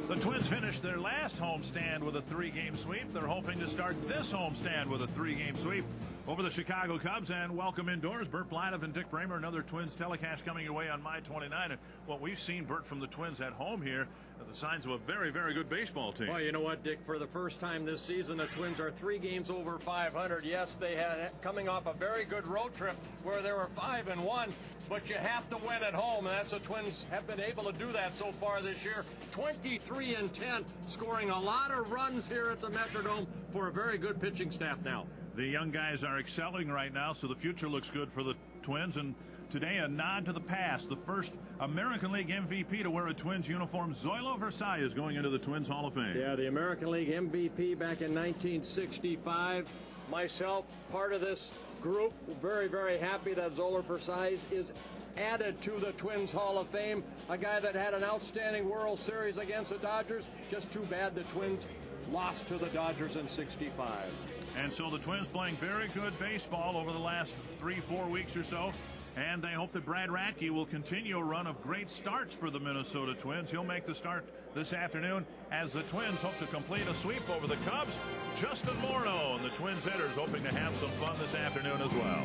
The Twins finished their last homestand with a 3-game sweep. They're hoping to start this homestand with a 3-game sweep over the Chicago Cubs. And welcome indoors, Bert Blythe and Dick Bramer. Another Twins telecast coming your way on My29. And what we've seen, Bert, from the Twins at home here, are the signs of a very, very good baseball team. Well, you know what, Dick? For the first time this season, the Twins are 3 games over 500. Yes, they had coming off a very good road trip where they were 5-1. But you have to win at home, and that's the Twins have been able to do that so far this year. 23-10, scoring a lot of runs here at the Metrodome for a very good pitching staff now. The young guys are excelling right now, so the future looks good for the Twins. And today, a nod to the past. The first American League MVP to wear a Twins uniform, Zoilo Versailles, is going into the Twins Hall of Fame. Yeah, the American League MVP back in 1965. Myself, part of this group, very, very happy that Zoilo Versailles is added to the Twins Hall of Fame. A guy that had an outstanding World Series against the Dodgers. Just too bad the Twins lost to the Dodgers in '65. And so the Twins playing very good baseball over the last 3-4 weeks or so. And they hope that Brad Radke will continue a run of great starts for the Minnesota Twins. He'll make the start this afternoon as the Twins hope to complete a sweep over the Cubs. Justin Morneau and the Twins hitters hoping to have some fun this afternoon as well.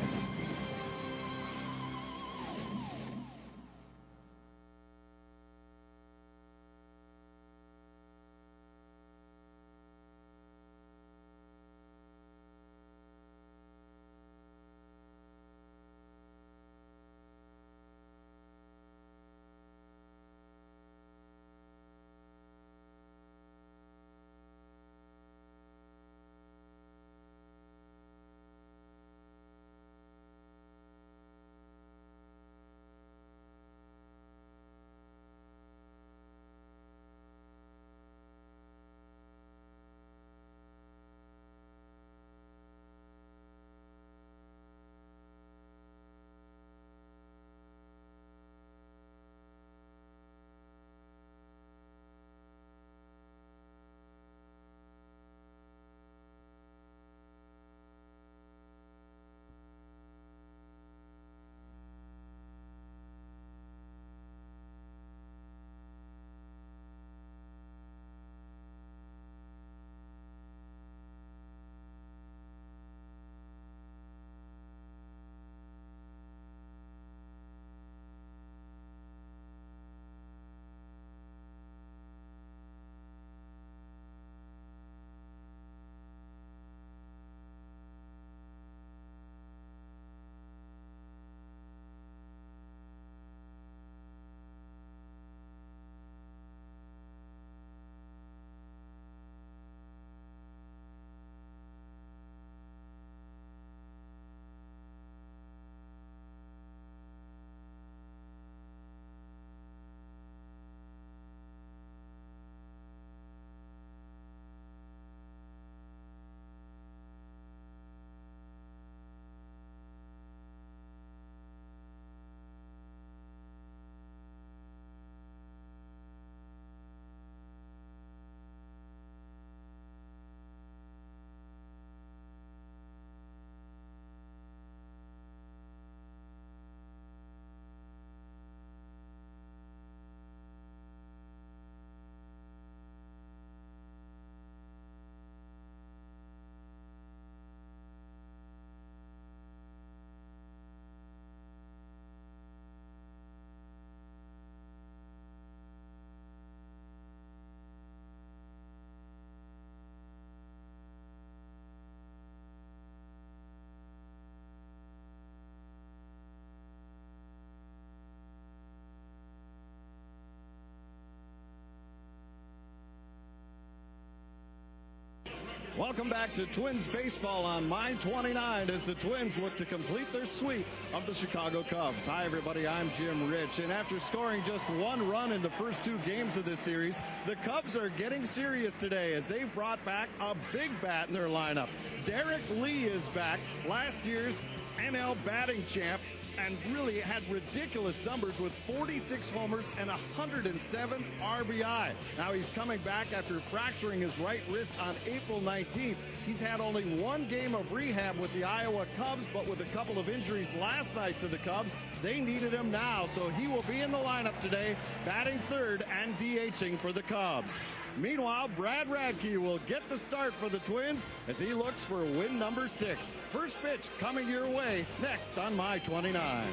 Welcome back to Twins baseball on My29 as the Twins look to complete their sweep of the Chicago Cubs. Hi, everybody. I'm Jim Rich. And after scoring just 1 run in the first 2 games of this series, the Cubs are getting serious today as they've brought back a big bat in their lineup. Derek Lee is back, last year's NL batting champ. and really had ridiculous numbers with 46 homers and 107 RBI. Now he's coming back after fracturing his right wrist on April 19th. He's had only one game of rehab with the Iowa Cubs, but with a couple of injuries last night to the Cubs, they needed him now, so he will be in the lineup today, batting third and DHing for the Cubs. Meanwhile, Brad Radke will get the start for the Twins as he looks for win number 6. First pitch coming your way next on My 29.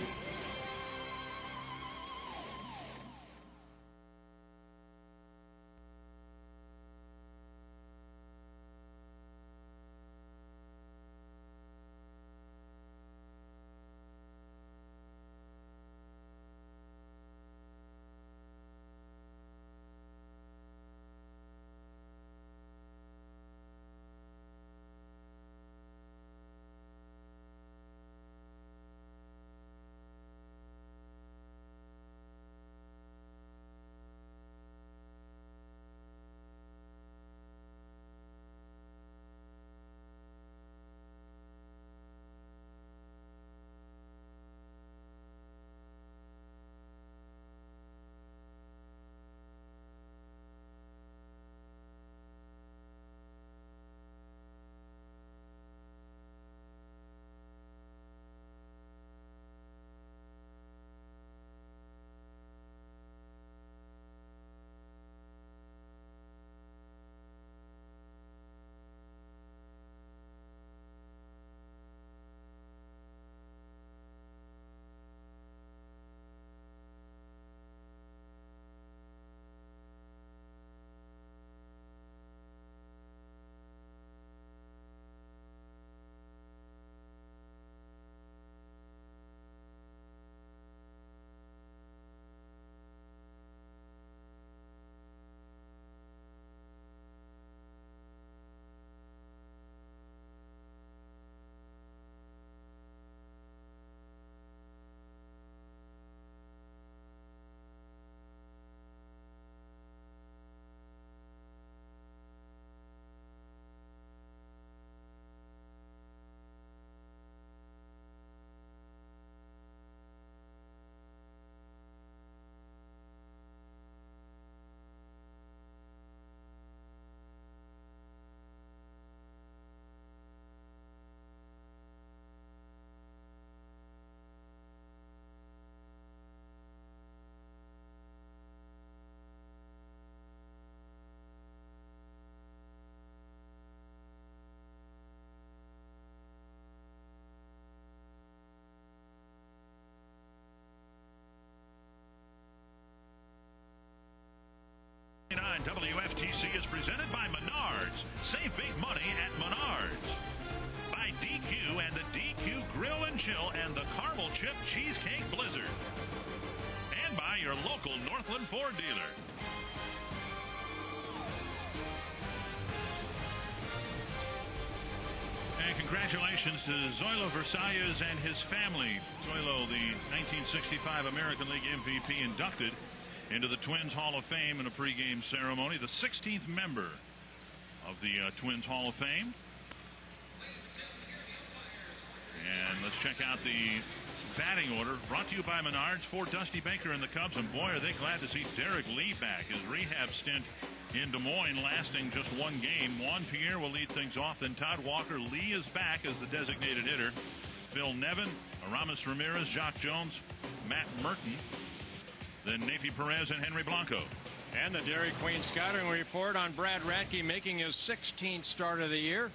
My29-WFTC is presented by Menards. Save big money at Menards. By DQ and the DQ Grill and Chill and the Caramel Chip Cheesecake Blizzard. And by your local Northland Ford dealer. And congratulations to Zoilo Versalles and his family. Zoilo, the 1965 American League MVP, inducted into the Twins Hall of Fame in a pregame ceremony, the 16th member of the Twins Hall of Fame. And let's check out the batting order brought to you by Menards for Dusty Baker and the Cubs. And boy, are they glad to see Derek Lee back. His rehab stint in Des Moines lasting just one game. Juan Pierre will lead things off, then Todd Walker. Lee is back as the designated hitter. Phil Nevin, Aramis Ramirez, Jacques Jones, Matt Merton, then Neifi Perez and Henry Blanco. And the Dairy Queen scouting report on Brad Radke making his 16th start of the year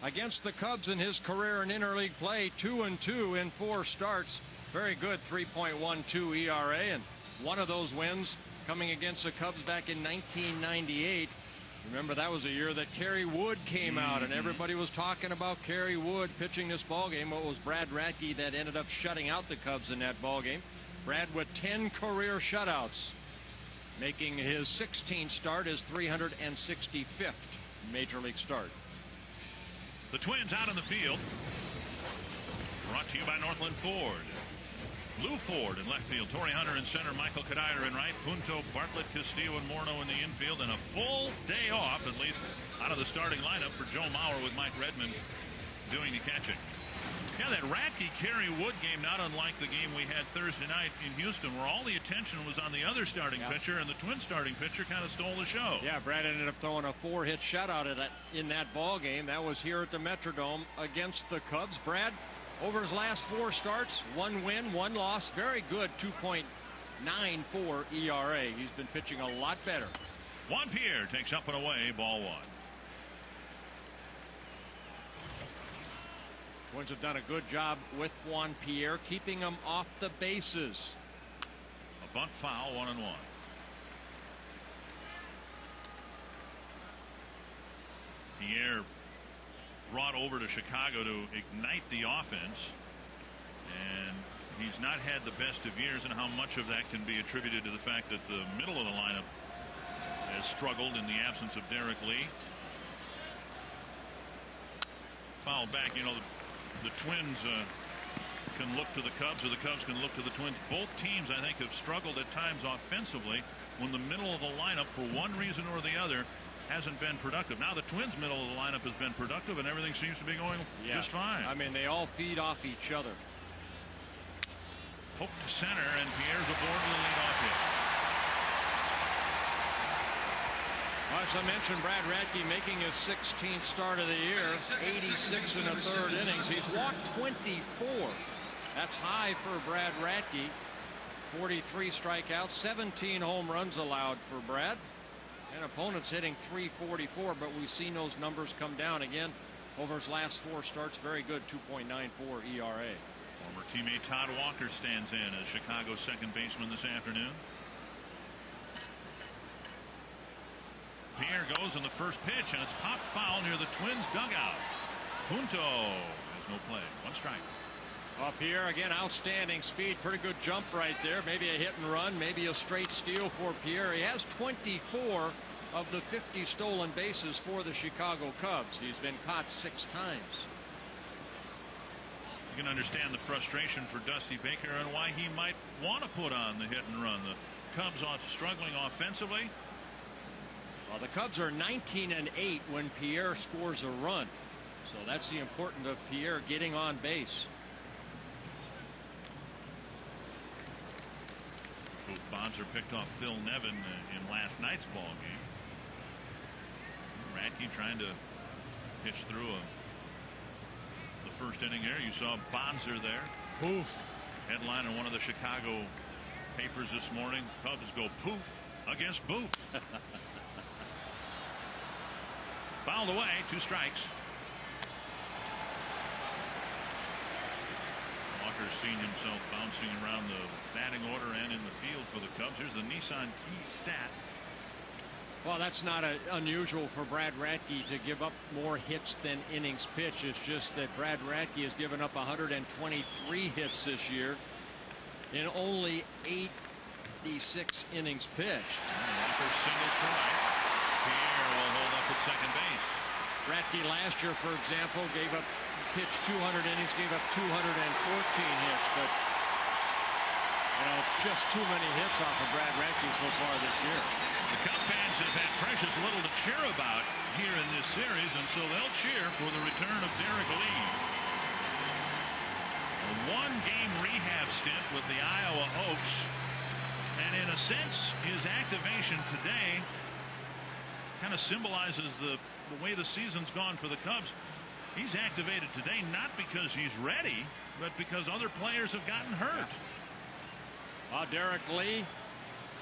against the Cubs in his career in interleague play. 2-2 in 4 starts. Very good 3.12 ERA, and one of those wins coming against the Cubs back in 1998. Remember, that was a year that Kerry Wood came out, and everybody was talking about Kerry Wood pitching this ballgame. Well, it was Brad Radke that ended up shutting out the Cubs in that ballgame. Brad with 10 career shutouts, making his 16th start his 365th major league start. The Twins out in the field. Brought to you by Northland Ford. Lou Ford in left field, Torrey Hunter in center, Michael Kadire in right, Punto, Bartlett, Castillo, and Morneau in the infield, and a full day off, at least out of the starting lineup, for Joe Mauer with Mike Redmond doing the catching. Yeah, that Radke Kerry Wood game, not unlike the game we had Thursday night in Houston, where all the attention was on the other starting pitcher, and the Twins starting pitcher kind of stole the show. Yeah, Brad ended up throwing a 4-hit shutout in that ball game. That was here at the Metrodome against the Cubs. Brad, over his last 4 starts, 1 win, 1 loss. Very good 2.94 ERA. He's been pitching a lot better. Juan Pierre takes up and away, ball 1. Twins have done a good job with Juan Pierre, keeping him off the bases. A bunt foul, 1-1. Pierre brought over to Chicago to ignite the offense, and he's not had the best of years, and how much of that can be attributed to the fact that the middle of the lineup has struggled in the absence of Derek Lee. Fouled back. You know, the Twins can look to the Cubs, or the Cubs can look to the Twins. Both teams, I think, have struggled at times offensively when the middle of the lineup, for one reason or the other, hasn't been productive. Now the Twins' middle of the lineup has been productive, and everything seems to be going just fine. I mean, they all feed off each other. Poke to center, and Pierre's aboard with a leadoff hit. As I mentioned, Brad Radke making his 16th start of the year, 86 1/3 innings. He's walked 24. That's high for Brad Radke. 43 strikeouts, 17 home runs allowed for Brad. And opponents hitting .344, but we've seen those numbers come down again over his last 4 starts. Very good 2.94 ERA. Former teammate Todd Walker stands in as Chicago's second baseman this afternoon. Pierre goes in the first pitch, and it's popped foul near the Twins dugout. Punto has no play. 1 strike. Pierre again, outstanding speed, pretty good jump right there. Maybe a hit and run, maybe a straight steal for Pierre. He has 24 of the 50 stolen bases for the Chicago Cubs. He's been caught 6 times. You can understand the frustration for Dusty Baker and why he might want to put on the hit and run. The Cubs are struggling offensively. Well, the Cubs are 19-8 when Pierre scores a run. So that's the importance of Pierre getting on base. Both Bonser picked off Phil Nevin in last night's ball game. Radke trying to pitch through the first inning here. You saw Bonser there. Poof. Headline in one of the Chicago papers this morning: Cubs go poof against Boof. Fouled away, 2 strikes. Walker's seen himself bouncing around the batting order and in the field for the Cubs. Here's the Nissan Key stat. Well, that's not unusual for Brad Radke to give up more hits than innings pitched. It's just that Brad Radke has given up 123 hits this year in only 86 innings pitched. Walker singles to right. Pierre will hold up at second base. Radke last year, for example, pitched 200 innings, gave up 214 hits, but just too many hits off of Brad Radke so far this year. The Cub fans have had precious little to cheer about here in this series, and so they'll cheer for the return of Derek Lee. A 1-game rehab stint with the Iowa Oaks, and in a sense his activation today kind of symbolizes the way the season's gone for the Cubs. He's activated today not because he's ready, but because other players have gotten hurt. Derek Lee,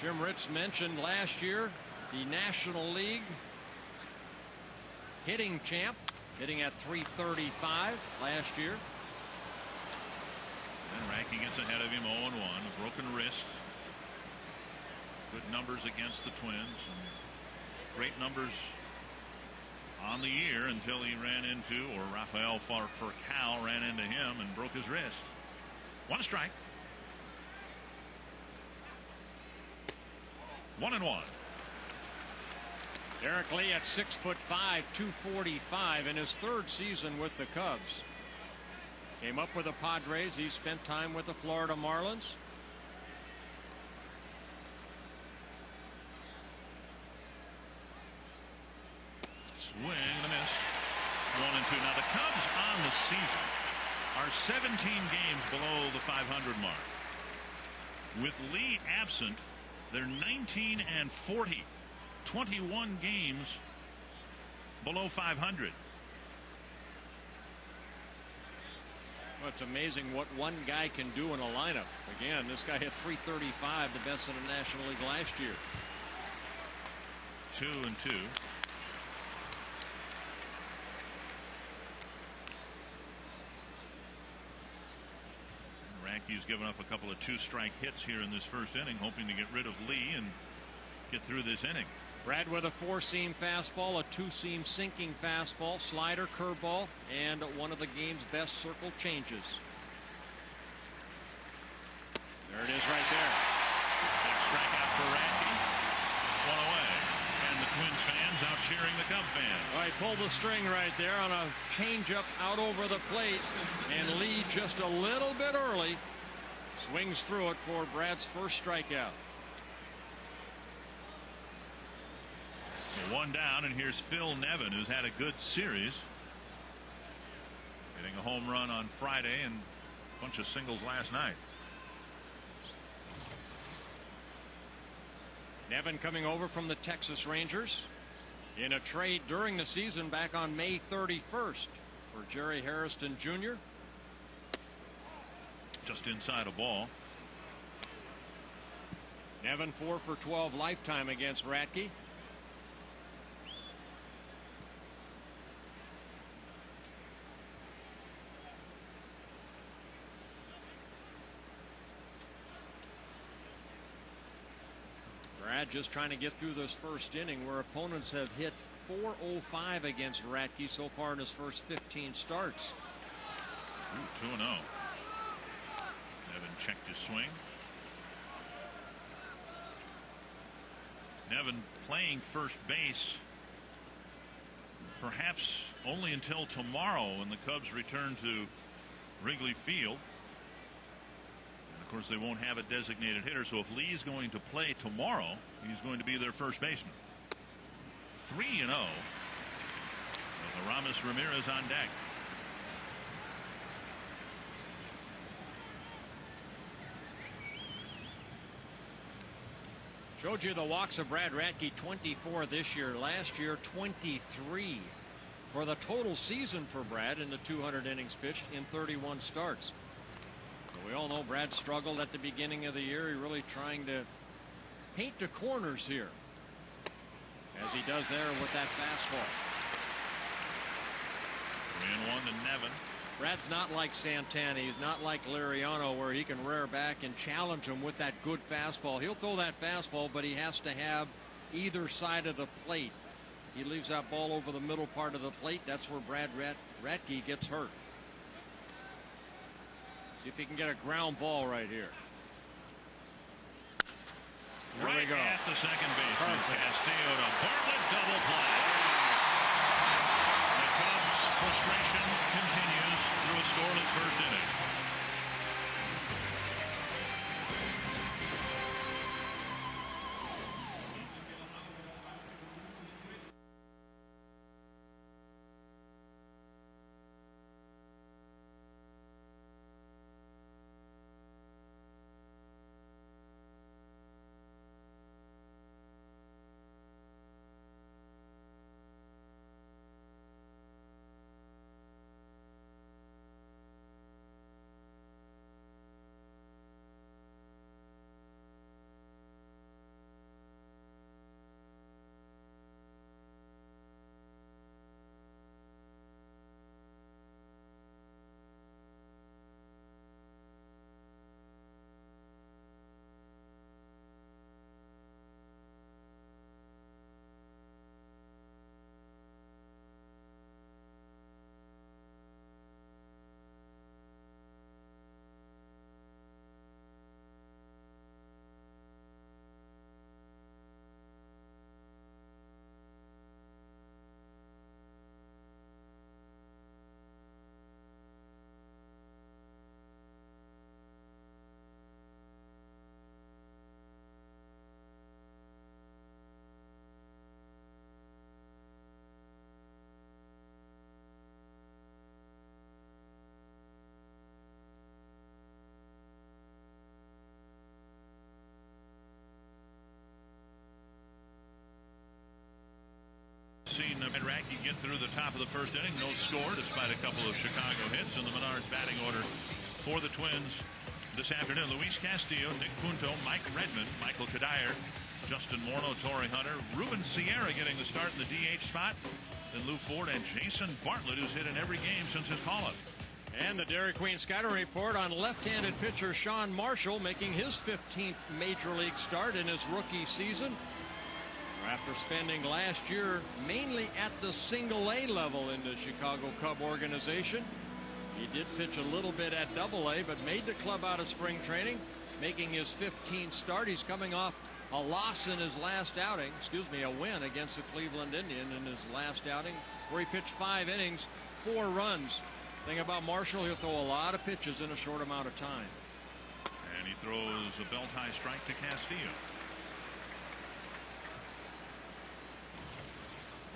Jim Ritz mentioned last year, the National League hitting champ, hitting at .335 last year. And Radke gets ahead of him, 0-1, a broken wrist. Good numbers against the Twins, and great numbers on the year until he ran into, or Rafael Furcal ran into him and broke his wrist. 1 strike. 1-1. Derek Lee at 6'5", 245 in his 3rd season with the Cubs. Came up with the Padres. He spent time with the Florida Marlins. Swing and a miss. 1-2. Now the Cubs on the season are 17 games below the 500 mark. With Lee absent, they're 19-40, 21 games below 500. Well, it's amazing what one guy can do in a lineup. Again, this guy hit .335, the best in the National League last year. 2-2. Rackey's given up a couple of 2-strike hits here in this first inning, hoping to get rid of Lee and get through this inning. Brad with a 4-seam fastball, a 2-seam sinking fastball, slider, curveball, and one of the game's best circle changes. There it is right there. Big strikeout for Radke. One away. And the Twins fans out cheering the Cub fans. All right, pulled the string right there on a changeup out over the plate. And Lee just a little bit early swings through it for Brad's first strikeout. So one down, and here's Phil Nevin, who's had a good series. Hitting a home run on Friday and a bunch of singles last night. Nevin coming over from the Texas Rangers in a trade during the season back on May 31st for Jerry Hairston Jr. Just inside a ball. Nevin 4 for 12 lifetime against Radke. Brad just trying to get through this first inning where opponents have hit .405 against Radke so far in his first 15 starts. 2-0. Nevin checked his swing. Nevin playing first base perhaps only until tomorrow when the Cubs return to Wrigley Field. Of course, they won't have a designated hitter, so if Lee's going to play tomorrow, he's going to be their first baseman. 3-0 with Aramis Ramirez on deck. Showed you the walks of Brad Radke, 24 this year. Last year, 23 for the total season for Brad in the 200 innings pitched in 31 starts. We all know Brad struggled at the beginning of the year. He really trying to paint the corners here, as he does there with that fastball. 3-1 to Nevin. Brad's not like Santana. He's not like Liriano, where he can rear back and challenge him with that good fastball. He'll throw that fastball, but he has to have either side of the plate. He leaves that ball over the middle part of the plate. That's where Brad Radke gets hurt. See if he can get a ground ball right here. There right we go. At the second baseman. Castillo to Bartlett, double play. The Cubs' frustration continues through a scoreless first inning. seen Radke get through the top of the first inning. No score despite a couple of Chicago hits. In the Menards batting order for the Twins this afternoon: Luis Castillo, Nick Punto, Mike Redmond, Michael Kadire, Justin Morneau, Torrey Hunter, Ruben Sierra getting the start in the DH spot. Then Lou Ford and Jason Bartlett, who's hit in every game since his call-up. And the Dairy Queen scouting report on left-handed pitcher Sean Marshall making his 15th Major League start in his rookie season. After spending last year mainly at the Single-A level in the Chicago Cub organization. He did pitch a little bit at Double-A, but made the club out of spring training, making his 15th start. He's coming off a loss in his last outing, a win against the Cleveland Indians in his last outing, where he pitched 5 innings, 4 runs. Thing about Marshall, he'll throw a lot of pitches in a short amount of time. And he throws a belt-high strike to Castillo.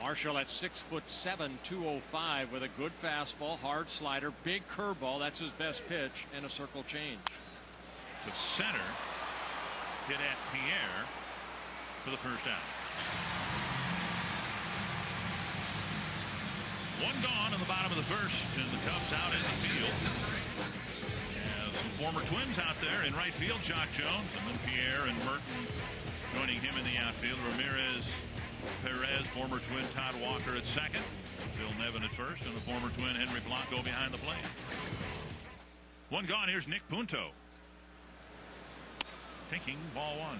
Marshall at 6'7", 205 with a good fastball, hard slider, big curveball. That's his best pitch, and a circle change. To center, hit at Pierre for the first out. One gone in the bottom of the first, and the Cubs out in the field. Some former Twins out there in right field, Jock Jones, and then Pierre and Merton joining him in the outfield. Ramirez, Perez, former Twin Todd Walker at second, Bill Nevin at first, and the former Twin Henry Blanco behind the plate. One gone. Here's Nick Punto. Taking ball one.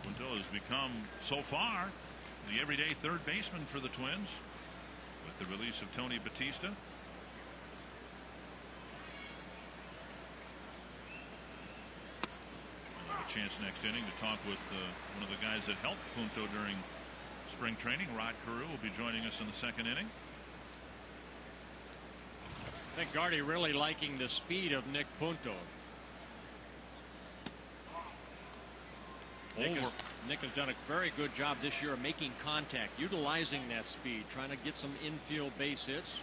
Punto has become, so far, the everyday third baseman for the Twins with the release of Tony Batista. We'll have a chance next inning to talk with one of the guys that helped Punto during spring training. Rod Carew will be joining us in the second inning. I think Gardy really liking the speed of Nick Punto. Nick has done a very good job this year of making contact, utilizing that speed, trying to get some infield base hits.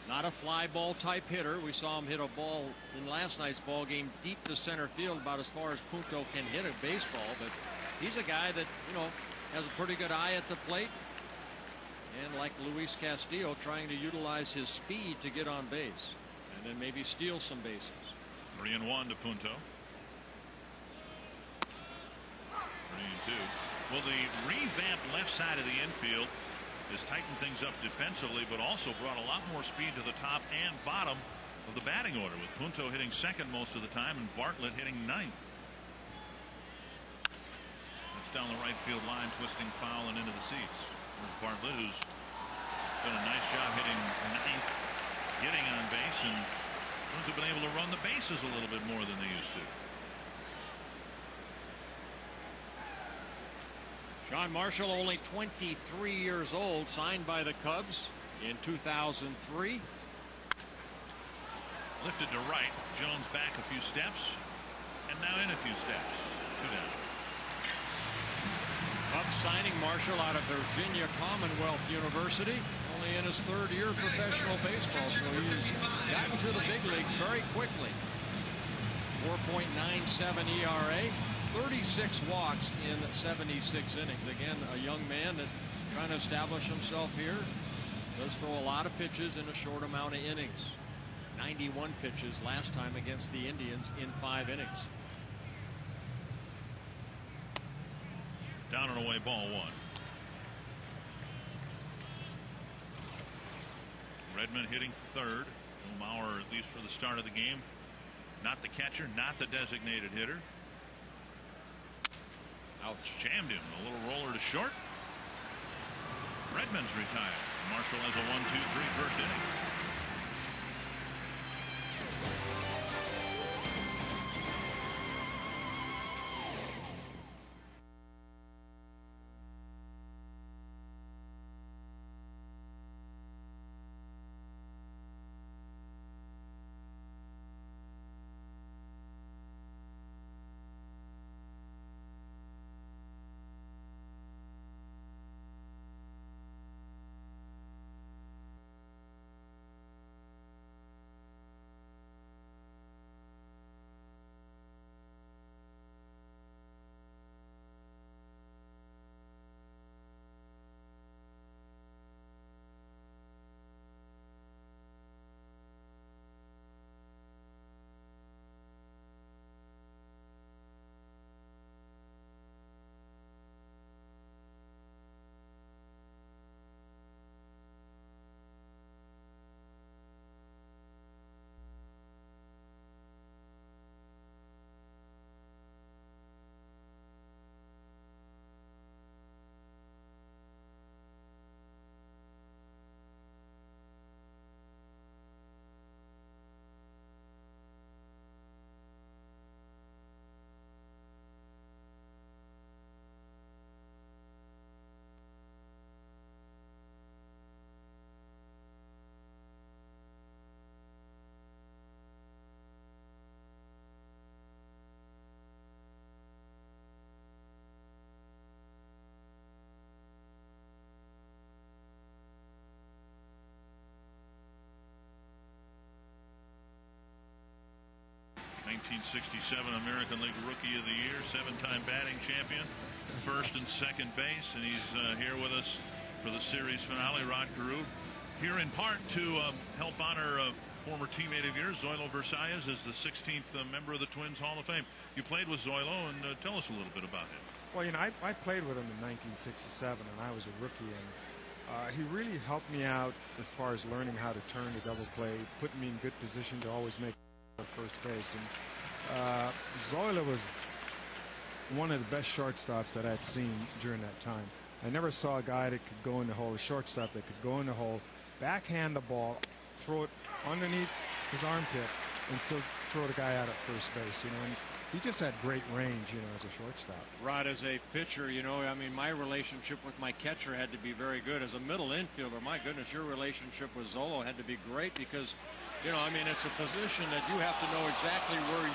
Not a fly ball type hitter. We saw him hit a ball in last night's ball game deep to center field, about as far as Punto can hit a baseball. But he's a guy that, has a pretty good eye at the plate. And like Luis Castillo, trying to utilize his speed to get on base and then maybe steal some bases. 3-1 to Punto. 3-2. Well, the revamped left side of the infield has tightened things up defensively, but also brought a lot more speed to the top and bottom of the batting order, with Punto hitting second most of the time and Bartlett hitting ninth. That's down the right field line, twisting foul and into the seats. There's Bartlett, who's done a nice job hitting ninth, getting on base, and Twins have been able to run the bases a little bit more than they used to. Sean Marshall, only 23 years old, signed by the Cubs in 2003. Lifted to right. Jones back a few steps, and now in a few steps. 2 down. Cubs signing Marshall out of Virginia Commonwealth University, only in his 3rd year of professional baseball, so he's gotten to the big leagues very quickly. 4.97 ERA. 36 walks in 76 innings. Again, a young man that's trying to establish himself here. Does throw a lot of pitches in a short amount of innings. 91 pitches last time against the Indians in 5 innings. Down and away, ball 1. Redmond hitting third. Mauer, at least for the start of the game, not the catcher, not the designated hitter. Ouch. Jammed him. A little roller to short. Redmond's retired. Marshall has a 1-2-3 first inning. 1967 American League Rookie of the Year, 7-time batting champion, first and second base, and he's here with us for the series finale. Rod Carew here in part to help honor former teammate of yours, Zoilo Versalles, as the 16th member of the Twins Hall of Fame. You played with Zoilo, and tell us a little bit about him. Well, I played with him in 1967, and I was a rookie, and he really helped me out as far as learning how to turn the double play, putting me in good position to always make first base. And Zoilo was one of the best shortstops that I'd seen during that time. I never saw a guy that could go in the hole, a shortstop that could go in the hole, backhand the ball, throw it underneath his armpit, and still throw the guy out at first base. And he just had great range, as a shortstop. Rod, as a pitcher, I mean, my relationship with my catcher had to be very good. As a middle infielder, my goodness, your relationship with Zoilo had to be great because, I mean, it's a position that you have to know exactly where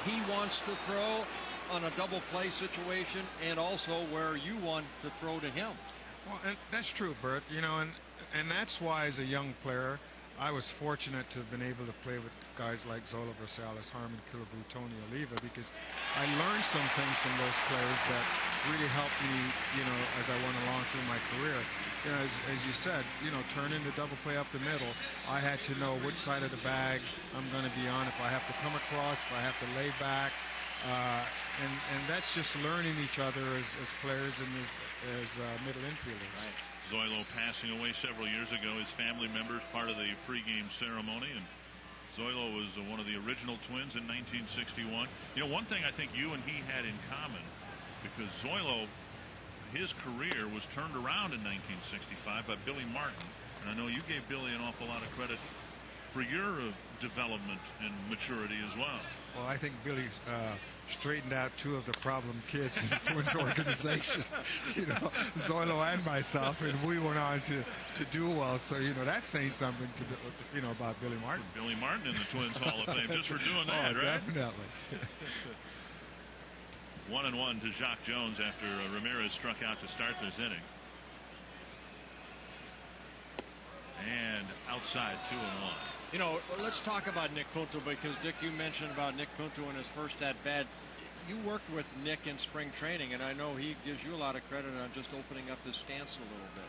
he wants to throw on a double play situation and also where you want to throw to him. Well, and that's true, Bert, and that's why as a young player, I was fortunate to have been able to play with guys like Zoilo Versalles, Harmon Killebrew, Tony Oliva, because I learned some things from those players that really helped me, as I went along through my career. As you said, turning the double play up the middle, I had to know which side of the bag I'm going to be on, if I have to come across, if I have to lay back, and that's just learning each other as players and as middle infielders. Right. Zoilo passing away several years ago. His family members part of the pregame ceremony, and Zoilo was one of the original Twins in 1961. One thing I think you and he had in common, because Zoilo, his career was turned around in 1965 by Billy Martin, and I know you gave Billy an awful lot of credit for your development and maturity as well. Well, I think Billy straightened out two of the problem kids in the Twins organization, Zoilo and myself, and we went on to do well. So, that's saying something to, about Billy Martin. Billy Martin in the Twins Hall of Fame just for doing that, right? Definitely. 1-1 to Jacques Jones after Ramirez struck out to start this inning. And outside 2-1. Let's talk about Nick Punto, because Dick, you mentioned about Nick Punto in his first at-bat. You worked with Nick in spring training, and I know he gives you a lot of credit on just opening up his stance a little bit.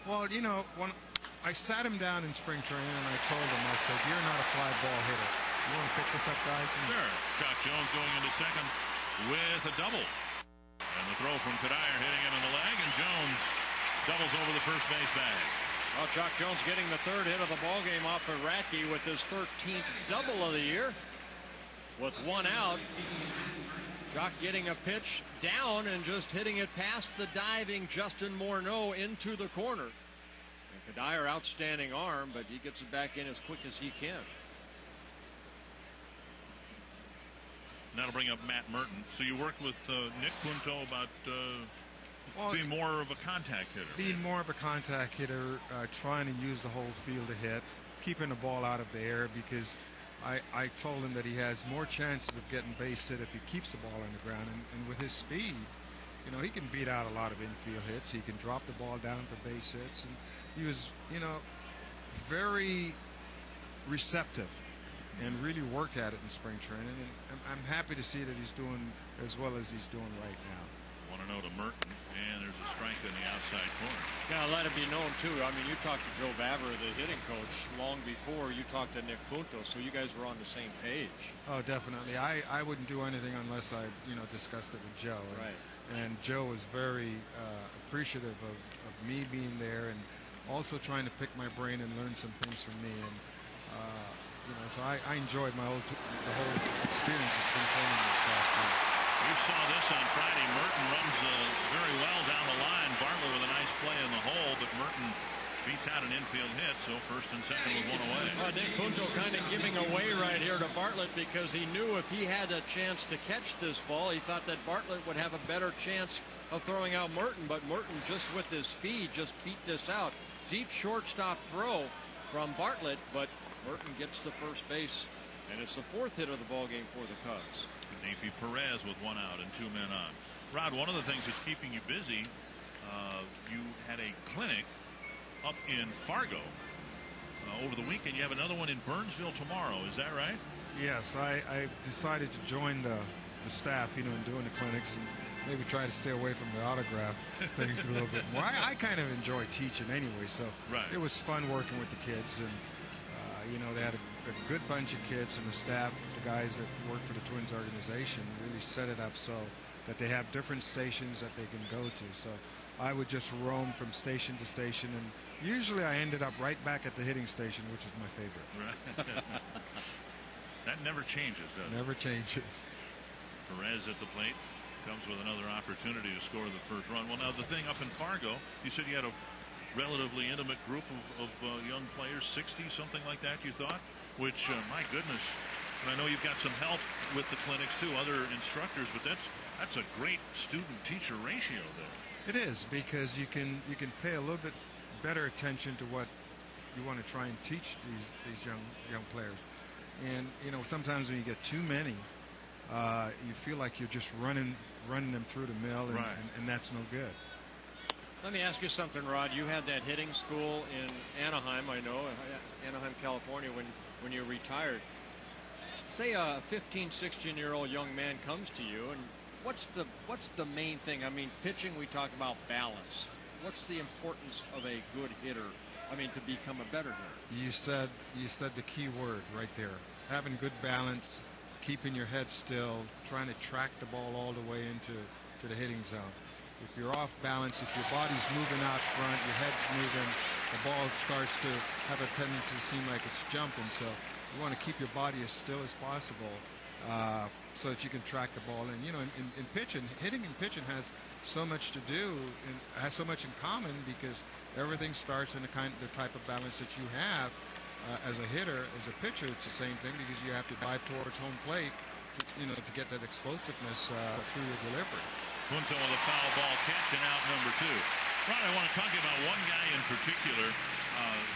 Well, when I sat him down in spring training and I told him, I said, you're not a fly ball hitter. You want to pick this up, guys? Sure. Jacques Jones going into second with a double. And the throw from Kadire hitting him in the leg, and Jones doubles over the first base bag. Well, Jacques Jones getting the third hit of the ballgame off of Radke with his 13th double of the year. With one out, Jacques getting a pitch down and just hitting it past the diving Justin Morneau into the corner. And Kadire, outstanding arm, but he gets it back in as quick as he can. That'll bring up Matt Merton. So you worked with Nick Punto about being more of a contact hitter. Being more of a contact hitter, trying to use the whole field to hit, keeping the ball out of the air, because I told him that he has more chances of getting base hit if he keeps the ball on the ground. And with his speed, he can beat out a lot of infield hits. He can drop the ball down for base hits. And he was, very receptive and really worked at it in spring training. And I'm happy to see that he's doing as well as he's doing right now. 1-0 to Merton, and there's a strike in the outside corner. Gotta let it be known too. I mean, you talked to Joe Vavra, the hitting coach, long before you talked to Nick Punto, so you guys were on the same page. Oh, definitely. I wouldn't do anything unless I discussed it with Joe. Right. And Joe was very appreciative of me being there, and also trying to pick my brain and learn some things from me. And so I enjoyed the whole experience of spring training this past year. You saw this on Friday. Merton runs very well down the line. Bartlett with a nice play in the hole, but Merton beats out an infield hit, so first and second with one away. Nick Punto kind of giving away right here to Bartlett, because he knew if he had a chance to catch this ball, he thought that Bartlett would have a better chance of throwing out Merton, but Merton, just with his speed, just beat this out. Deep shortstop throw from Bartlett, but Merton gets the first base, and it's the fourth hit of the ballgame for the Cubs. Neifi Perez with one out and two men on. Rod, one of the things that's keeping you busy, you had a clinic up in Fargo over the weekend. You have another one in Burnsville tomorrow. Is that right? Yes, I decided to join the staff, you know, in doing the clinics and maybe try to stay away from the autograph things a little bit more. I kind of enjoy teaching anyway, so it was fun working with the kids. And, you know, they had a good bunch of kids, and the staff, the guys that work for the Twins organization, really set it up so that they have different stations that they can go to. So I would just roam from station to station, and usually I ended up right back at the hitting station, which is my favorite. Right. That never changes, does it? Never changes. Perez at the plate comes with another opportunity to score the first run. Well, now the thing up in Fargo, you said you had a relatively intimate group of young players, 60, something like that, you thought? Which, my goodness, and I know you've got some help with the clinics too, other instructors, but that's a great student-teacher ratio there. It is, because you can pay a little bit better attention to what you want to try and teach these young players. And you know, sometimes when you get too many, you feel like you're just running them through the mill, and that's no good. Let me ask you something, Rod. You had that hitting school in Anaheim, I know, Anaheim, California, when you retired. Say a 15, 16-year-old young man comes to you, and what's the main thing? I mean, pitching, we talk about balance. What's the importance of a good hitter? I mean, to become a better hitter. You said the key word right there. Having good balance, keeping your head still, trying to track the ball all the way into the hitting zone. If you're off balance, if your body's moving out front, your head's moving, the ball starts to have a tendency to seem like it's jumping. So you want to keep your body as still as possible so that you can track the ball. And, you know, in pitching, hitting and pitching has so much to do, and has so much in common, because everything starts in the type of balance that you have as a hitter. As a pitcher, it's the same thing, because you have to dive towards home plate to get that explosiveness through your delivery. Punto with a foul ball catch, and out number 2. Ron, I want to talk about one guy in particular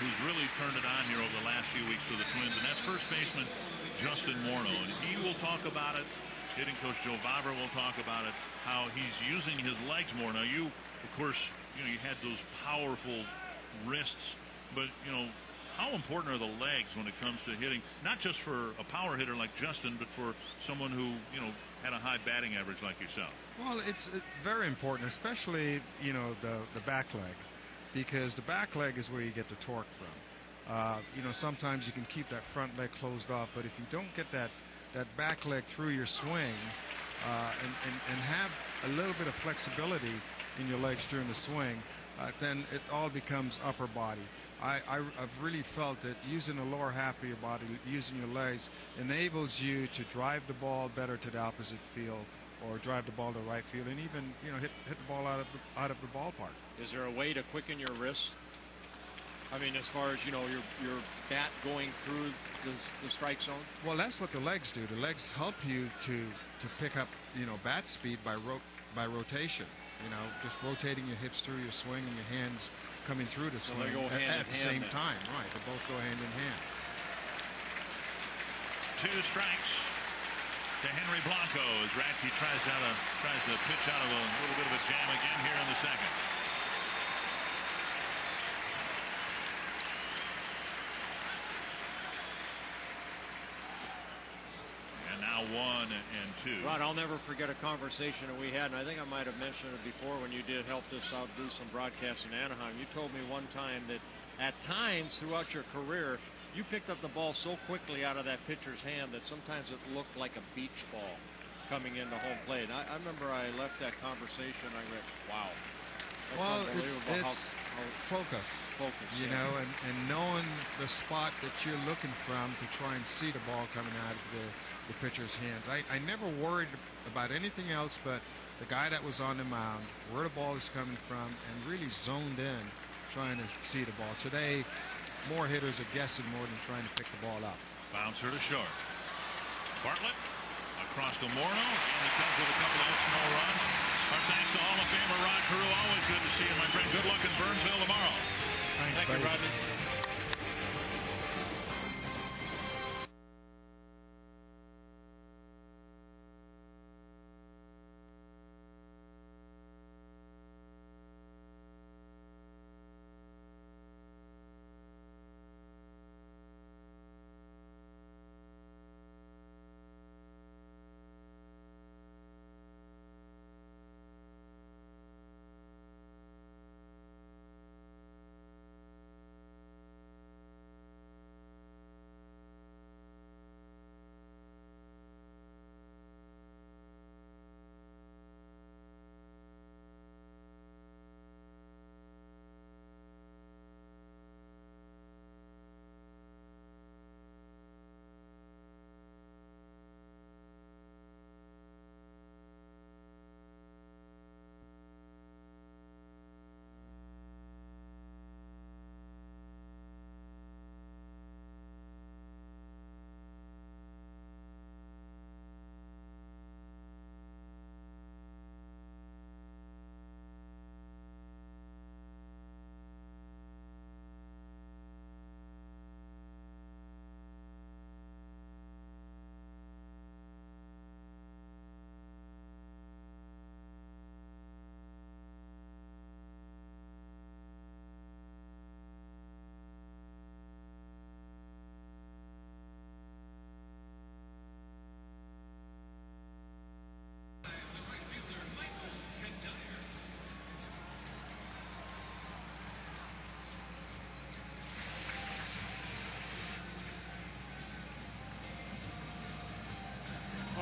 who's really turned it on here over the last few weeks for the Twins, and that's first baseman Justin Morneau. And he will talk about it. Hitting coach Joe Vavra will talk about it, how he's using his legs more. Now, you, of course, you know, you had those powerful wrists, but, you know, how important are the legs when it comes to hitting, not just for a power hitter like Justin, but for someone who, you know, had a high batting average like yourself? Well, it's very important, especially, you know, the back leg, because the back leg is where you get the torque from. You know, sometimes you can keep that front leg closed off, but if you don't get that back leg through your swing and have a little bit of flexibility in your legs during the swing, then it all becomes upper body. I've really felt that using the lower half of your body, using your legs, enables you to drive the ball better to the opposite field, or drive the ball to right field, and even, you know, hit the ball out of the ballpark. Is there a way to quicken your wrists? I mean, as far as, you know, your bat going through the strike zone? Well, that's what the legs do. The legs help you to pick up, you know, bat speed by rotation. You know, just rotating your hips through your swing and your hands coming through the swing at the same time. Right, they both go hand in hand. 2 strikes to Henry Blanco as Radke tries to pitch out of a little bit of a jam again here in the second. And now 1 and 2. Rod, I'll never forget a conversation that we had, and I think I might have mentioned it before when you did help us out do some broadcasts in Anaheim. You told me one time that at times throughout your career, you picked up the ball so quickly out of that pitcher's hand that sometimes it looked like a beach ball coming into home plate. And I remember I left that conversation, I went, wow. Well, it's focus, you know, and knowing the spot that you're looking from to try and see the ball coming out of the pitcher's hands. I never worried about anything else but the guy that was on the mound, where the ball is coming from, and really zoned in trying to see the ball. Today, more hitters are guessing more than trying to pick the ball up. Bouncer to short. Bartlett across to Morneau, and it comes with a couple of hits, no runs. Our thanks to Hall of Famer Rod Carew. Always good to see you, my friend. Good luck in Burnsville tomorrow. Thanks, Thank you, Rodney.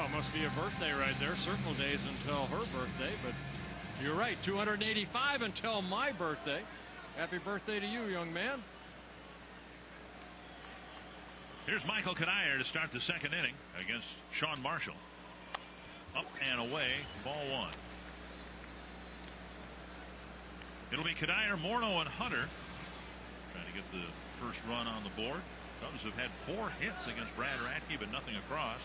Well, it must be a birthday right there. Circle days until her birthday, but you're right. 285 until my birthday. Happy birthday to you, young man. Here's Michael Kadire to start the second inning against Sean Marshall. Up and away, ball one. It'll be Kadire, Morneau, and Hunter trying to get the first run on the board. Cubs have had 4 hits against Brad Radke, but nothing across.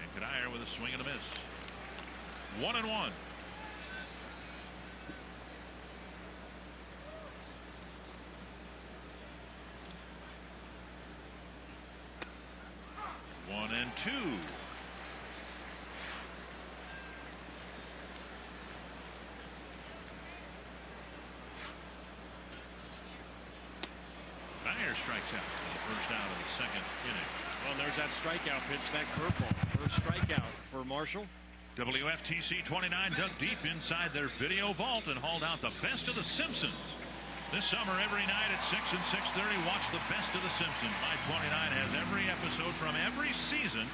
And Kadire with a swing and a miss. 1-1. One and two. Kadire strikes out for the first out of the second inning. Well, there's that strikeout pitch, that curveball. First strikeout for Marshall. WFTC 29 dug deep inside their video vault and hauled out the best of The Simpsons. This summer, every night at 6 and 6:30, watch the best of The Simpsons. My29 has every episode from every season,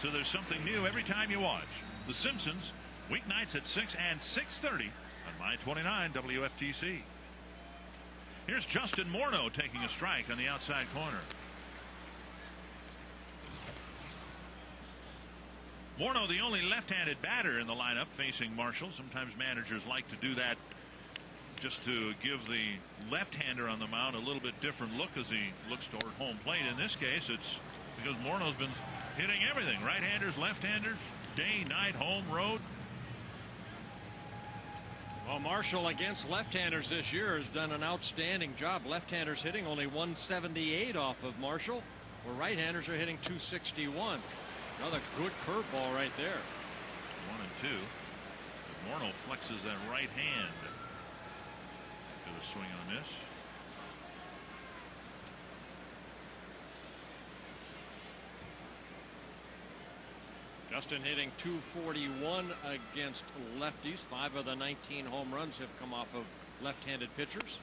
so there's something new every time you watch. The Simpsons, weeknights at 6 and 6:30 on My29 WFTC. Here's Justin Morneau taking a strike on the outside corner. Morneau, the only left-handed batter in the lineup facing Marshall. Sometimes managers like to do that just to give the left-hander on the mound a little bit different look as he looks toward home plate. In this case, it's because Morneau's been hitting everything. Right-handers, left-handers, day, night, home, road. Well, Marshall against left-handers this year has done an outstanding job. Left-handers hitting only 178 off of Marshall, where right-handers are hitting 261. Another good curveball right there. 1 and 2. Morneau flexes that right hand. To the swing and a miss. Justin hitting 241 against lefties. 5 of the 19 home runs have come off of left-handed pitchers.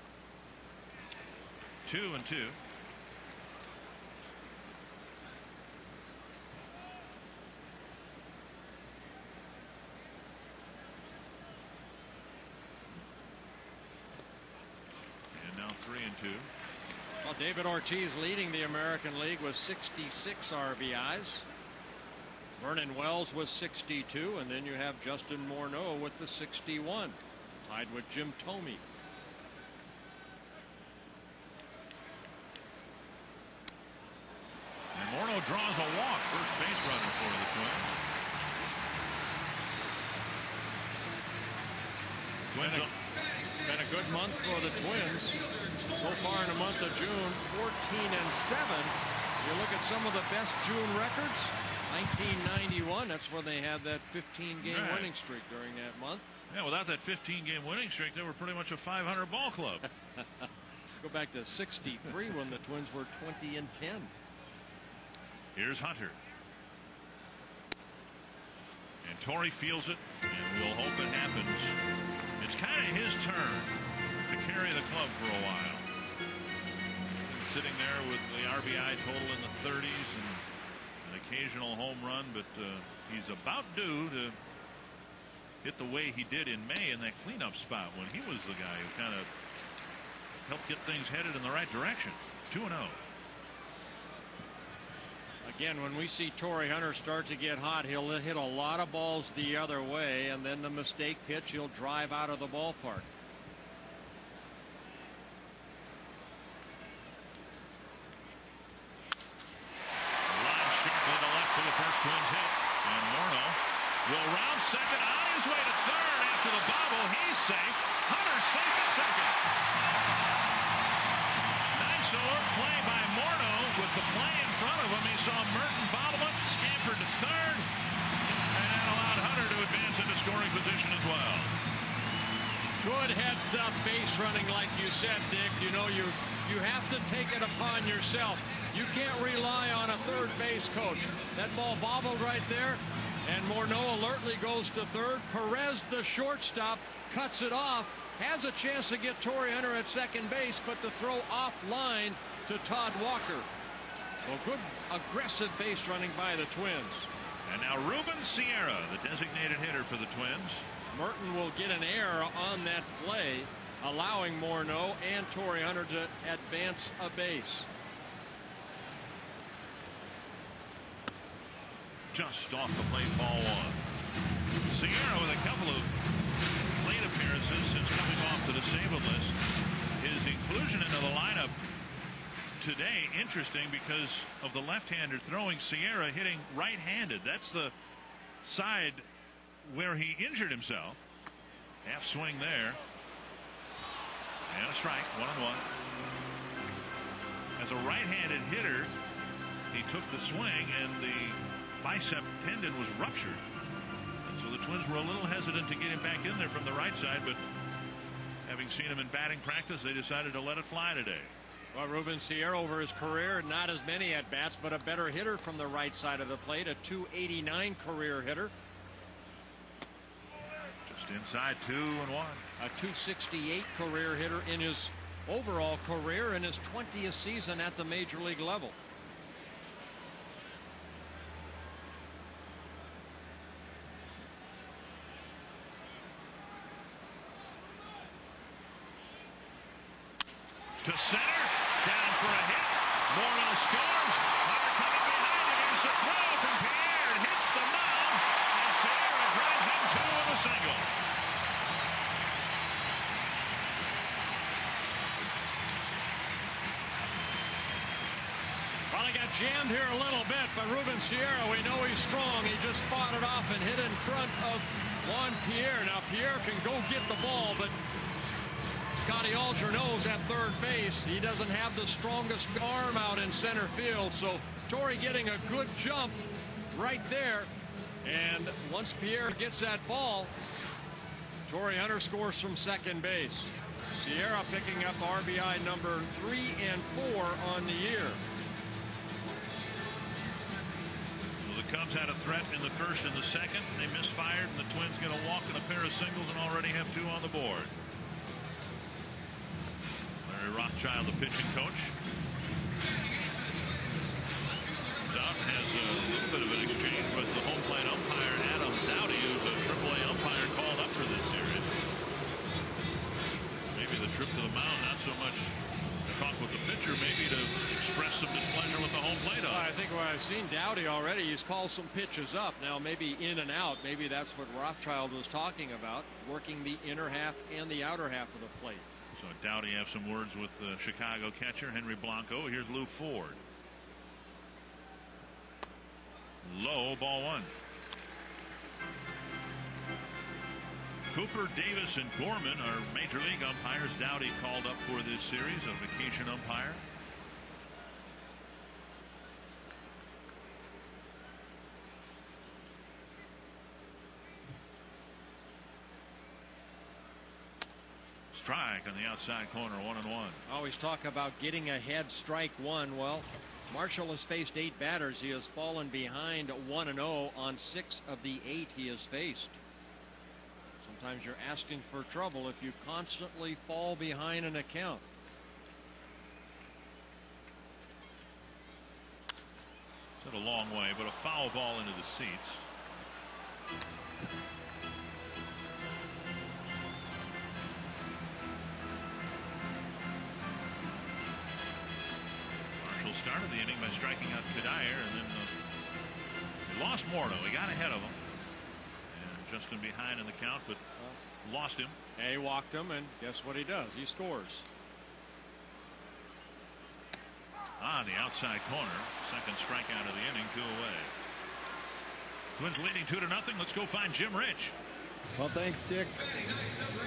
2 and 2. And now 3 and 2. Well, David Ortiz leading the American League with 66 RBIs. Vernon Wells with 62, and then you have Justin Morneau with the 61, tied with Jim Thome. And Morneau draws a walk, first base runner for the Twins. Been a good month for the Twins. So far in the month of June, 14 and 7. You look at some of the best June records. 1991, that's where they had that 15-game winning streak during that month. Yeah, without that 15-game winning streak, they were pretty much a 500 ball club. Go back to 63 when the Twins were 20 and 10. Here's Hunter. And Torrey feels it, and we'll hope it happens. It's kind of his turn to carry the club for a while. Sitting there with the RBI total in the 30s and an occasional home run, but he's about due to hit the way he did in May in that cleanup spot when he was the guy who kind of helped get things headed in the right direction. 2-0. Again, when we see Torrey Hunter start to get hot, he'll hit a lot of balls the other way, and then the mistake pitch, he'll drive out of the ballpark. First Twins hit, and Morneau will round second on his way to third after the bobble. He's safe. Hunter's safe at second. Nice alert play by Morneau with the play in front of him. He saw Merton bobble it, scampered to third, and that allowed Hunter to advance into scoring position as well. Good heads-up base running, like you said, Dick. You know, you have to take it upon yourself. You can't rely on a third base coach. That ball bobbled right there, and Morneau alertly goes to third. Perez, the shortstop, cuts it off. Has a chance to get Torrey Hunter at second base, but to throw offline to Todd Walker. So good aggressive base running by the Twins. And now Ruben Sierra, the designated hitter for the Twins. Merton will get an error on that play, allowing Morneau and Torrey Hunter to advance a base. Just off the plate, ball one. Sierra with a couple of plate appearances since coming off the disabled list. His inclusion into the lineup today interesting because of the left-hander throwing. Sierra hitting right-handed. That's the side where he injured himself. Half swing there. And a strike, 1-1. As a right-handed hitter, he took the swing and the bicep tendon was ruptured. So the Twins were a little hesitant to get him back in there from the right side, but having seen him in batting practice, they decided to let it fly today. Well, Ruben Sierra over his career, not as many at-bats, but a better hitter from the right side of the plate, a .289 career hitter. Just inside 2-1. A .268 career hitter in his overall career in his 20th season at the major league level. To center, down for a hit. Morneau scores. Hunter coming behind it. Here's a throw from Pierre. Hits the mound, and Sierra drives in two with a single. Well, he got jammed here a little bit, but Ruben Sierra, we know he's strong. He just fought it off and hit in front of Juan Pierre. Now, Pierre can go get the ball, but Scotty Alger knows at third base he doesn't have the strongest arm out in center field. So Torrey getting a good jump right there. And once Pierre gets that ball, Torrey Hunter scores from second base. Sierra picking up RBI number 3 and 4 on the year. Well, the Cubs had a threat in the first and the second. They misfired, and the Twins get a walk and a pair of singles and already have 2 on the board. Rothschild, the pitching coach, is out and has a little bit of an exchange with the home plate umpire Adam Dowdy, who's a AAA umpire called up for this series. Maybe the trip to the mound, not so much to talk with the pitcher, maybe to express some displeasure with the home plate ump. I think when I've seen Dowdy already, he's called some pitches up. Now maybe in and out, maybe that's what Rothschild was talking about, working the inner half and the outer half of the plate. So Dowdy have some words with the Chicago catcher Henry Blanco. Here's Lou Ford. Low, ball 1. Cooper, Davis, and Gorman are major league umpires. Dowdy called up for this series, a vacation umpire. Strike on the outside corner, 1-1. Always talk about getting ahead, strike one. Well, Marshall has faced 8 batters. He has fallen behind 1-0 on 6 of the 8 he has faced. Sometimes you're asking for trouble if you constantly fall behind an account. It's a long way, but a foul ball into the seats. Started the inning by striking out Kadir, and then he lost Morneau. He got ahead of him, and Justin behind in the count, but lost him. He walked him, and guess what he does? He scores. On the outside corner, second strikeout of the inning, 2 away. Twins leading 2-0. Let's go find Jim Rich. Well, thanks, Dick.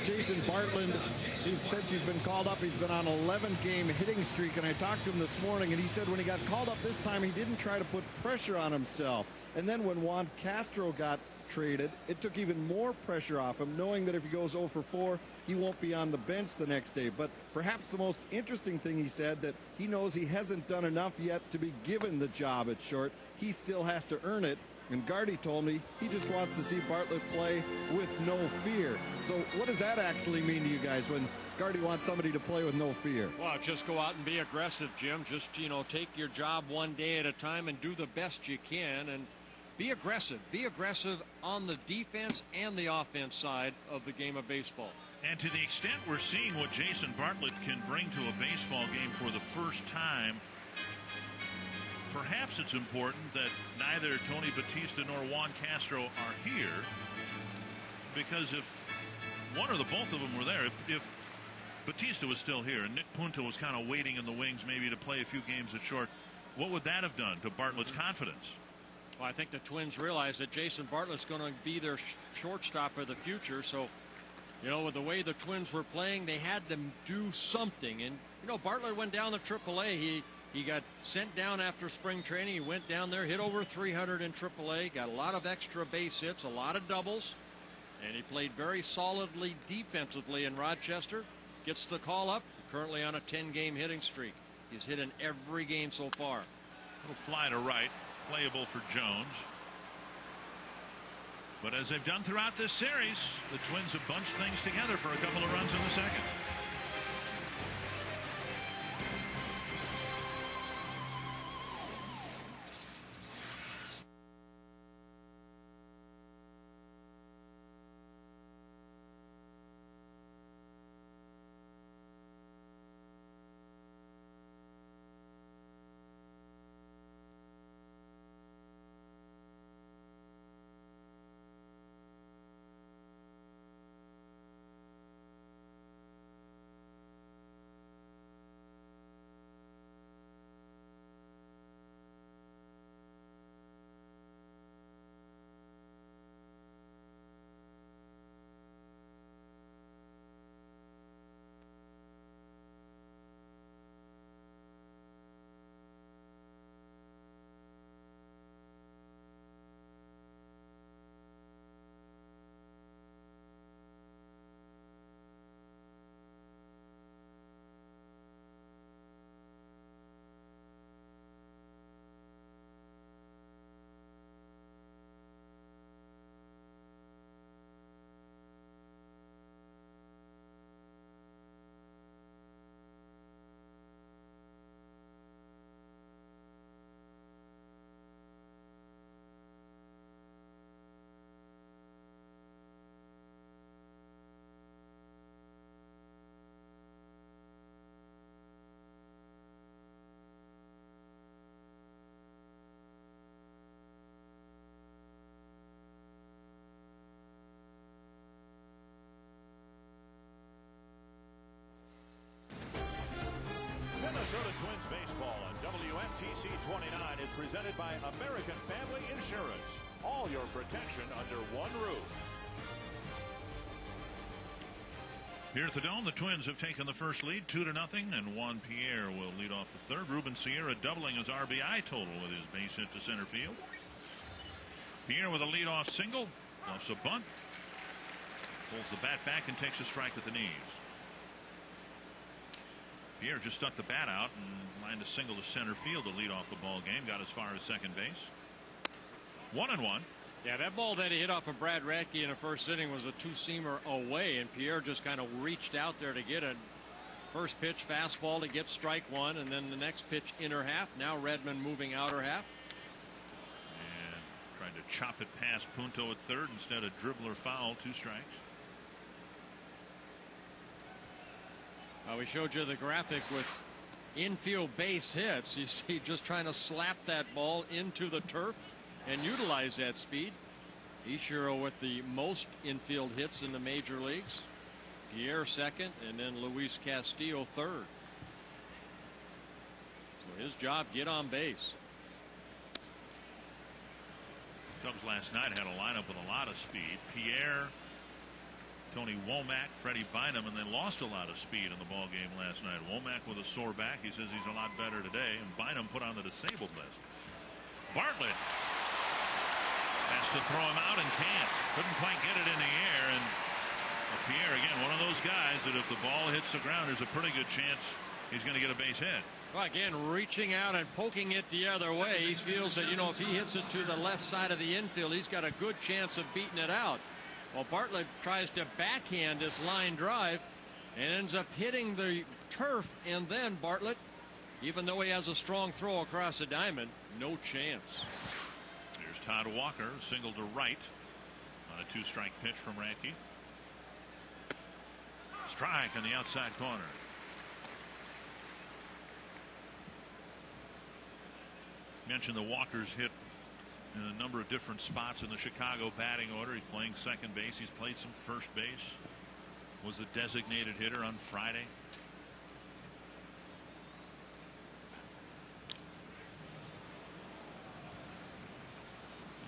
Jason Bartland, since he's been called up, he's been on an 11-game hitting streak, and I talked to him this morning, and he said when he got called up this time, he didn't try to put pressure on himself. And then when Juan Castro got traded, it took even more pressure off him, knowing that if he goes 0 for 4, he won't be on the bench the next day. But perhaps the most interesting thing he said, that he knows he hasn't done enough yet to be given the job at short. He still has to earn it. And Gardy told me he just wants to see Bartlett play with no fear. So what does that actually mean to you guys when Gardy wants somebody to play with no fear? Well, just go out and be aggressive, Jim. Just, take your job one day at a time and do the best you can. And be aggressive. Be aggressive on the defense and the offense side of the game of baseball. And to the extent we're seeing what Jason Bartlett can bring to a baseball game for the first time, perhaps it's important that neither Tony Batista nor Juan Castro are here, because if one or the both of them were there, if Batista was still here and Nick Punto was kind of waiting in the wings maybe to play a few games at short, what would that have done to Bartlett's confidence? Well, I think the Twins realize that Jason Bartlett's going to be their shortstop of the future. So, you know, with the way the Twins were playing, they had to do something. And, you know, Bartlett went down to AAA. He got sent down after spring training. He went down there, hit over 300 in AAA, got a lot of extra base hits, a lot of doubles, and he played very solidly defensively in Rochester. Gets the call up, currently on a 10-game hitting streak. He's hit in every game so far. Little fly to right, playable for Jones. But as they've done throughout this series, the Twins have bunched things together for a couple of runs in the second. Minnesota Twins baseball on WFTC 29 is presented by American Family Insurance. All your protection under one roof. Here at the Dome, the Twins have taken the first lead 2-0, and Juan Pierre will lead off the third. Ruben Sierra doubling his RBI total with his base hit to center field. Pierre with a leadoff single, bluffs a bunt, pulls the bat back and takes a strike at the knees. Pierre just stuck the bat out and lined a single to center field to lead off the ball game. Got as far as second base. 1-1. Yeah, that ball that he hit off of Brad Radke in the first inning was a two-seamer away, and Pierre just kind of reached out there to get it. First pitch fastball to get strike one, and then the next pitch inner half. Now Redmond moving outer half. And tried to chop it past Punto at third instead of dribbler foul. 2 strikes. We showed you the graphic with infield base hits. You see just trying to slap that ball into the turf and utilize that speed. Ishiro with the most infield hits in the major leagues. Pierre second, and then Luis Castillo third. So his job, get on base. Cubs last night had a lineup with a lot of speed. Pierre, Tony Womack, Freddie Bynum, and they lost a lot of speed in the ball game last night. Womack with a sore back. He says he's a lot better today, and Bynum put on the disabled list. Bartlett has to throw him out and can't. Couldn't quite get it in the air, and Pierre, again, one of those guys that if the ball hits the ground, there's a pretty good chance he's going to get a base hit. Well, again, reaching out and poking it the other way. He feels that, you know, if he hits it to the left side of the infield, he's got a good chance of beating it out. Well, Bartlett tries to backhand this line drive and ends up hitting the turf, and then Bartlett, even though he has a strong throw across the diamond, no chance. Here's Todd Walker single to right on a 2-strike pitch from Radke. Strike on the outside corner. Mentioned the Walker's hit in a number of different spots in the Chicago batting order. He's playing second base. He's played some first base. Was the designated hitter on Friday.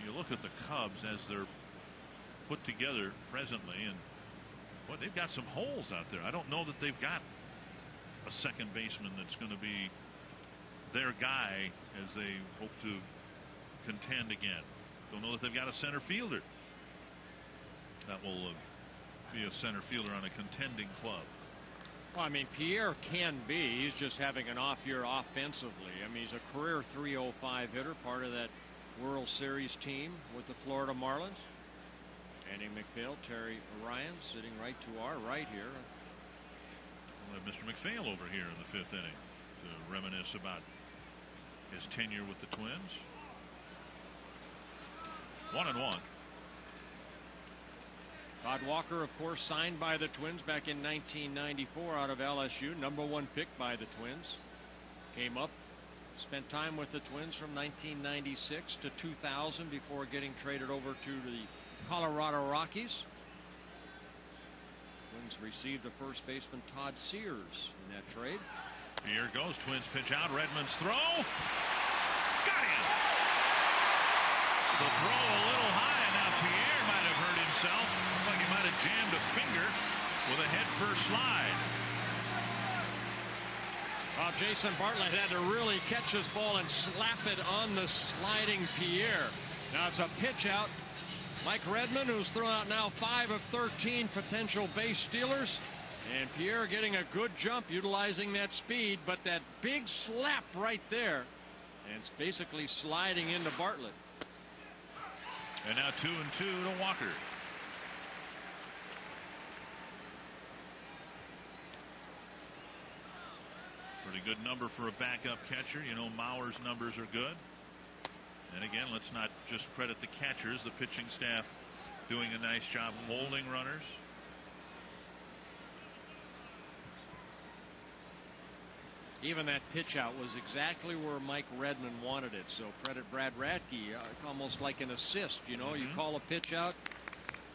You look at the Cubs as they're put together presently, and boy, they've got some holes out there. I don't know that they've got a second baseman that's going to be their guy as they hope to contend again. Don't know that they've got a center fielder that will be a center fielder on a contending club. Well, I mean, Pierre can be. He's just having an off year offensively. I mean, he's a career .305 hitter, part of that World Series team with the Florida Marlins. Andy McPhail, Terry Ryan sitting right to our right here. We'll have Mr. McPhail over here in the 5th inning to reminisce about his tenure with the Twins. 1-1. Todd Walker, of course, signed by the Twins back in 1994 out of LSU. #1 pick by the Twins. Came up, spent time with the Twins from 1996 to 2000 before getting traded over to the Colorado Rockies. Twins received the first baseman Todd Sears in that trade. Here goes. Twins pitch out. Redmond's throw. Got him. The throw a little high, and now Pierre might have hurt himself. Looked like he might have jammed a finger with a head first slide. Well, Jason Bartlett had to really catch his ball and slap it on the sliding Pierre. Now it's a pitch out. Mike Redmond, who's thrown out now 5 of 13 potential base stealers. And Pierre getting a good jump, utilizing that speed, but that big slap right there. And it's basically sliding into Bartlett. And now 2-2 to Walker. Pretty good number for a backup catcher. You know, Mauer's numbers are good. And again, let's not just credit the catchers. The pitching staff doing a nice job holding runners. Even that pitch out was exactly where Mike Redmond wanted it. So credit Brad Radke, almost like an assist. You know, you call a pitch out.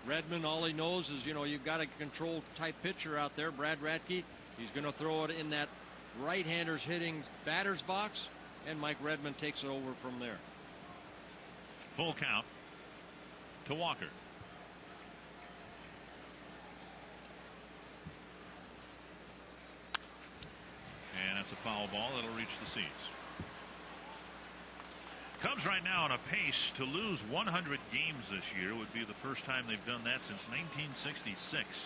Redmond, all he knows is, you know, you've got a control type pitcher out there. Brad Radke, he's going to throw it in that right-handers hitting batter's box, and Mike Redmond takes it over from there. Full count to Walker. And that's a foul ball that'll reach the seats. Cubs right now on a pace to lose 100 games this year. Would be the first time they've done that since 1966.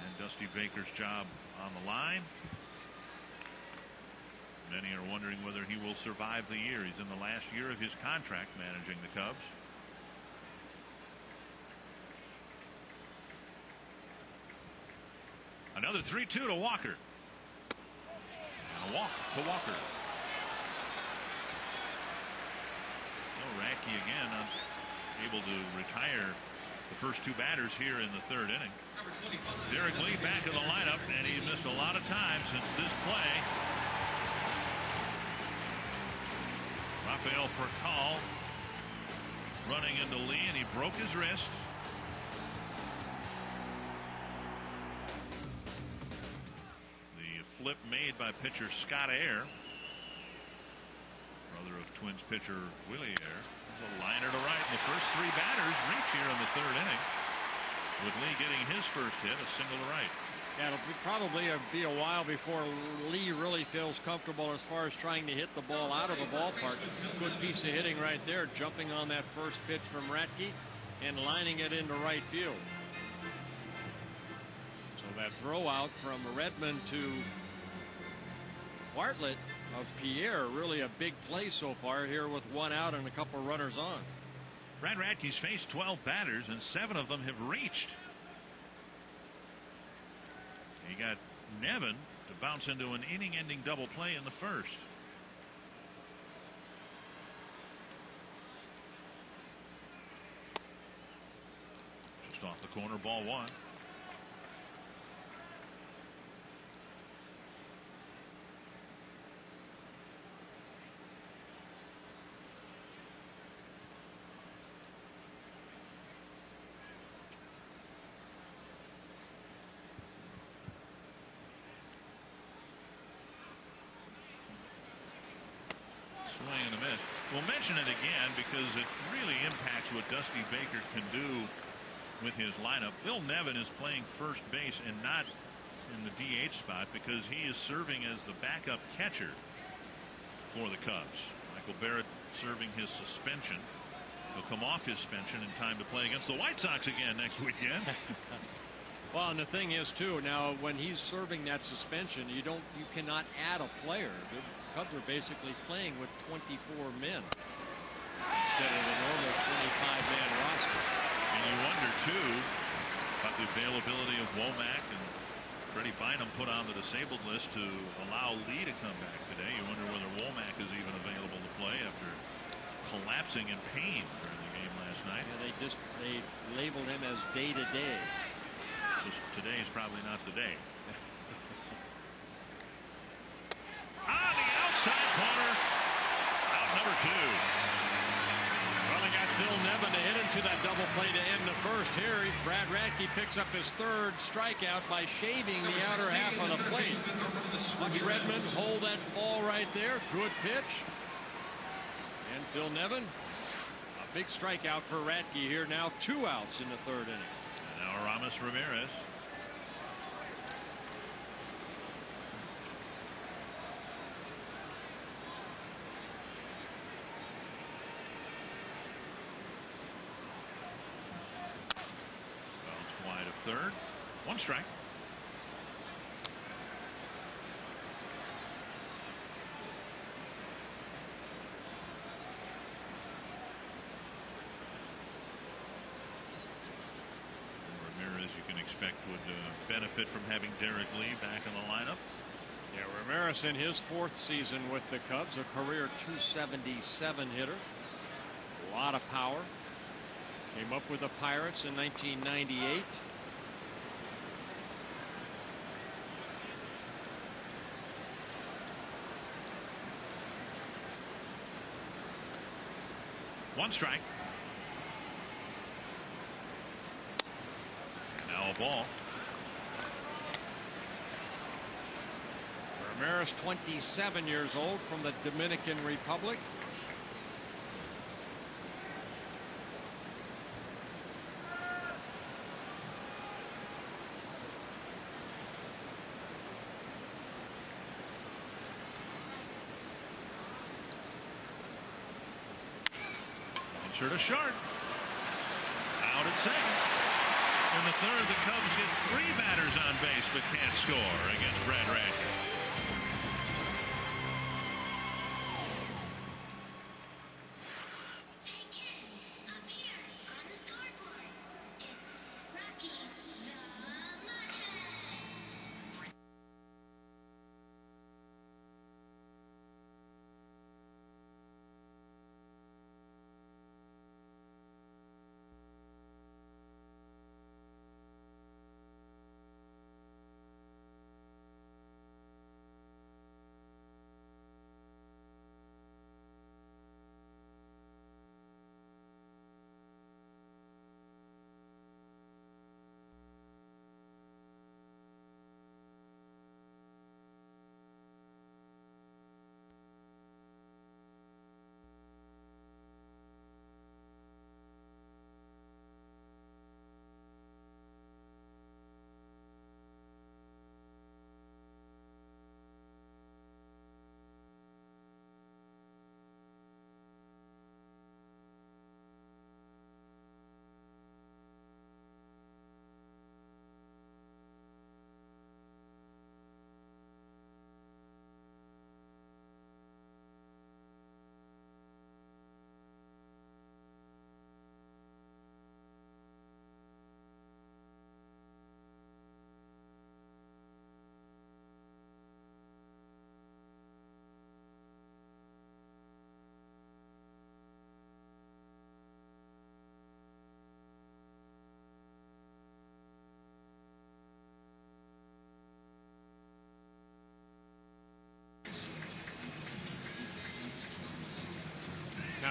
And Dusty Baker's job on the line. Many are wondering whether he will survive the year. He's in the last year of his contract managing the Cubs. Another 3-2 to Walker. And a walk to Walker. So Radke again unable to retire the first 2 batters here in the 3rd inning. Derek Lee back in the lineup, and he missed a lot of time since this play. Rafael Furcal running into Lee, and he broke his wrist. The flip made by pitcher Scott Air, brother of Twins pitcher Willie Air. There's a liner to right, and the first 3 batters reach here in the 3rd inning, with Lee getting his first hit, a single to right. Yeah, it'll probably be a while before Lee really feels comfortable as far as trying to hit the ball out of the ballpark. Good piece of hitting right there, jumping on that first pitch from Radke and lining it into right field. So that throw out from Redmond to Bartlett of Pierre, really a big play so far here with 1 out and a couple runners on. Brad Radke's faced 12 batters, and 7 of them have reached. He got Nevin to bounce into an inning-ending double play in the first. off the corner, ball one. Swing and a miss. We'll mention it again because it really impacts what Dusty Baker can do with his lineup. Phil Nevin is playing first base and not in the DH spot because he is serving as the backup catcher for the Cubs. Michael Barrett serving his suspension. He'll come off his suspension in time to play against the White Sox again next weekend. Well, and the thing is too, now when he's serving that suspension, you cannot add a player. The Cubs are basically playing with 24 men instead of the normal 25-man roster. And you wonder too about the availability of Womack, and Freddie Bynum put on the disabled list to allow Lee to come back today. You wonder whether Womack is even available to play after collapsing in pain during the game last night. Yeah, they labeled him as day-to-day. So today is probably not the day. On the outside corner, out number 2. Well, they got Phil Nevin to hit into that double play to end the first. Here, Brad Radke picks up his third strikeout by shaving the outer half of the plate. Watch Redmond hold that ball right there. Good pitch. And Phil Nevin, a big strikeout for Radke here. Now 2 outs in the third inning. Now Aramis Ramirez. Bounce wide of third. 1 strike. Expect would benefit from having Derek Lee back in the lineup. Yeah, Ramirez in his 4th season with the Cubs, a career 277 hitter. A lot of power. Came up with the Pirates in 1998. One strike. Now a ball. Ramirez, 27 years old, from the Dominican Republic. Insert a short. Out at second. In the third, the Cubs get 3 batters on base but can't score against Brad Radke.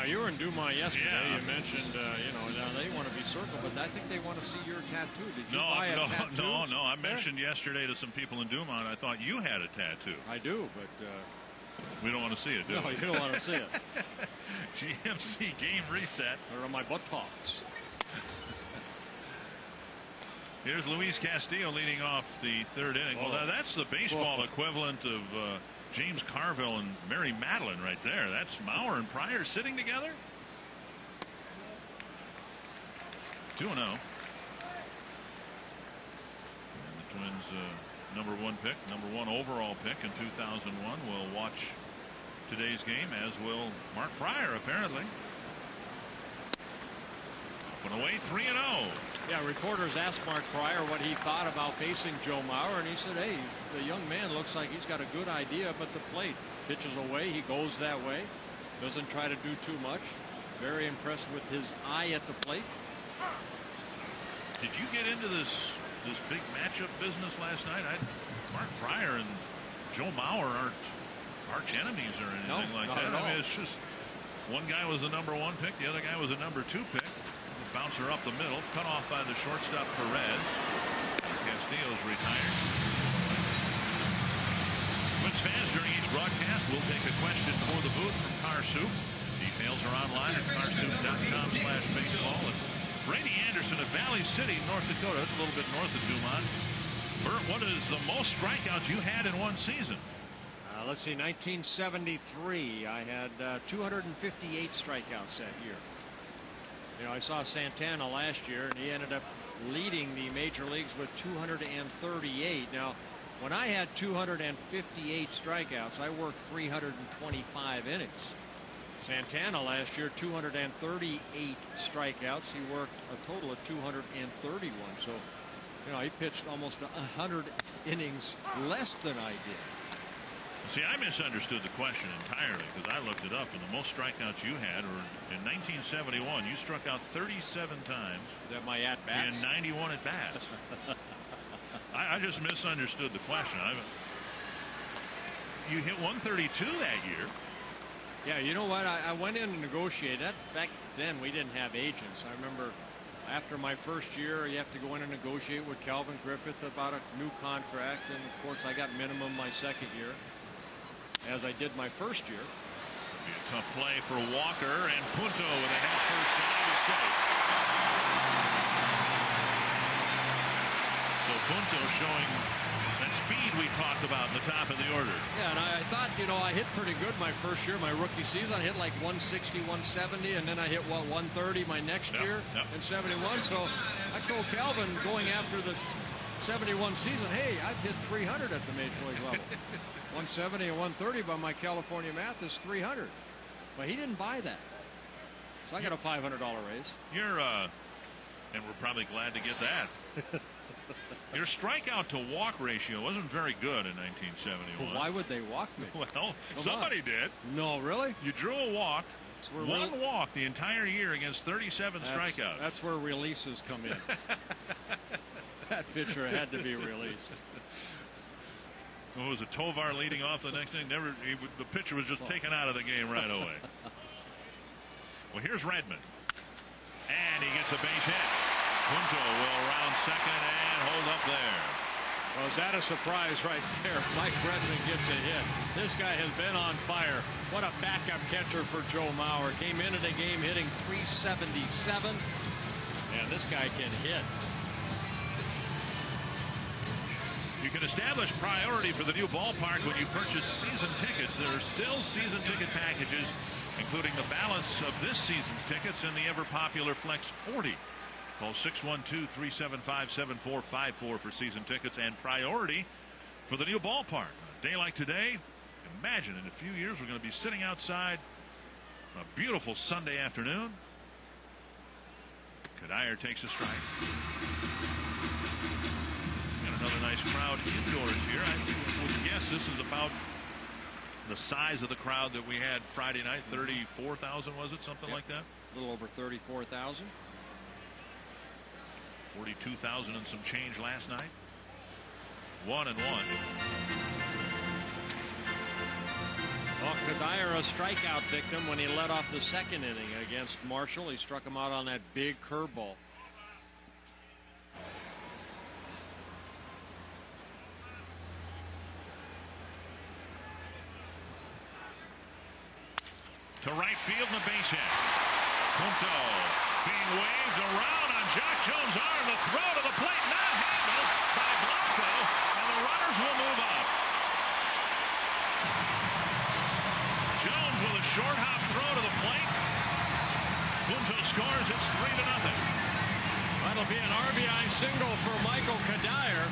you were in Dumont yesterday. Yeah. You mentioned, now they want to be circled, but I think they want to see your tattoo. Did you buy a tattoo? No. I mentioned yesterday to some people in Dumont, I thought you had a tattoo. I do, but we don't want to see it, do we? No, you don't want to see it. GMC game reset. They're on my buttocks. Here's Luis Castillo leading off the third inning. Whoa. Well, that's the baseball equivalent of James Carville and Mary Madeline right there. That's Mauer and Pryor sitting together. 2-0. And the Twins' number one pick, number one overall pick in 2001 will watch today's game, as will Mark Pryor, apparently. Up and away, 3-0. Yeah, reporters asked Mark Pryor what he thought about facing Joe Mauer, and he said, hey, the young man looks like he's got a good idea up at the plate. Pitches away, he goes that way, doesn't try to do too much. Very impressed with his eye at the plate. Did you get into this big matchup business last night? Mark Pryor and Joe Mauer aren't arch enemies or anything like that. I mean, it's just one guy was the number one pick, the other guy was a number two pick. Bouncer up the middle, cut off by the shortstop Perez. Castillo's retired. Twins fans, during each broadcast, we'll take a question for the booth from Car Soup. Details are online at carsoup.com/baseball. And Brady Anderson of Valley City, North Dakota. That's a little bit north of Dumont. Bert, what is the most strikeouts you had in one season? Let's see, 1973, I had 258 strikeouts that year. I saw Santana last year, and he ended up leading the major leagues with 238. Now, when I had 258 strikeouts, I worked 325 innings. Santana last year, 238 strikeouts. He worked a total of 231. So, he pitched almost 100 innings less than I did. See, I misunderstood the question entirely because I looked it up, and the most strikeouts you had were in 1971. You struck out 37 times. Is that my at-bats? And 91 at-bats. I just misunderstood the question. You hit 132 that year. Yeah, you know what? I went in and negotiated. Back then, we didn't have agents. I remember after my first year, you have to go in and negotiate with Calvin Griffith about a new contract. And, of course, I got minimum my second year, as I did my first year. Be a tough play for Walker, and Punto with a head first down. He's safe. So Punto showing that speed we talked about in the top of the order. Yeah, and I thought, I hit pretty good my first year, my rookie season. I hit like 160, 170, and then I hit 130 my next year in 71. So I told Calvin going after the 71 season, hey, I've hit 300 at the major league level. 170 and 130 by my California math is 300. But he didn't buy that. So I got a $500 raise. And we're probably glad to get that. Your strikeout to walk ratio wasn't very good in 1971. Well, why would they walk me? Well, somebody did. No, really? You drew a walk. One walk the entire year against 37 strikeouts. That's where releases come in. That pitcher had to be released. Well, was it Tovar leading off the next inning? The pitcher was just taken out of the game right away. Well, here's Redmond. And he gets a base hit. Punto will round second and hold up there. Well, is that a surprise right there? Mike Redmond gets a hit. This guy has been on fire. What a backup catcher for Joe Mauer. Came into the game hitting 377. And this guy can hit. You can establish priority for the new ballpark when you purchase season tickets. There are still season ticket packages, including the balance of this season's tickets and the ever-popular Flex 40. Call 612-375-7454 for season tickets and priority for the new ballpark. A day like today, imagine in a few years we're going to be sitting outside on a beautiful Sunday afternoon. Kadire takes a strike. Got another nice crowd indoors here. I would guess this is about the size of the crowd that we had Friday night. 34,000 was it? Something like that? A little over 34,000. 42,000 and some change last night. 1-1. Well, Kadire a strikeout victim when he led off the second inning against Marshall. He struck him out on that big curveball. To right field, and a base hit. Punto being waved around on Josh Jones' arm. The throw to the plate, not handled by Blanco, and the runners will move up. Jones with a short hop throw to the plate. Punto scores. It's 3-0. That'll be an RBI single for Michael Kadire.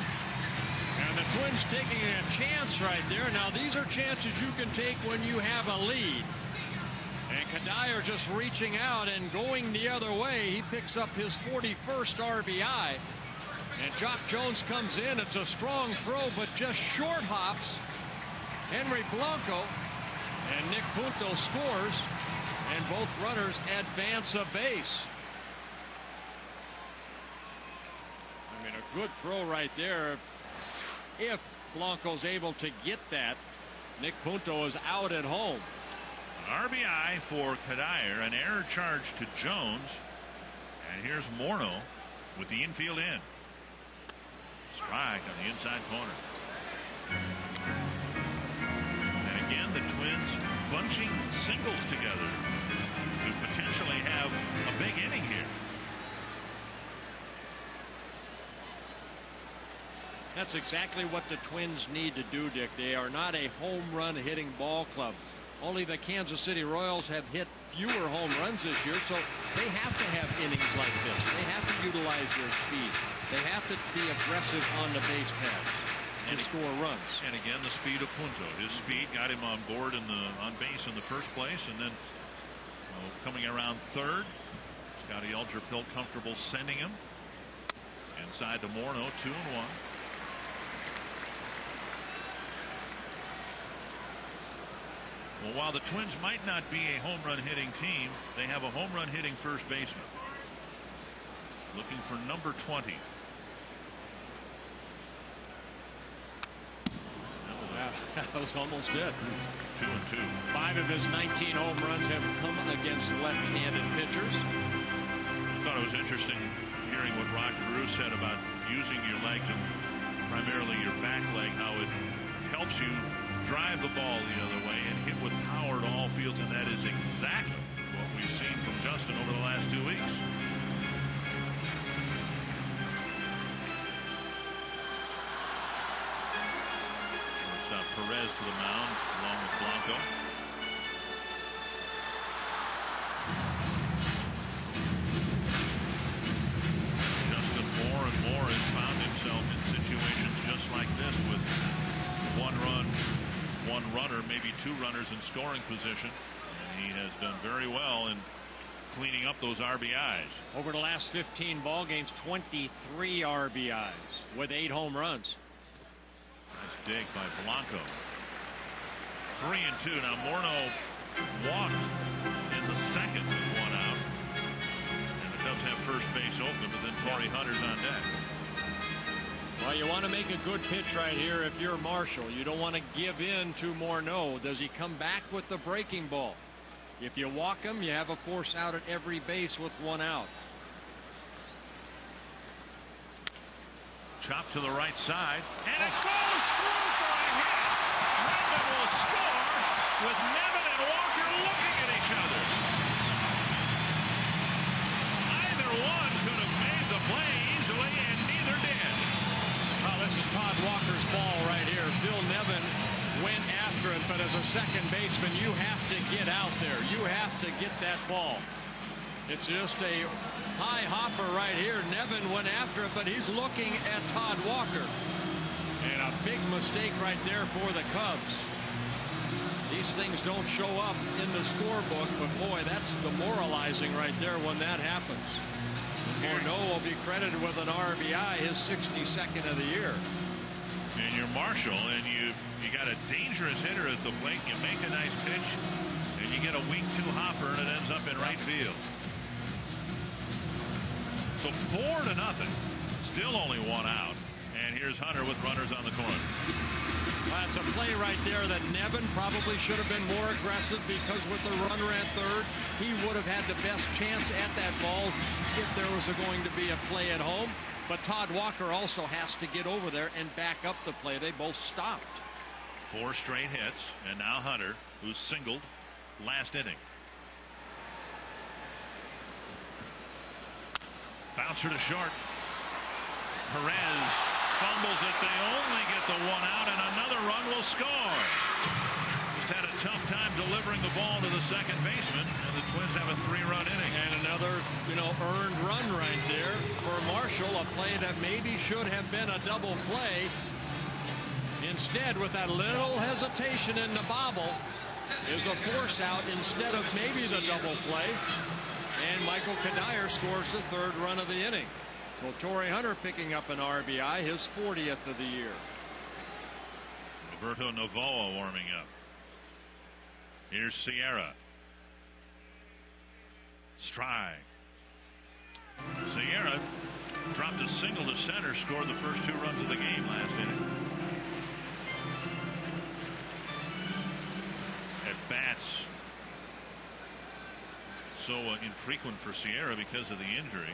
And the Twins taking a chance right there. Now, these are chances you can take when you have a lead. And Kadire just reaching out and going the other way. He picks up his 41st RBI. And Jock Jones comes in. It's a strong throw, but just short hops. Henry Blanco and Nick Punto scores. And both runners advance a base. I mean, a good throw right there. If Blanco's able to get that, Nick Punto is out at home. RBI for Kadire, an error charge to Jones, and here's Morneau with the infield in. Strike on the inside corner. And again, the Twins bunching singles together to potentially have a big inning here. That's exactly what the Twins need to do, Dick. They are not a home run hitting ball club. Only the Kansas City Royals have hit fewer home runs this year, so they have to have innings like this. They have to utilize their speed. They have to be aggressive on the base paths and score runs. And again, the speed of Punto. His speed got him on board on base in the first place, and then coming around third, Scotty Alger felt comfortable sending him inside to Morneau, 2-1. Well, while the Twins might not be a home run hitting team, they have a home run hitting first baseman. Looking for number 20. That was almost it. 2-2. 5 of his 19 home runs have come against left-handed pitchers. I thought it was interesting hearing what Rod Carew said about using your legs and primarily your back leg, how it helps you drive the ball the other way and hit with power to all fields, and that is exactly what we've seen from Justin over the last 2 weeks. Shortstop Perez to the mound along with Blanco. Justin more and more has found himself in situations just like this with one runner, maybe 2 runners in scoring position, and he has done very well in cleaning up those RBIs. Over the last 15 ball games, 23 RBIs with 8 home runs. Nice dig by Blanco. 3-2. Now Morneau walked in the second with 1 out, and the Cubs have first base open, but then Torrey Hunter's on deck. Well, you want to make a good pitch right here if you're Marshall. You don't want to give in to Morneau. Does he come back with the breaking ball? If you walk him, you have a force out at every base with 1 out. Chop to the right side, and it goes through for a hit. Nevin will score with Nevin and Walker looking at each other. Either one could have made the play easily, and neither did. Well, this is Todd Walker's ball right here. Phil Nevin went after it, but as a second baseman, you have to get out there. You have to get that ball. It's just a high hopper right here. Nevin went after it, but he's looking at Todd Walker. And a big mistake right there for the Cubs. These things don't show up in the scorebook, but boy, that's demoralizing right there when that happens. Morneau will be credited with an RBI, his 62nd of the year. And you're Marshall, and you got a dangerous hitter at the plate. You make a nice pitch, and you get a weak 2 hopper, and it ends up in right field. So 4-0. Still only 1 out. And here's Hunter with runners on the corner. That's a play right there that Nevin probably should have been more aggressive, because with the runner at third, he would have had the best chance at that ball if there was going to be a play at home. But Todd Walker also has to get over there and back up the play. They both stopped. 4 straight hits, and now Hunter, who's singled last inning. Bouncer to short. Perez fumbles it. They only get the 1 out, and another run will score. Just had a tough time delivering the ball to the second baseman, and the Twins have a 3-run inning. And another, earned run right there for Marshall, a play that maybe should have been a double play. Instead, with that little hesitation in the bobble, is a force out instead of maybe the double play. And Michael Kadire scores the 3rd run of the inning. So Torrey Hunter picking up an RBI, his 40th of the year. Roberto Novoa warming up. Here's Sierra. Strike. Sierra dropped a single to center, scored the first 2 runs of the game last inning. At bats so infrequent for Sierra because of the injury.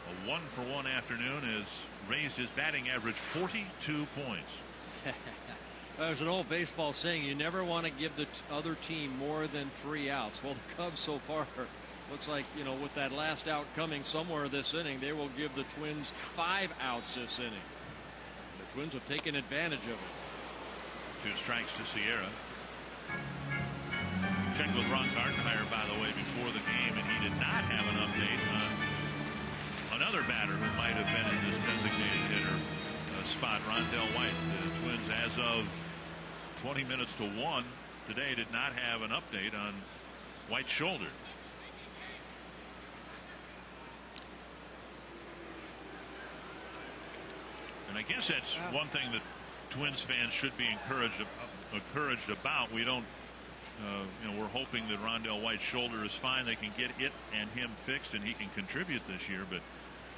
A 1-for-1 afternoon has raised his batting average 42 points. There's an old baseball saying, you never want to give the other team more than 3 outs. Well, the Cubs so far looks like, with that last out coming somewhere this inning, they will give the Twins 5 outs this inning. The Twins have taken advantage of it. 2 strikes to Sierra. Checked with Ron Gardenhire, by the way, before the game, and he did not have an update on another batter who might have been in this designated hitter spot, Rondell White. The Twins, as of 20 minutes to 1 today, did not have an update on White's shoulder. And I guess that's one thing that Twins fans should be encouraged about. We don't, we're hoping that Rondell White's shoulder is fine. They can get it and him fixed, and he can contribute this year. But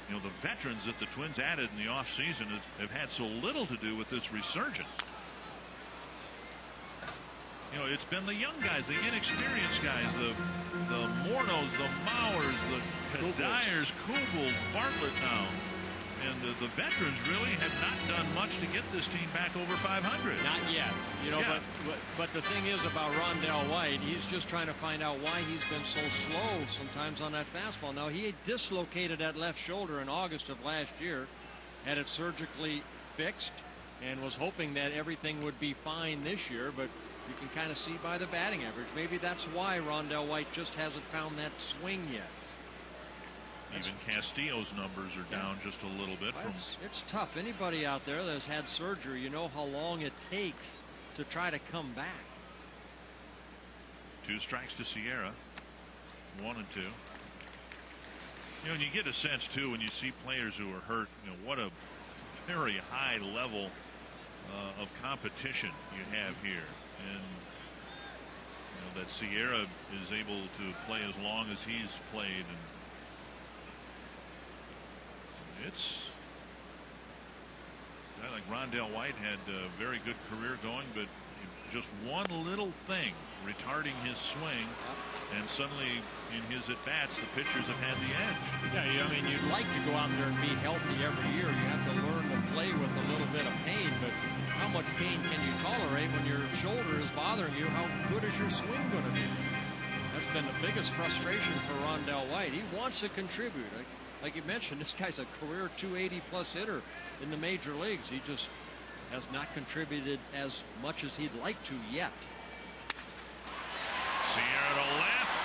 the veterans that the Twins added in the offseason have had so little to do with this resurgence. It's been the young guys, the inexperienced guys, the Mornos, the Mauers, the Kadires, Kubel, Bartlett now. And the veterans really have not done much to get this team back over 500. Not yet. But the thing is about Rondell White, he's just trying to find out why he's been so slow sometimes on that fastball. Now, he dislocated that left shoulder in August of last year, had it surgically fixed, and was hoping that everything would be fine this year. But you can kind of see by the batting average, maybe that's why Rondell White just hasn't found that swing yet. Even Castillo's numbers are down just a little bit. It's tough. Anybody out there that has had surgery, you know how long it takes to try to come back. 2 strikes to Sierra. 1 and 2. And you get a sense too when you see players who are hurt. What a very high level of competition you have here, and that Sierra is able to play as long as he's played, and it's a guy like Rondell White had a very good career going, but just one little thing retarding his swing, and suddenly in his at bats the pitchers have had the edge. Yeah, you'd like to go out there and be healthy every year. You have to learn to play with a little bit of pain, but how much pain can you tolerate when your shoulder is bothering you? How good is your swing going to be? That's been the biggest frustration for Rondell White. He wants to contribute. Like you mentioned, this guy's a career 280-plus hitter in the major leagues. He just has not contributed as much as he'd like to yet. Sierra to left,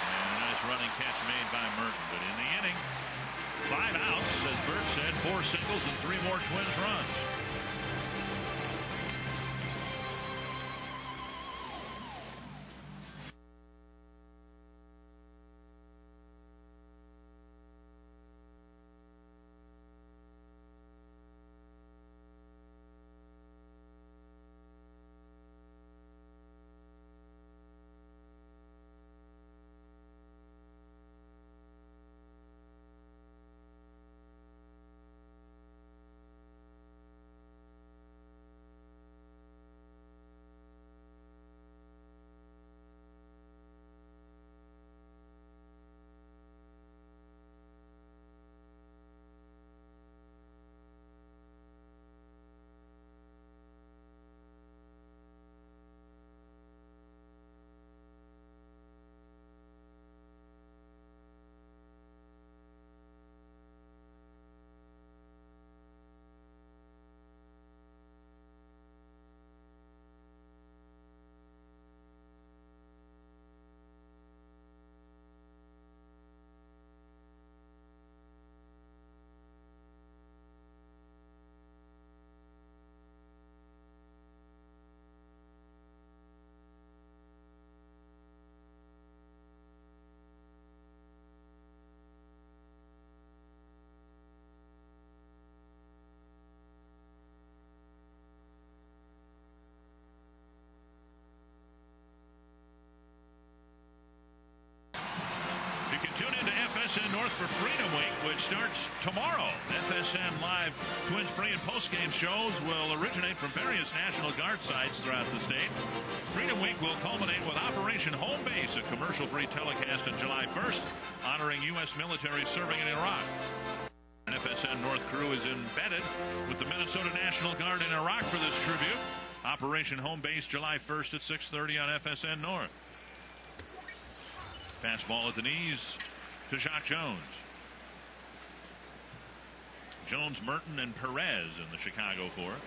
and a nice running catch made by Merton. But in the inning, 5 outs, as Bert said, 4 singles and 3 more Twins runs. north for Freedom Week, which starts tomorrow. FSN Live Twins pre- and post-game shows will originate from various National Guard sites throughout the state. Freedom Week will culminate with Operation Home Base, a commercial-free telecast on July 1st, honoring U.S. military serving in Iraq. An FSN North crew is embedded with the Minnesota National Guard in Iraq for this tribute. Operation Home Base, July 1st at 6:30 on FSN North. Fastball at the knees to Jacques Jones. Jones, Merton, and Perez in the Chicago fourth.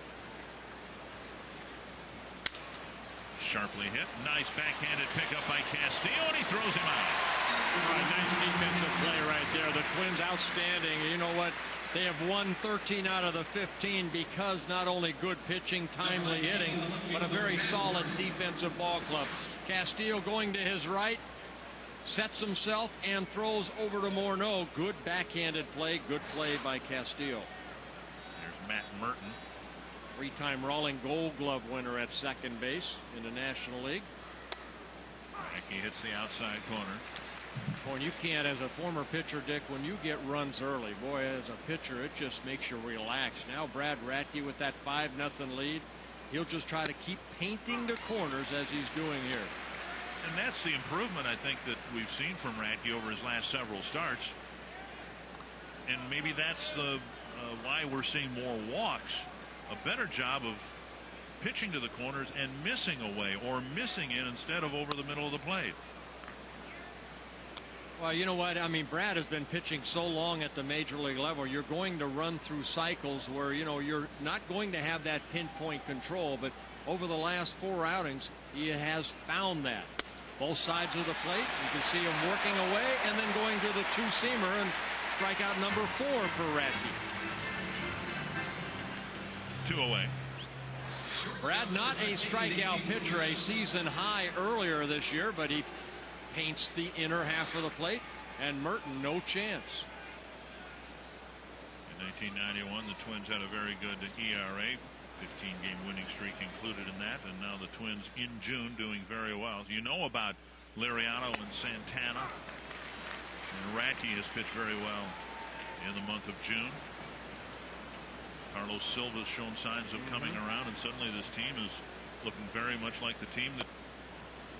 Sharply hit. Nice backhanded pickup by Castillo, and he throws him out. Nice defensive play right there. The Twins outstanding. You know what? They have won 13 out of the 15 because not only good pitching, timely hitting, but a very solid defensive ball club. Castillo going to his right, sets himself and throws over to Morneau. Good backhanded play. Good play by Castillo. There's Matt Merton. Three-time Rawling Gold Glove winner at second base in the National League. He hits the outside corner. Boy, you can't, as a former pitcher, Dick, when you get runs early, boy, as a pitcher, it just makes you relax. Now Brad Radke with that 5-0 lead, he'll just try to keep painting the corners as he's doing here. And that's the improvement, I think, that we've seen from Radke over his last several starts. And maybe that's why we're seeing more walks. A better job of pitching to the corners and missing away or missing in instead of over the middle of the plate. Well, you know what? I mean, Brad has been pitching so long at the major league level. You're going to run through cycles where, you know, you're not going to have that pinpoint control. But over the last 4 outings, he has found that. Both sides of the plate. You can see him working away and then going to the two-seamer and strikeout number 4 for Radke. 2 away. Brad, not a strikeout pitcher, a season high earlier this year, but he paints the inner half of the plate, and Merton no chance. In 1991, the Twins had a very good ERA, 15-game winning streak included in that, and now the Twins in June doing very well. You know about Liriano and Santana, and Radke has pitched very well in the month of June. Carlos Silva's shown signs of coming around, and suddenly this team is looking very much like the team that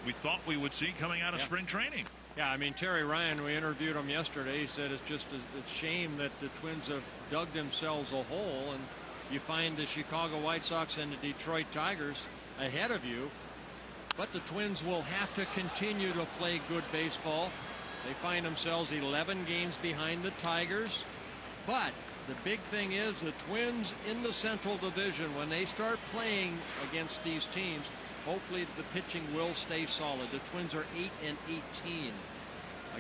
we thought we would see coming out of spring training. Yeah, I mean, Terry Ryan, we interviewed him yesterday. He said it's just a shame that the Twins have dug themselves a hole, and you find the Chicago White Sox and the Detroit Tigers ahead of you. But the Twins will have to continue to play good baseball. They find themselves 11 games behind the Tigers. But the big thing is the Twins in the Central Division, when they start playing against these teams, hopefully the pitching will stay solid. The Twins are 8-18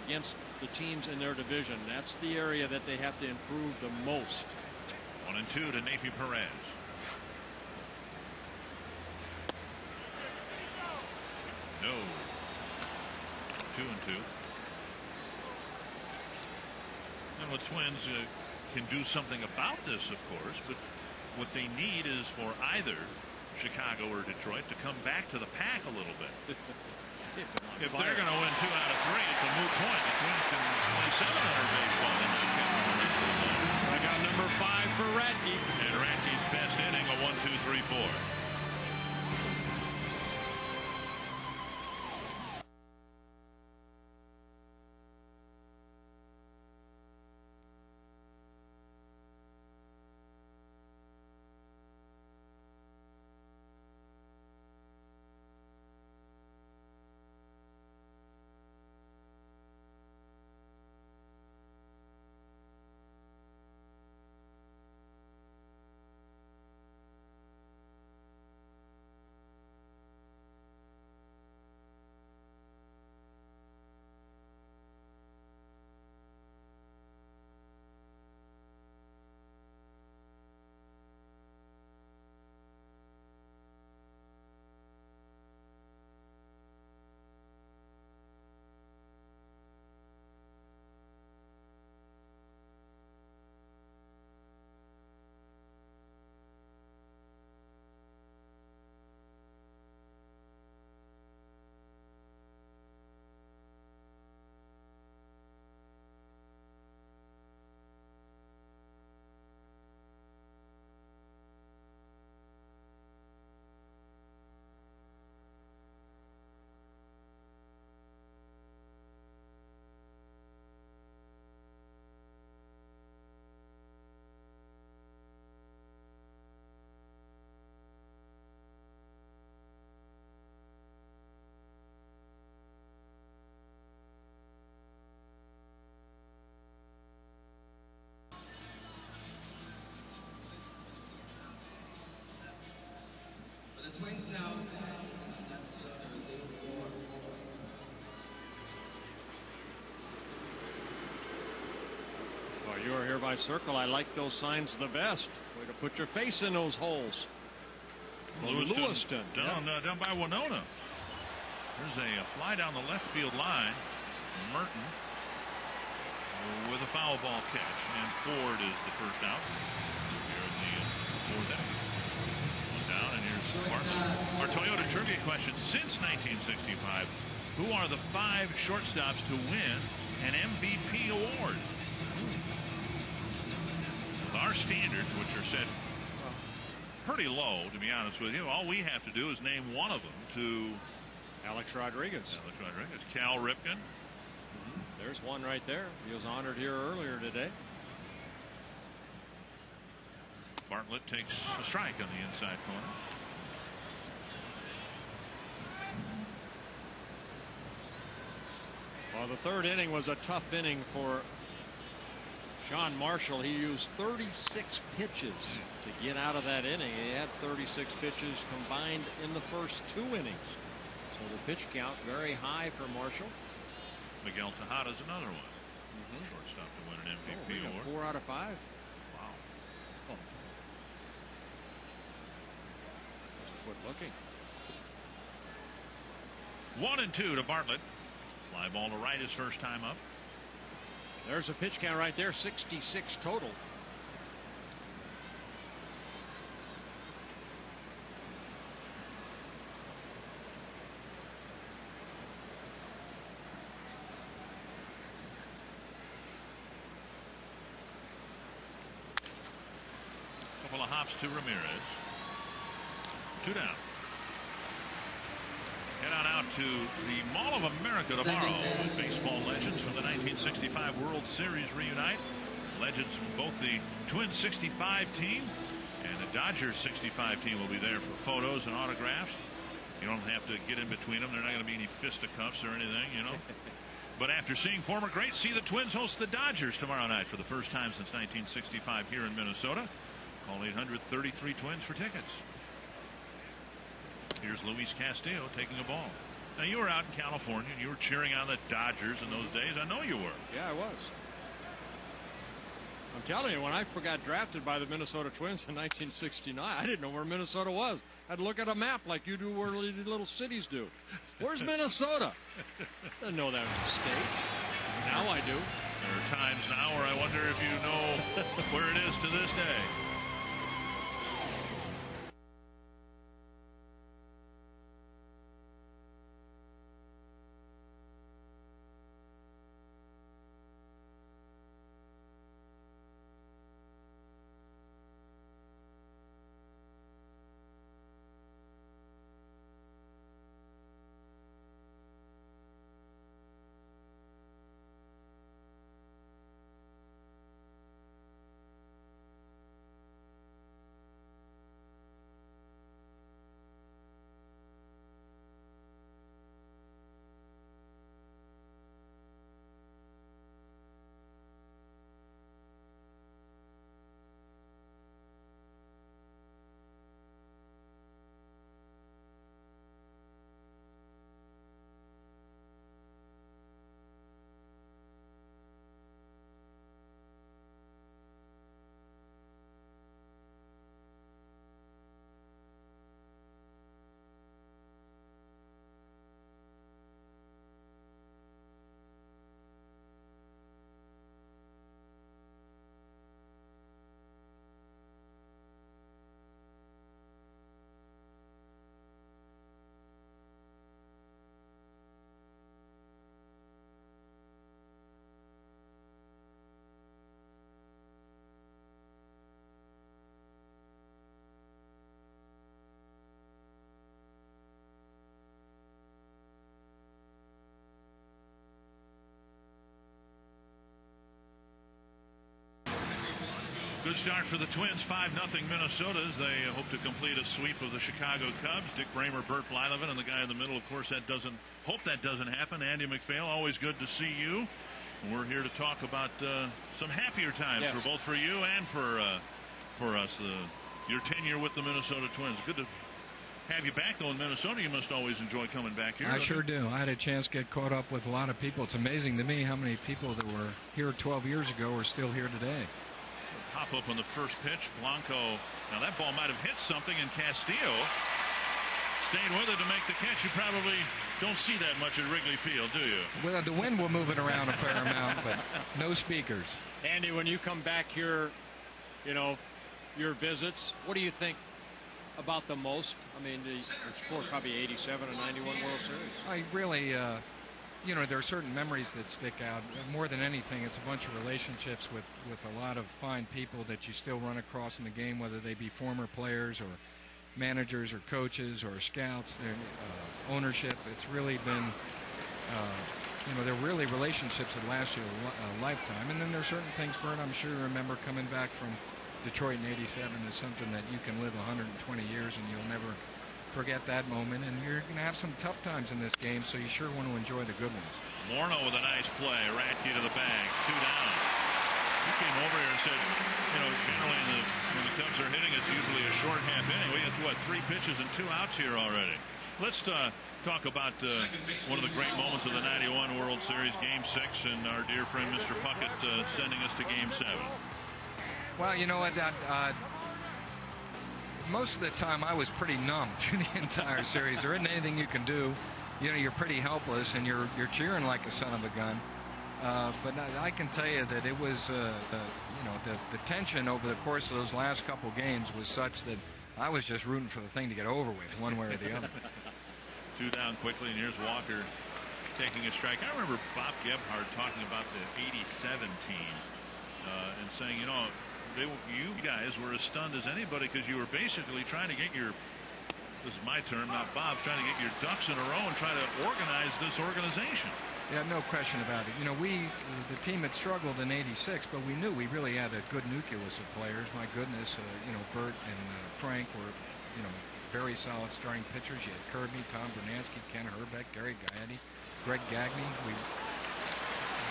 against the teams in their division. That's the area that they have to improve the most. 1-2 to Neifi Perez. No. 2-2. And the Twins can do something about this, of course, but what they need is for either Chicago or Detroit to come back to the pack a little bit. If they're going to win 2 out of 3, it's a moot point. The Twins can play 700 baseball and not get the rest of the way. Strikeout number 5 for Radke. And Radke's best inning, a 1-2-3-4. Well, you are hereby circle. I like those signs the best. Way to put your face in those holes. Lewiston down by Winona. There's a fly down the left field line. Merton with a foul ball catch, and Ford is the first out. Here in the fourth inning. One down, and here's Bartlett. Our Toyota trivia question: since 1965, who are the 5 shortstops to win an MVP award? With our standards, which are set pretty low, to be honest with you, all we have to do is name one of them to Alex Rodriguez. Cal Ripken. There's one right there. He was honored here earlier today. Bartlett takes a strike on the inside corner. Well, the third inning was a tough inning for Sean Marshall. He used 36 pitches to get out of that inning. He had 36 pitches combined in the first 2 innings. So the pitch count very high for Marshall. Miguel Tejada's another one. Shortstop to win an MVP award. 4 out of 5. Wow. Oh. Just quit looking. 1-2 to Bartlett. Fly ball to right his first time up. There's a pitch count right there, 66 total. Couple of hops to Ramirez. 2 down. Head on out to the Mall of America tomorrow with baseball legends from the 1965 World Series reunite. Legends from both the Twins 65 team and the Dodgers 65 team will be there for photos and autographs. You don't have to get in between them. There's not going to be any fisticuffs or anything, you know. But after seeing former greats, see the Twins host the Dodgers tomorrow night for the first time since 1965 here in Minnesota. Call 800-33-TWINS for tickets. Here's Luis Castillo taking a ball. Now, you were out in California and you were cheering on the Dodgers in those days. I know you were. Yeah, I was. I'm telling you, when I got drafted by the Minnesota Twins in 1969, I didn't know where Minnesota was. I'd look at a map like you do where little cities do. Where's Minnesota? I didn't know that was a state. Now I do. There are times now where I wonder if you know where it is to this day. Good start for the Twins, 5-0 Minnesota as they hope to complete a sweep of the Chicago Cubs. Dick Bramer, Burt Blyleven, and the guy in the middle, of course, that doesn't happen. Andy McPhail, always good to see you. We're here to talk about some happier times for both for you and for us. Your tenure with the Minnesota Twins. Good to have you back, though, in Minnesota. You must always enjoy coming back here. I sure do. I had a chance to get caught up with a lot of people. It's amazing to me how many people that were here 12 years ago are still here today. Pop up on the first pitch. Blanco. Now that ball might have hit something, and Castillo stayed with it to make the catch. You probably don't see that much at Wrigley Field, do you? Well, the wind will move it around a fair amount, but no speakers. Andy, when you come back here, you know, your visits, what do you think about the most? I mean, the score probably 87 and 91 World Series. I really, you know, there are certain memories that stick out. More than anything, it's a bunch of relationships with a lot of fine people that you still run across in the game, whether they be former players or managers or coaches or scouts, ownership. It's really been, you know, they're really relationships that last you a lifetime. And then there's certain things, Bert, I'm sure you remember coming back from Detroit in '87 is something that you can live 120 years and you'll never forget that moment. And you're going to have some tough times in this game, so you sure want to enjoy the good ones. Morneau with a nice play. Radke to the bag. 2 down. He came over here and said, you know, generally when the Cubs are hitting, it's usually a short half inning. We have, 3 pitches and 2 outs here already. Let's talk about one of the great moments of the '91 World Series, Game 6, and our dear friend Mr. Puckett sending us to Game 7. Well, you know what, most of the time I was pretty numb through the entire series. There isn't anything you can do. You know, you're pretty helpless, and you're cheering like a son of a gun. But I can tell you that it was, you know, the tension over the course of those last couple games was such that I was just rooting for the thing to get over with, one way or the other. 2 down quickly, and here's Walker taking a strike. I remember Bob Gebhardt talking about the '87 team and saying, you know, you guys were as stunned as anybody because you were basically trying to get your, this is my term, not Bob's, trying to get your ducks in a row and try to organize this organization. Yeah, no question about it. You know, the team had struggled in '86, but we knew we really had a good nucleus of players. My goodness, you know, Bert and Frank were, you know, very solid starting pitchers. You had Kirby, Tom Bernansky, Ken Herbeck, Gary Gaetti, Greg Gagne.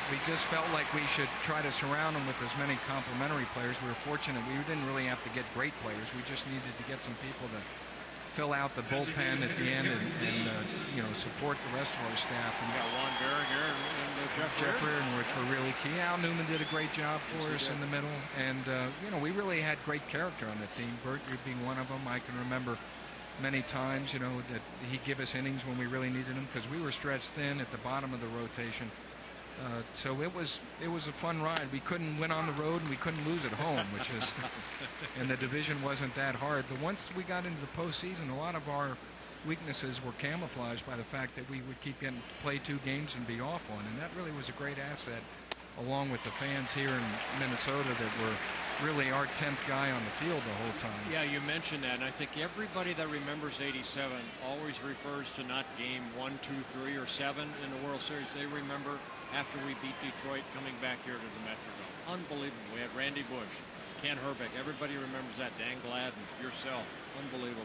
We just felt like we should try to surround them with as many complementary players. We were fortunate. We didn't really have to get great players. We just needed to get some people to fill out the bullpen at the end and you know, support the rest of our staff. And we got Juan Berringer and Jeff Reardon, which were really key. Al Newman did a great job for us in the middle. And, you know, we really had great character on the team. Bert, you being one of them. I can remember many times, you know, that he'd give us innings when we really needed him because we were stretched thin at the bottom of the rotation. So it was a fun ride. We couldn't win on the road and we couldn't lose at home, which is, and the division wasn't that hard. But once we got into the postseason, a lot of our weaknesses were camouflaged by the fact that we would keep getting to play 2 games and be off one, and that really was a great asset, along with the fans here in Minnesota that were really our 10th guy on the field the whole time. Yeah, you mentioned that, and I think everybody that remembers '87 always refers to not game 1, 2, 3, or 7 in the World Series. They remember after we beat Detroit coming back here to the Metrodome. Unbelievable. We had Randy Bush, Ken Herbeck. Everybody remembers that. Dan Gladden, yourself. Unbelievable.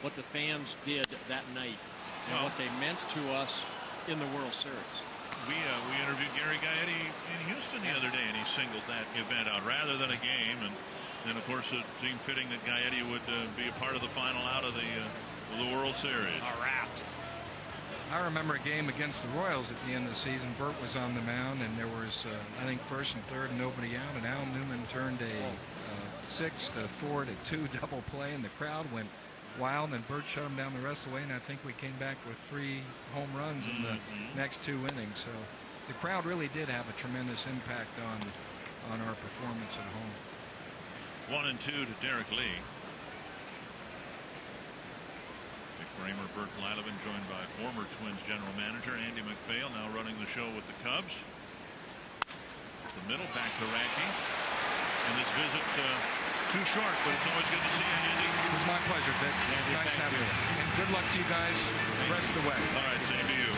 What the fans did that night and what they meant to us in the World Series. We interviewed Gary Gaetti in Houston the other day, and he singled that event out rather than a game. And of course, it seemed fitting that Gaetti would be a part of the final out of the World Series. A wrap. I remember a game against the Royals at the end of the season. Bert was on the mound, and there was, I think, 1st and 3rd, and nobody out. And Al Newman turned a 6-4-2 double play, and the crowd went wild, and Bert shut him down the rest of the way. And I think we came back with 3 home runs in the next 2 innings. So the crowd really did have a tremendous impact on our performance at home. 1 and 2 to Derek Lee. Kramer, Bert Gladden, joined by former Twins general manager Andy MacPhail, now running the show with the Cubs. The middle, back to Radke. And this visit too short, but it's always good to see you, Andy. It was my pleasure, Dick. Andy, nice having you. And good luck to you guys the rest of the way. All right, same to you.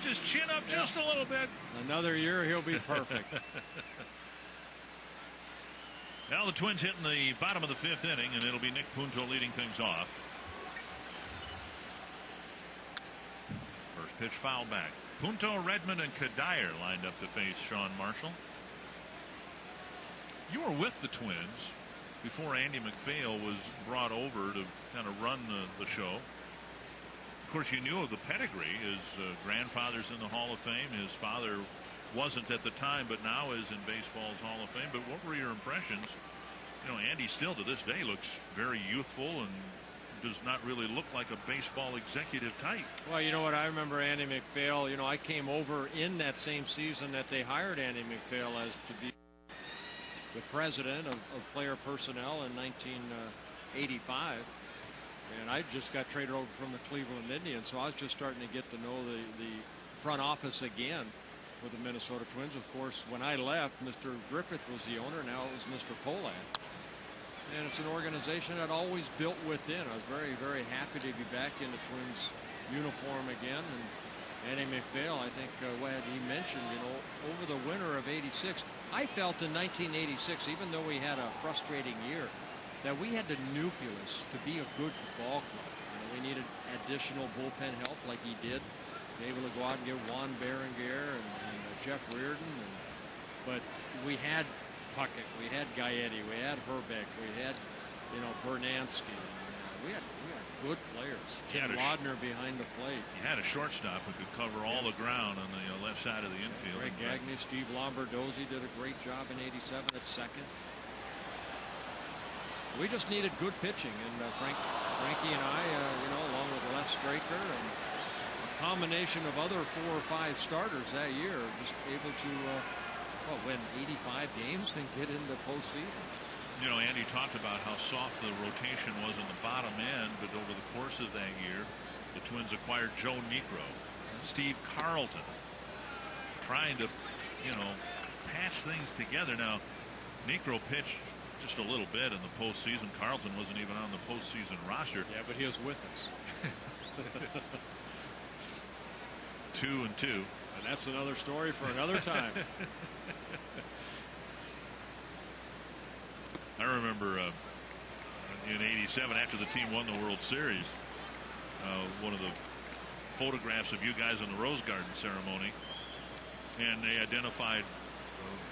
lift his chin up just a little bit. Another year, he'll be perfect. Now the Twins hit in the bottom of the 5th inning, and it'll be Nick Punto leading things off. First pitch foul back. Punto, Redmond, and Kadire lined up to face Sean Marshall. You were with the Twins before Andy McPhail was brought over to kind of run the show. Of course, you knew of the pedigree. His grandfather's in the Hall of Fame. His father wasn't at the time, but now is in baseball's Hall of Fame. But what were your impressions? You know, Andy still to this day looks very youthful and does not really look like a baseball executive type. Well, you know what? I remember Andy McPhail. You know, I came over in that same season that they hired Andy McPhail as to be the president of player personnel in 1985. And I just got traded over from the Cleveland Indians, so I was just starting to get to know the front office again with the Minnesota Twins. Of course, when I left, Mr. Griffith was the owner. Now it was Mr. Poland. And it's an organization that always built within. I was very, very happy to be back in the Twins uniform again. And Andy McPhail, I think what he mentioned, you know, over the winter of '86, I felt in 1986, even though we had a frustrating year, that we had the nucleus to be a good ball club. You know, we needed additional bullpen help like he did, be able to go out and get Juan Berenguer and Jeff Reardon. But we had Puckett, we had Gaetti, we had Herbeck, we had, you know, Bernansky. We had good players. Tim Laudner behind the plate. You had a shortstop who could cover all the ground on the left side of the infield. Greg Gagne, Steve Lombardozzi did a great job in '87 at second. We just needed good pitching, and Frankie and I, you know, along with Les Straker and a combination of other 4 or 5 starters that year, just able to win 85 games and get into postseason. You know, Andy talked about how soft the rotation was in the bottom end, but over the course of that year, the Twins acquired Joe Niekro, Steve Carlton, trying to, you know, patch things together. Now, Niekro pitched just a little bit in the postseason. Carlton wasn't even on the postseason roster. Yeah, but he was with us. 2-2. And that's another story for another time. I remember in '87, after the team won the World Series, one of the photographs of you guys in the Rose Garden ceremony, and they identified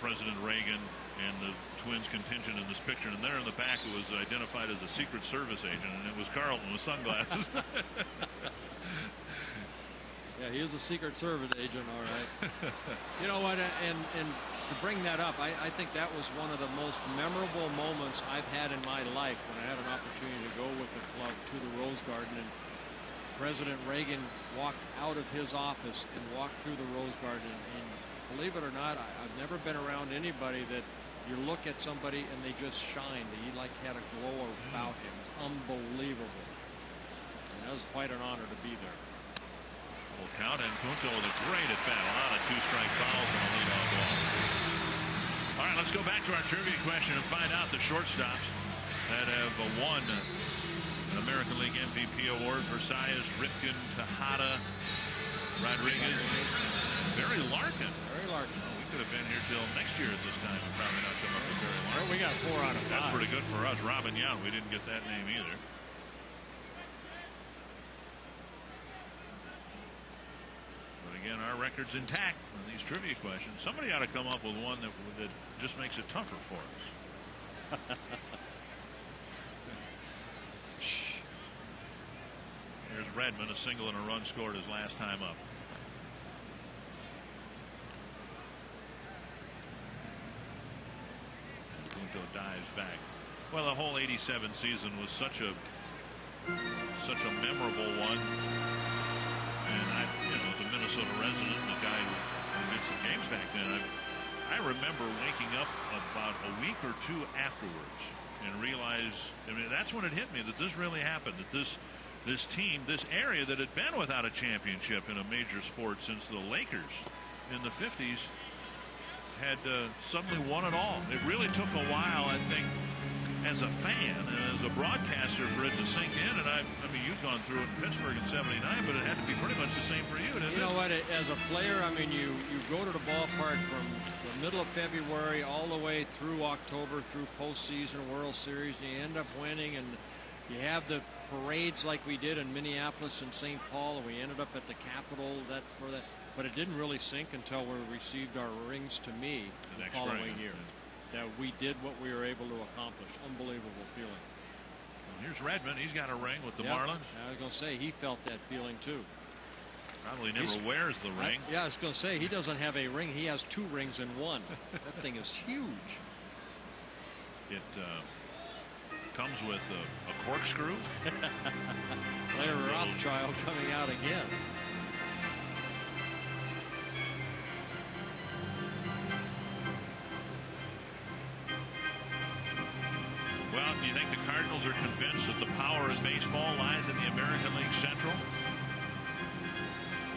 President Reagan and the Twins contingent in this picture, and there in the back it was identified as a Secret Service agent, and it was Carlton with sunglasses. Yeah, he is a Secret Service agent, all right. You know what, and to bring that up, I think that was one of the most memorable moments I've had in my life when I had an opportunity to go with the club to the Rose Garden, and President Reagan walked out of his office and walked through the Rose Garden, and believe it or not, I've never been around anybody that you look at somebody and they just shined. He like had a glow about him. It was unbelievable. And that was quite an honor to be there. Full count, and Punto with a great at bat. A lot of 2-strike fouls and a leadoff ball. All right, let's go back to our trivia question and find out the shortstops that have won an American League MVP award: Versailles, Ripken, Tejada, Rodriguez, Barry Larkin. Barry Larkin. Well, we could have been here till next year at this time and probably not come up with Barry Larkin. Well, we got 4 out of 5. That's pretty good for us. Robin Yount, we didn't get that name either. But again, our record's intact on these trivia questions. Somebody ought to come up with one that just makes it tougher for us. Here's Redmond, a single and a run scored his last time up. And Punto dives back. Well, the whole '87 season was such a memorable one. And I, you know, as a Minnesota resident, the guy who did some games back then, I remember waking up about a week or 2 afterwards and realize, I mean, that's when it hit me that this really happened, that this team, this area that had been without a championship in a major sport since the Lakers in the 50s, had suddenly won it all. It really took a while, I think, as a fan and as a broadcaster for it to sink in. And I mean, you've gone through it in Pittsburgh in '79, but it had to be pretty much the same for you, didn't it? You know what? as a player, I mean, you go to the ballpark from the middle of February all the way through October, through postseason, World Series, and you end up winning, and you have the parades like we did in Minneapolis and St. Paul, and we ended up at the Capitol but it didn't really sink until we received our rings, to me, the following year. That we did what we were able to accomplish. Unbelievable feeling. Well, here's Redmond. He's got a ring with the Marlins. I was going to say, he felt that feeling too. Probably never wears the ring. I was going to say, he doesn't have a ring. He has 2 rings in one. That thing is huge. It comes with a corkscrew. Larry Rothschild coming out again. Well, do you think the Cardinals are convinced that the power in baseball lies in the American League Central?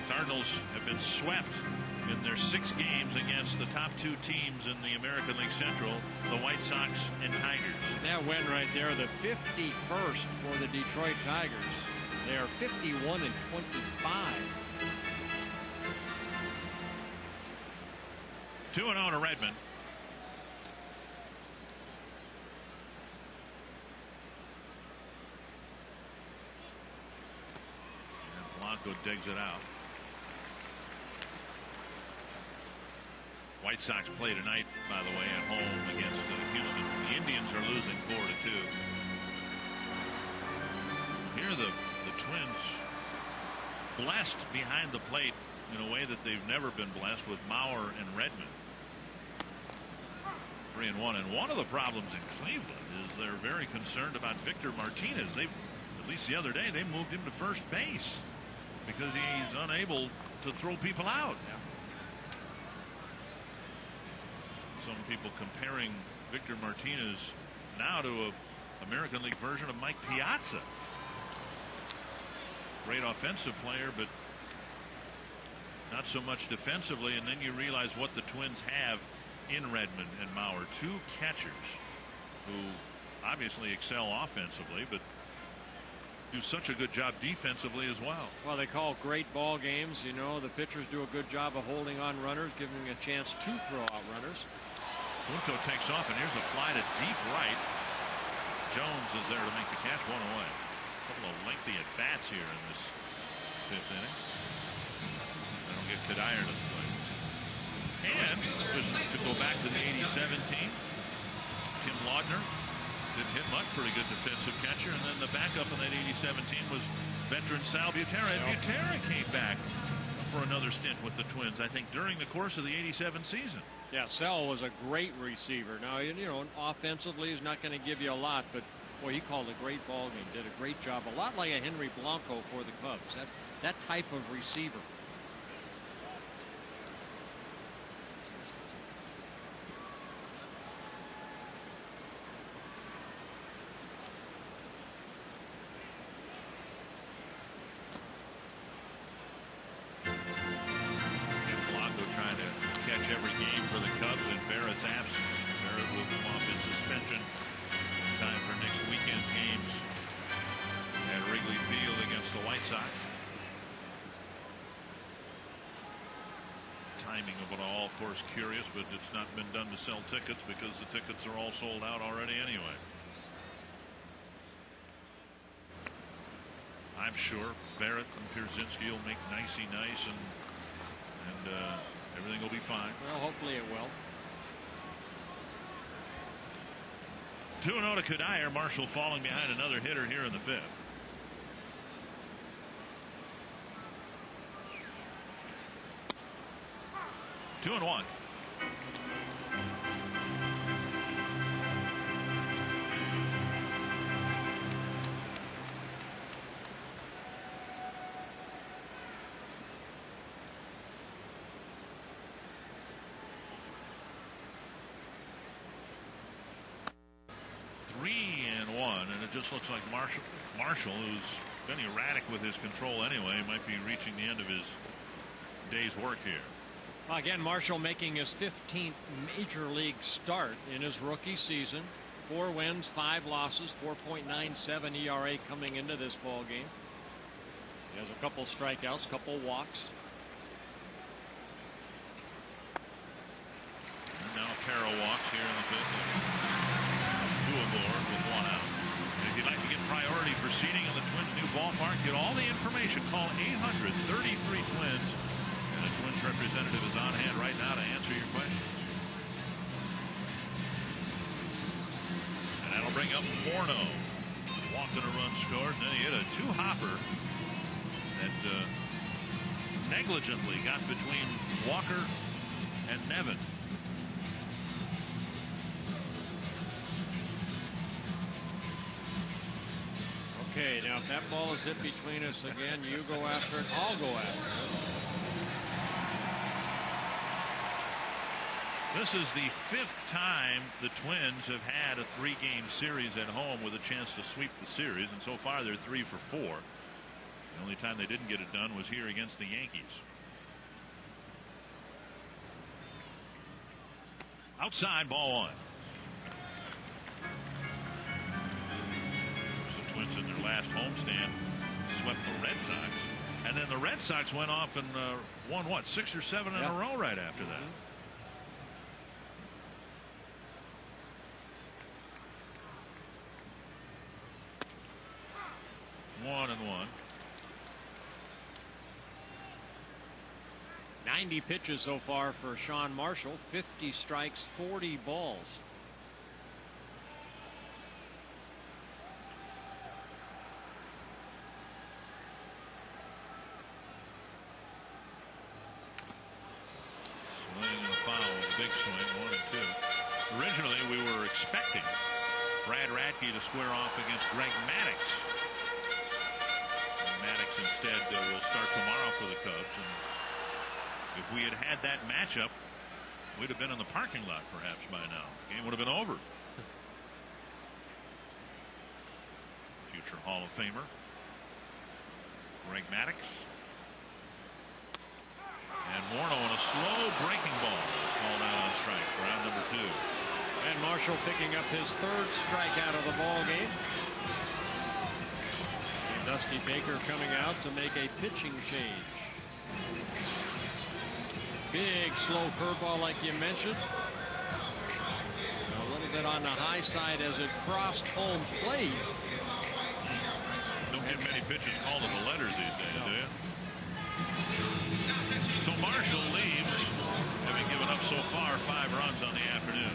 Cardinals have been swept in their 6 games against the top 2 teams in the American League Central, the White Sox and Tigers. That win right there, the 51st for the Detroit Tigers. They are 51-25. Two and 0 to Redmond. And Blanco digs it out. White Sox play tonight, by the way, at home against Houston. The Indians are losing 4-2. Here the Twins blessed behind the plate in a way that they've never been blessed with Mauer and Redmond. 3-1. And one of the problems in Cleveland is they're very concerned about Victor Martinez. They, at least the other day, they moved him to first base because he's unable to throw people out. Yeah. Some people comparing Victor Martinez now to an American League version of Mike Piazza. Great offensive player, but not so much defensively. And then you realize what the Twins have in Redmond and Mauer. 2 catchers who obviously excel offensively, but do such a good job defensively as well. Well, they call great ball games. You know, the pitchers do a good job of holding on runners, giving them a chance to throw out runners. Punto takes off, and here's a fly to deep right. Jones is there to make the catch, 1 away. A couple of lengthy at-bats here in this 5th inning. That'll get Kadire to the plate. And just to go back to the 87 team, Tim Laudner didn't hit much, pretty good defensive catcher. And then the backup in that 87 team was veteran Sal Butera. And Butera came back for another stint with the Twins, I think, during the course of the 87 season. Yeah, Sal was a great receiver. Now, you know, offensively, he's not going to give you a lot, but boy, he called a great ball game, did a great job. A lot like a Henry Blanco for the Cubs. That type of receiver. Every game for the Cubs in Barrett's absence. Barrett will come off his suspension. Time for next weekend's games at Wrigley Field against the White Sox. Timing of it all, of course, curious, but it's not been done to sell tickets because the tickets are all sold out already anyway. I'm sure Barrett and Pierzynski will make nicey nice and everything will be fine. Well, hopefully it will. 2-0 to Kadire. Marshall falling behind another hitter here in the 5th. Two and 1. And it just looks like Marshall, who's been erratic with his control anyway, might be reaching the end of his day's work here. Well, again, Marshall making his 15th major league start in his rookie season. 4 wins, 5 losses, 4.97 ERA coming into this ball game. He has a couple strikeouts, couple walks. up Morneau. Walked in a run scored, and then he hit a two-hopper that negligently got between Walker and Nevin. Okay, now if that ball is hit between us again, you go after it, I'll go after it. This is the 5th time the Twins have had a 3-game series at home with a chance to sweep the series, and so far they're 3 for 4. The only time they didn't get it done was here against the Yankees. Outside, ball 1. The Twins in their last homestand swept the Red Sox, and then the Red Sox went off and won 6 or 7 in a row right after that. 1-1. 90 pitches so far for Sean Marshall, 50 strikes, 40 balls. Swing and a foul, a big swing, 1-2. Originally, we were expecting Brad Radke to square off against Greg Maddux. Maddux instead will start tomorrow for the Cubs. And if we had had that matchup, we'd have been in the parking lot perhaps by now. The game would have been over. Future Hall of Famer Greg Maddux. And Morneau on a slow breaking ball called out on strike for round number 2. And Marshall picking up his 3rd strikeout of the ball game. And Dusty Baker coming out to make a pitching change. Big slow curveball like you mentioned. A little bit on the high side as it crossed home plate. Don't get many pitches called in the letters these days, do you? So Marshall leaves, having given up so far 5 runs on the afternoon.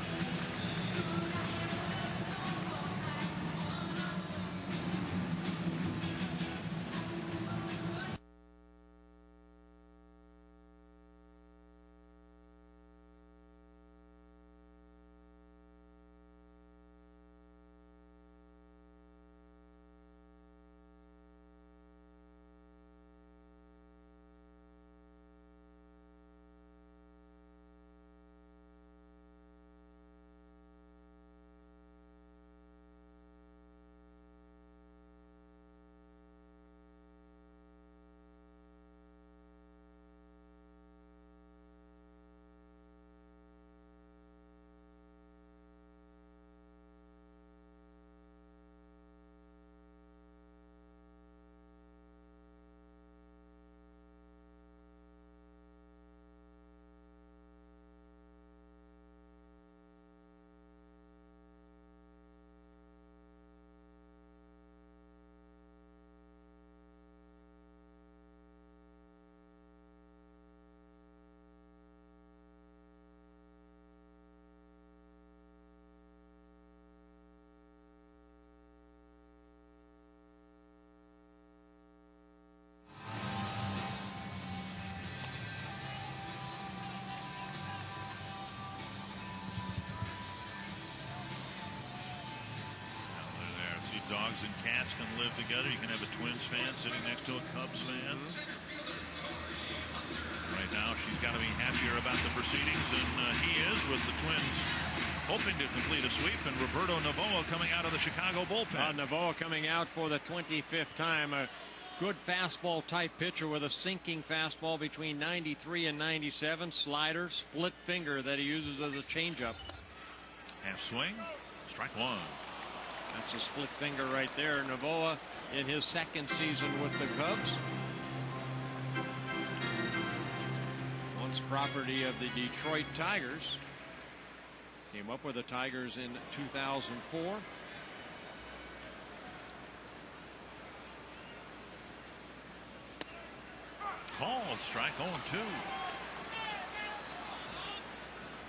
Dogs and cats can live together. You can have a Twins fan sitting next to a Cubs fan. Right now, she's got to be happier about the proceedings, and he is, with the Twins hoping to complete a sweep, and Roberto Novoa coming out of the Chicago bullpen. Novoa coming out for the 25th time. A good fastball type pitcher with a sinking fastball between 93 and 97. Slider, split finger that he uses as a changeup. Half swing, strike 1. That's a split finger right there. Novoa in his 2nd season with the Cubs. Once property of the Detroit Tigers. Came up with the Tigers in 2004. Called strike 0-2.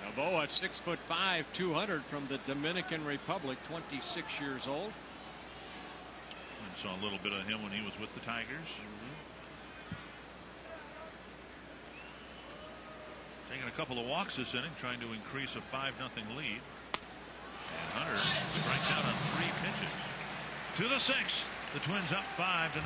Novoa at 6'5", 200 from the Dominican Republic, 26 years old. I saw a little bit of him when he was with the Tigers. Taking a couple of walks this inning, trying to increase a 5-0 lead. And Hunter strikes out on 3 pitches. To the 6th, the Twins up 5-0.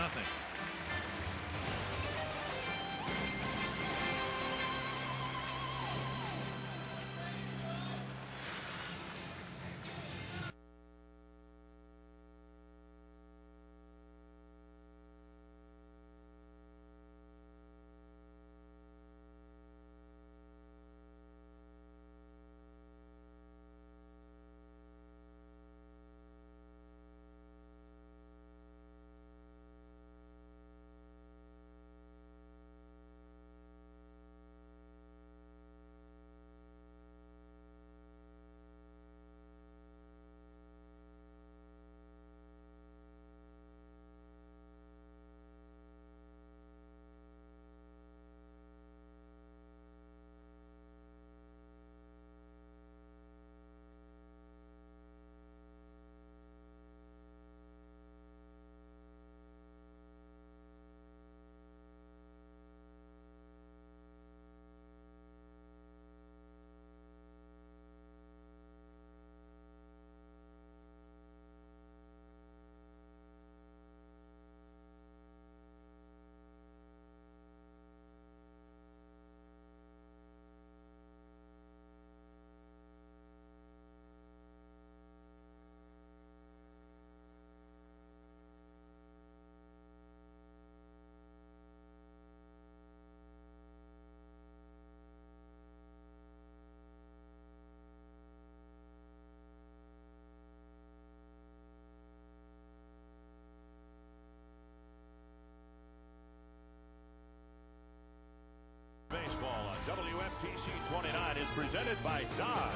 Baseball on WFTC 29 is presented by Dodge.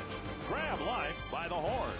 Grab life by the horns.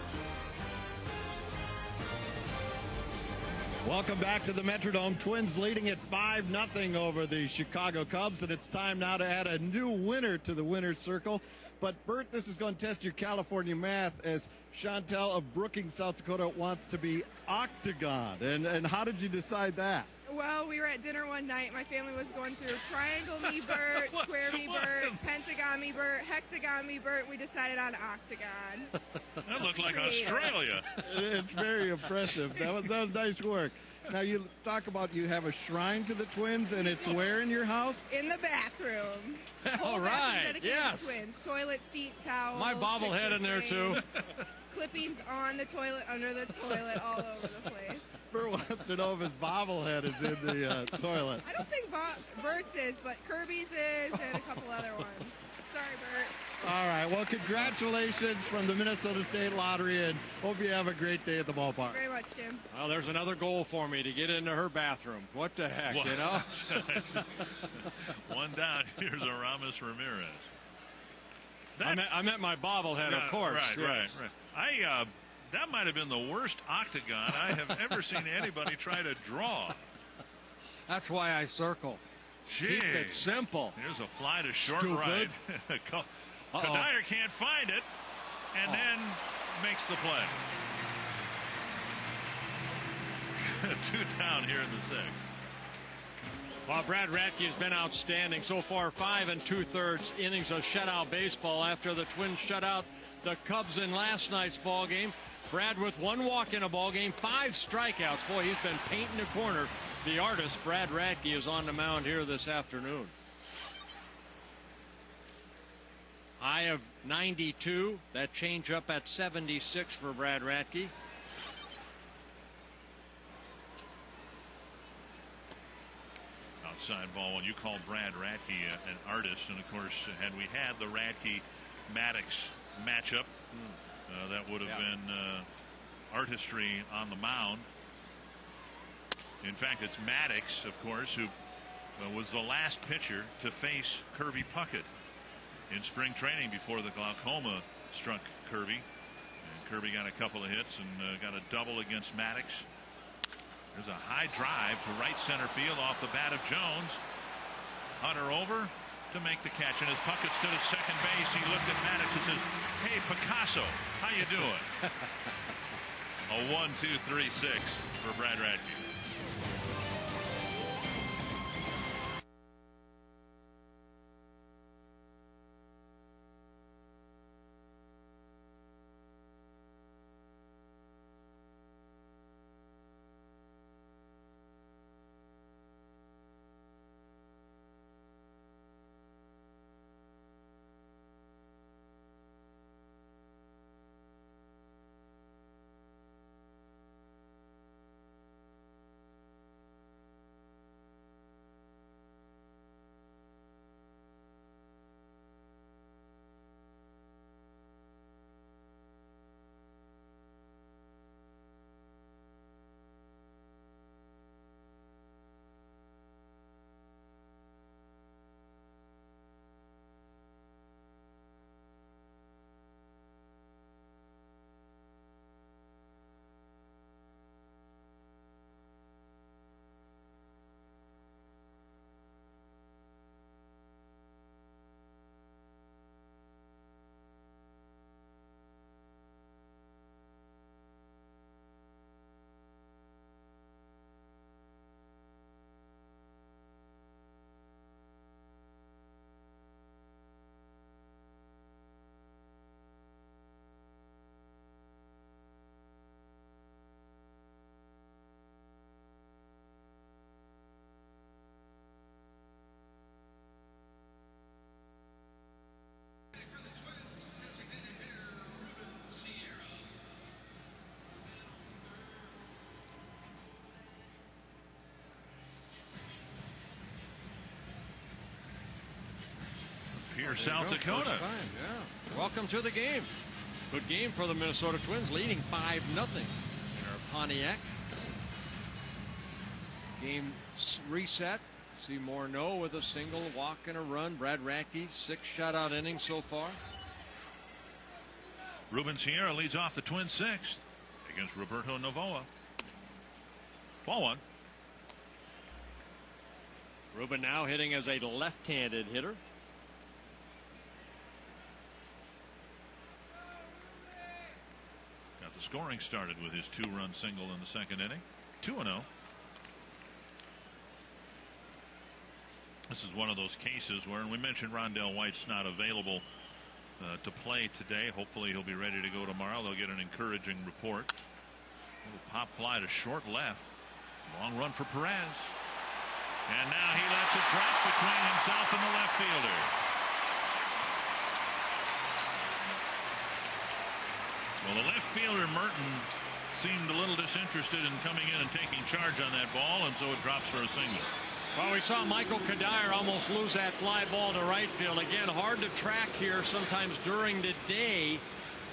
Welcome back to the Metrodome. Twins leading at 5-0 over the Chicago Cubs, and it's time now to add a new winner to the winner's circle. But Bert, this is going to test your California math, as Chantel of Brookings, South Dakota, wants to be octagon. And how did you decide that? Well, we were at dinner one night. My family was going through triangle me Bert, square me Bert, pentagon me Bert, hectagon me Bert. We decided on octagon. That looked like Australia. It's very impressive. That was nice work. Now, you talk about you have a shrine to the Twins, and it's where in your house? In the bathroom. All right, yes. To the Twins. Toilet, seat, towel. My bobblehead in there, too. Clippings on the toilet, under the toilet, all over the place. Bert wants to know if his bobblehead is in the toilet. I don't think Bert's is, but Kirby's is, and a couple other ones. Sorry, Bert. All right. Well, congratulations from the Minnesota State Lottery, and hope you have a great day at the ballpark. Very much, Jim. Well, there's another goal for me to get into her bathroom. What the heck, you know? One down. Here's Aramis Ramirez. I meant my bobblehead, of course. Right. That might have been the worst octagon I have ever seen anybody try to draw. That's why I circle. Keep it simple. Here's a fly to short Stupid. right. Kadire can't find it, and then makes the play. 2 down here in the 6th. Well, Brad Radke has been outstanding so far. 5 2/3 innings of shutout baseball after the Twins shut out the Cubs in last night's ball game. Brad with 1 walk in a ball game, 5 strikeouts. Boy, he's been painting the corner. The artist, Brad Radke, is on the mound here this afternoon. High of 92. That change up at 76 for Brad Radke. Outside ball. When you call Brad Radke an artist, and of course, had we had the Radke-Maddox matchup, that would have been artistry on the mound. In fact, it's Maddox, of course, who was the last pitcher to face Kirby Puckett in spring training before the glaucoma struck Kirby. And Kirby got a couple of hits and got a double against Maddox. There's a high drive to right center field off the bat of Jones. Hunter over, to make the catch. And as Puckett stood at second base, he looked at Maddox and says, "Hey, Picasso, how you doing?" A 1-2-3-6 for Brad Radke. Here, South Dakota. Yeah. Welcome to the game. Good game for the Minnesota Twins, leading 5-0 in Pontiac. Game reset. Seymour No with a single, walk and a run. Brad Radke, 6 shutout innings so far. Ruben Sierra leads off the Twins' 6th against Roberto Novoa. Ball 1. Ruben now hitting as a left-handed hitter. Got the scoring started with his 2-run single in the second inning. 2-0. This is one of those cases where, and we mentioned Rondell White's not available to play today. Hopefully he'll be ready to go tomorrow. They'll get an encouraging report. Little pop fly to short left. Long run for Perez. And now he lets it drop between himself and the left fielder. Well, the left fielder, Merton, seemed a little disinterested in coming in and taking charge on that ball, and so it drops for a single. Well, we saw Michael Kadire almost lose that fly ball to right field. Again, hard to track here sometimes during the day.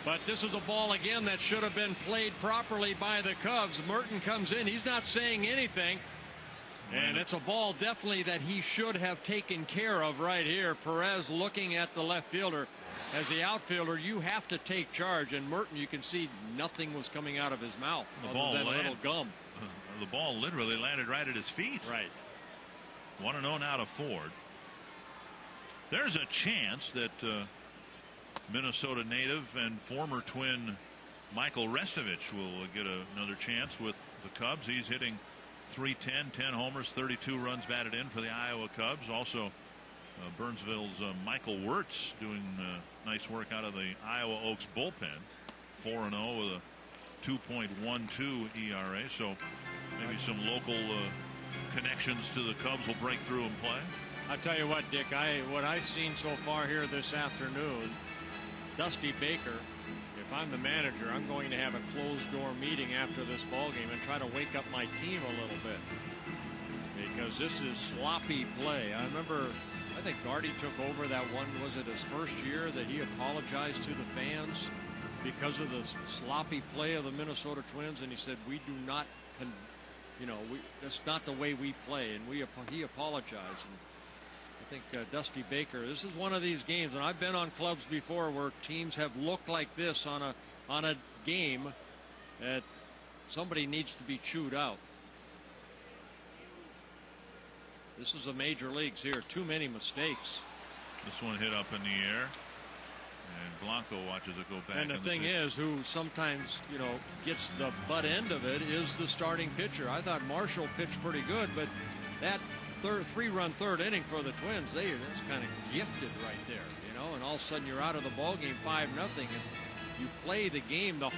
But this is a ball, again, that should have been played properly by the Cubs. Merton comes in. He's not saying anything. And it's a ball definitely that he should have taken care of right here. Perez looking at the left fielder. As the outfielder, you have to take charge. And Merton, you can see nothing was coming out of his mouth other than a little gum. The ball literally landed right at his feet. Right. 1-0 now to Ford. There's a chance that Minnesota native and former Twin Michael Restovich will get another chance with the Cubs. He's hitting .310, 10 homers, 32 runs batted in for the Iowa Cubs. Also, Burnsville's Michael Wirtz doing nice work out of the Iowa Oaks bullpen. 4-0 with a 2.12 ERA. So maybe some local connections to the Cubs will break through and play. I'll tell you what, Dick, what I've seen so far here this afternoon, Dusty Baker, if I'm the manager, I'm going to have a closed door meeting after this ball game and try to wake up my team a little bit, because this is sloppy play. I remember, I think Gardy took over that one, was it his first year, that he apologized to the fans because of the sloppy play of the Minnesota Twins, and he said, we do not that's not the way we play, and he apologized. And I think Dusty Baker, this is one of these games, and I've been on clubs before where teams have looked like this on a game that somebody needs to be chewed out. This is the major leagues here. Too many mistakes. This one hit up in the air, and Blanco watches it go back. And the thing is, who sometimes, you know, gets the butt end of it is the starting pitcher. I thought Marshall pitched pretty good, but that three-run third inning for the Twins, that's kind of gifted right there, you know. And all of a sudden you're out of the ball game 5-0, and you play the game the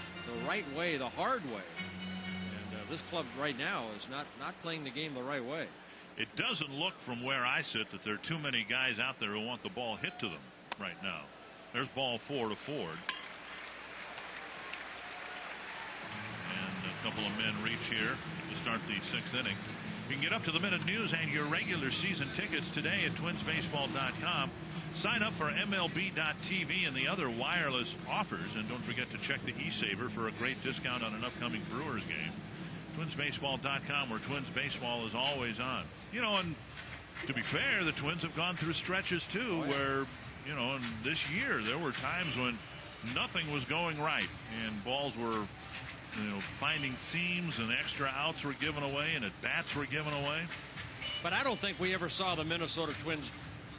right way, the hard way. And this club right now is not playing the game the right way. It doesn't look from where I sit that there are too many guys out there who want the ball hit to them right now. There's ball 4 to Ford. And a couple of men reach here to start the 6th inning. You can get up to the minute news and your regular season tickets today at twinsbaseball.com. Sign up for MLB.TV and the other wireless offers. And don't forget to check the eSaver for a great discount on an upcoming Brewers game. Twinsbaseball.com, where Twins baseball is always on. You know, and to be fair, the Twins have gone through stretches too where, you know, and this year there were times when nothing was going right and balls were, you know, finding seams and extra outs were given away and at bats were given away. But I don't think we ever saw the Minnesota Twins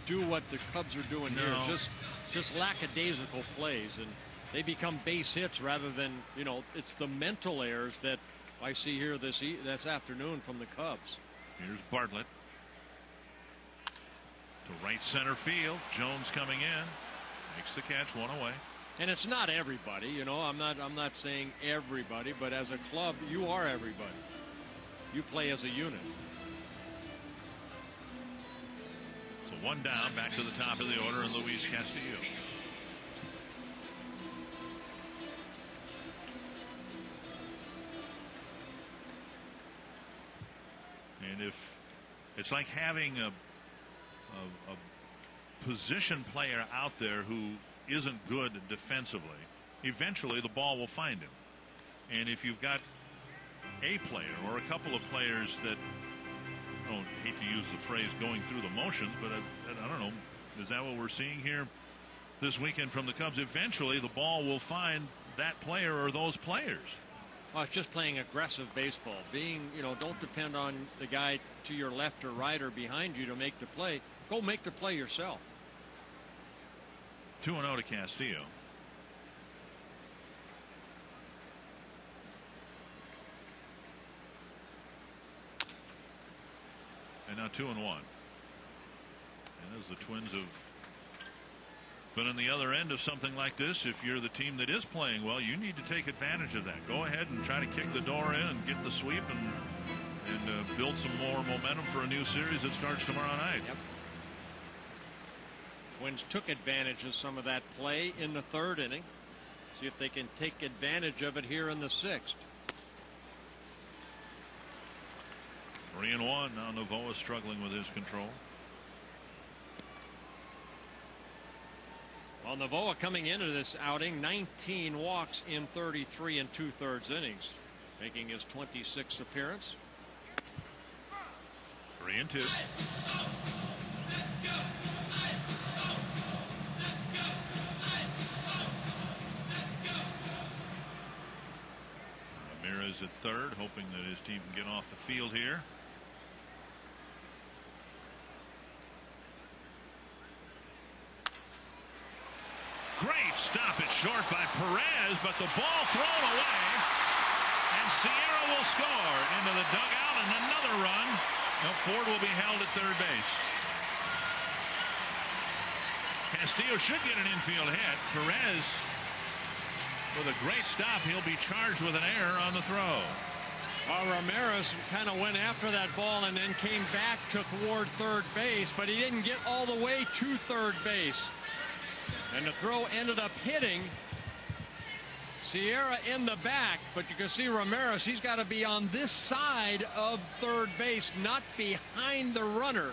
do what the Cubs are doing here. Just lackadaisical plays, and they become base hits rather than, you know, it's the mental errors that I see here this afternoon from the Cubs. Here's Bartlett to right center field. Jones coming in, makes the catch, one away. And it's not everybody, you know. I'm not saying everybody, but as a club, you are everybody. You play as a unit. So one down, back to the top of the order, and Luis Castillo. And if it's like having a position player out there who isn't good defensively, eventually the ball will find him. And if you've got a player or a couple of players that, I don't hate to use the phrase going through the motions, but I don't know, is that what we're seeing here this weekend from the Cubs? Eventually the ball will find that player or those players. Well, it's just playing aggressive baseball. Being, you know, don't depend on the guy to your left or right or behind you to make the play. Go make the play yourself. 2-0 to Castillo. And now 2-1. And as the Twins have been on the other end of something like this, if you're the team that is playing well, you need to take advantage of that. Go ahead and try to kick the door in and get the sweep and build some more momentum for a new series that starts tomorrow night. Yep. Twins took advantage of some of that play in the 3rd inning. See if they can take advantage of it here in the 6th. 3-1. Now Novoa struggling with his control. Well, Novoa coming into this outing, 19 walks in 33 2/3 innings, making his 26th appearance. 3-2. Ramirez at third, hoping that his team can get off the field here. Great stop it short by Perez, but the ball thrown away, and Sierra will score into the dugout, and another run. Now Ford will be held at third base. Castillo should get an infield hit. Perez with a great stop. He'll be charged with an error on the throw. Ramirez kind of went after that ball and then came back toward third base, but he didn't get all the way to third base. And the throw ended up hitting Sierra in the back, but you can see Ramirez, he's got to be on this side of third base, not behind the runner.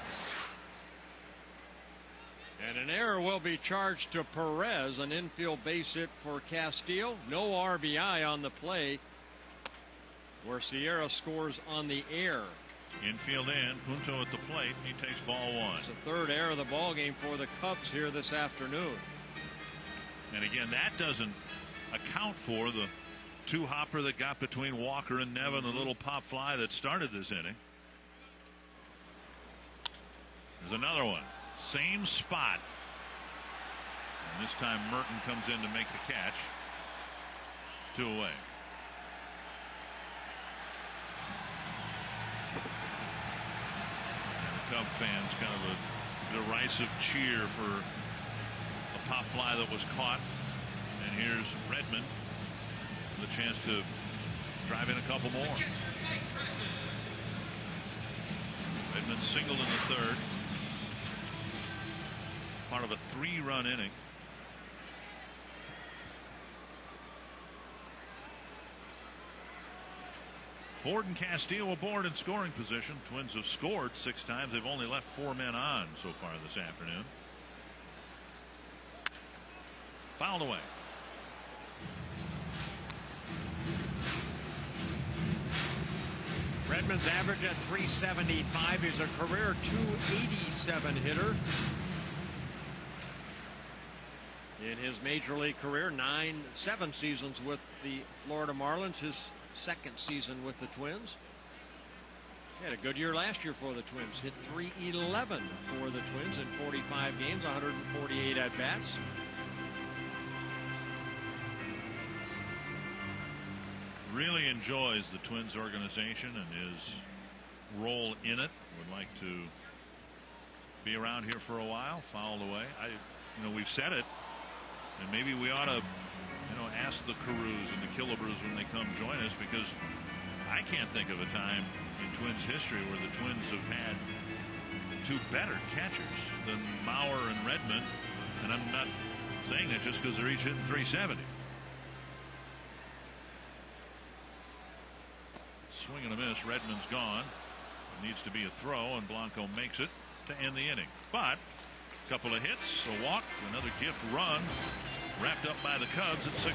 And an error will be charged to Perez, an infield base hit for Castillo. No RBI on the play, where Sierra scores on the air. Infield in, Punto at the plate. He takes ball one. It's the 3rd error of the ball game for the Cubs here this afternoon. And again, that doesn't account for the two-hopper that got between Walker and Nevin, the little pop fly that started this inning. There's another one. Same spot. And this time Merton comes in to make the catch. 2 away. Cub fans kind of a derisive cheer for a pop fly that was caught. And here's Redmond with a chance to drive in a couple more. Redmond singled in the third. Part of a 3-run inning. Ford and Castillo aboard in scoring position. Twins have scored 6 times. They've only left 4 men on so far this afternoon. Fouled away. Redmond's average at .375. He's a career .287 hitter. In his major league career, 7 seasons with the Florida Marlins. His second season with the Twins. He had a good year last year for the Twins. Hit .311 for the Twins in 45 games, 148 at bats. Really enjoys the Twins organization and his role in it. Would like to be around here for a while. Fouled away. We've said it, and maybe we ought to, ask the Carews and the Killebrews when they come join us, because I can't think of a time in Twins history where the Twins have had 2 better catchers than Mauer and Redmond, and I'm not saying that just because they're each hitting .370. Swing and a miss. Redmond's gone. It needs to be a throw, and Blanco makes it to end the inning. But a couple of hits, a walk, another gift run, wrapped up by the Cubs at 6-0.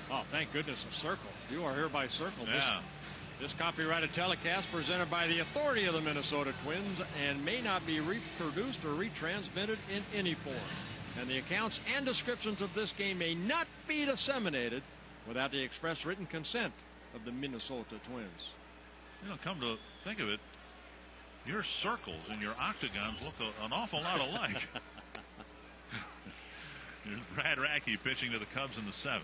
Oh, thank goodness of Circle. You are here by Circle. Yeah. This copyrighted telecast presented by the authority of the Minnesota Twins and may not be reproduced or retransmitted in any form. And the accounts and descriptions of this game may not be disseminated without the express written consent of the Minnesota Twins. Come to think of it, your circles and your octagons look an awful lot alike. Here's Brad Radke pitching to the Cubs in the 7th.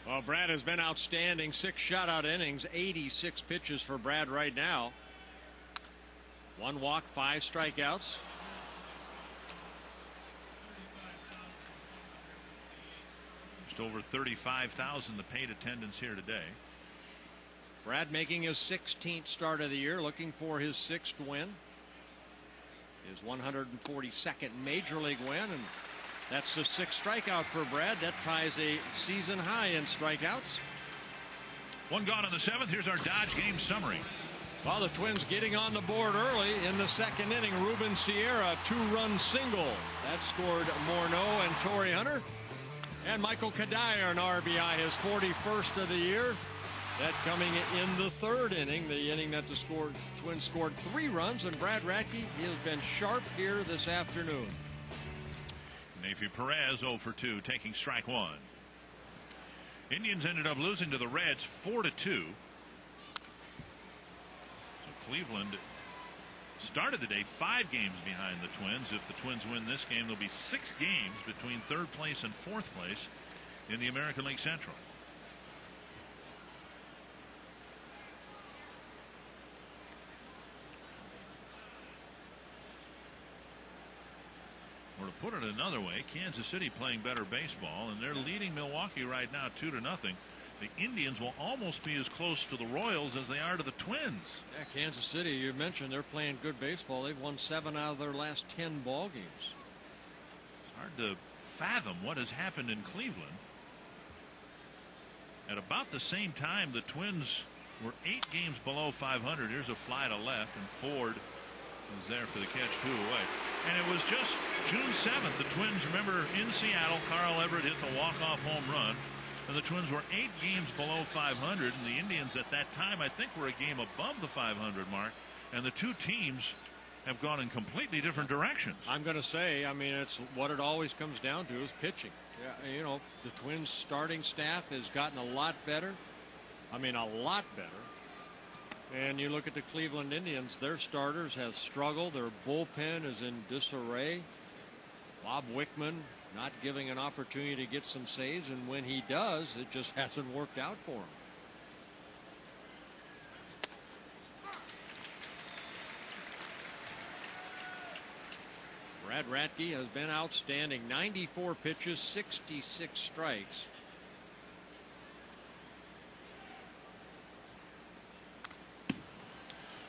Well, Brad has been outstanding. 6 shutout innings, 86 pitches for Brad right now. 1 walk, 5 strikeouts. Just over 35,000 the paid attendance here today. Brad making his 16th start of the year, looking for his 6th win. His 142nd major league win, and that's the 6th strikeout for Brad. That ties a season high in strikeouts. 1 gone in the 7th. Here's our Dodge game summary. Well, the Twins getting on the board early in the second inning. Ruben Sierra, 2-run single. That scored Morneau and Torrey Hunter. And Michael Kadire, an RBI, his 41st of the year. That coming in the third inning, the inning that the Twins scored 3 runs. And Brad Radke, he has been sharp here this afternoon. Neifi Perez 0 for 2, taking strike 1. Indians ended up losing to the Reds 4-2. Cleveland started the day 5 games behind the Twins. If the Twins win this game, there'll be 6 games between 3rd place and 4th place in the American League Central. Or to put it another way, Kansas City playing better baseball, and they're leading Milwaukee right now 2-0. The Indians will almost be as close to the Royals as they are to the Twins. Yeah, Kansas City, you mentioned they're playing good baseball. They've won 7 out of their last 10 ball games. It's hard to fathom what has happened in Cleveland. At about the same time, the Twins were 8 games below 500. Here's a fly to left, and Ford was there for the catch, 2 away. And it was just June 7th. The Twins, remember, in Seattle, Carl Everett hit the walk-off home run. And the Twins were 8 games below 500, and the Indians at that time, I think, were a game above the 500 mark. And the 2 teams have gone in completely different directions. I'm going to say, I mean, it's what it always comes down to is pitching. Yeah, you know, the Twins starting staff has gotten a lot better. I mean, a lot better. And you look at the Cleveland Indians, their starters have struggled. Their bullpen is in disarray. Bob Wickman not giving an opportunity to get some saves, and when he does, it just hasn't worked out for him. Brad Radke has been outstanding. 94 pitches, 66 strikes.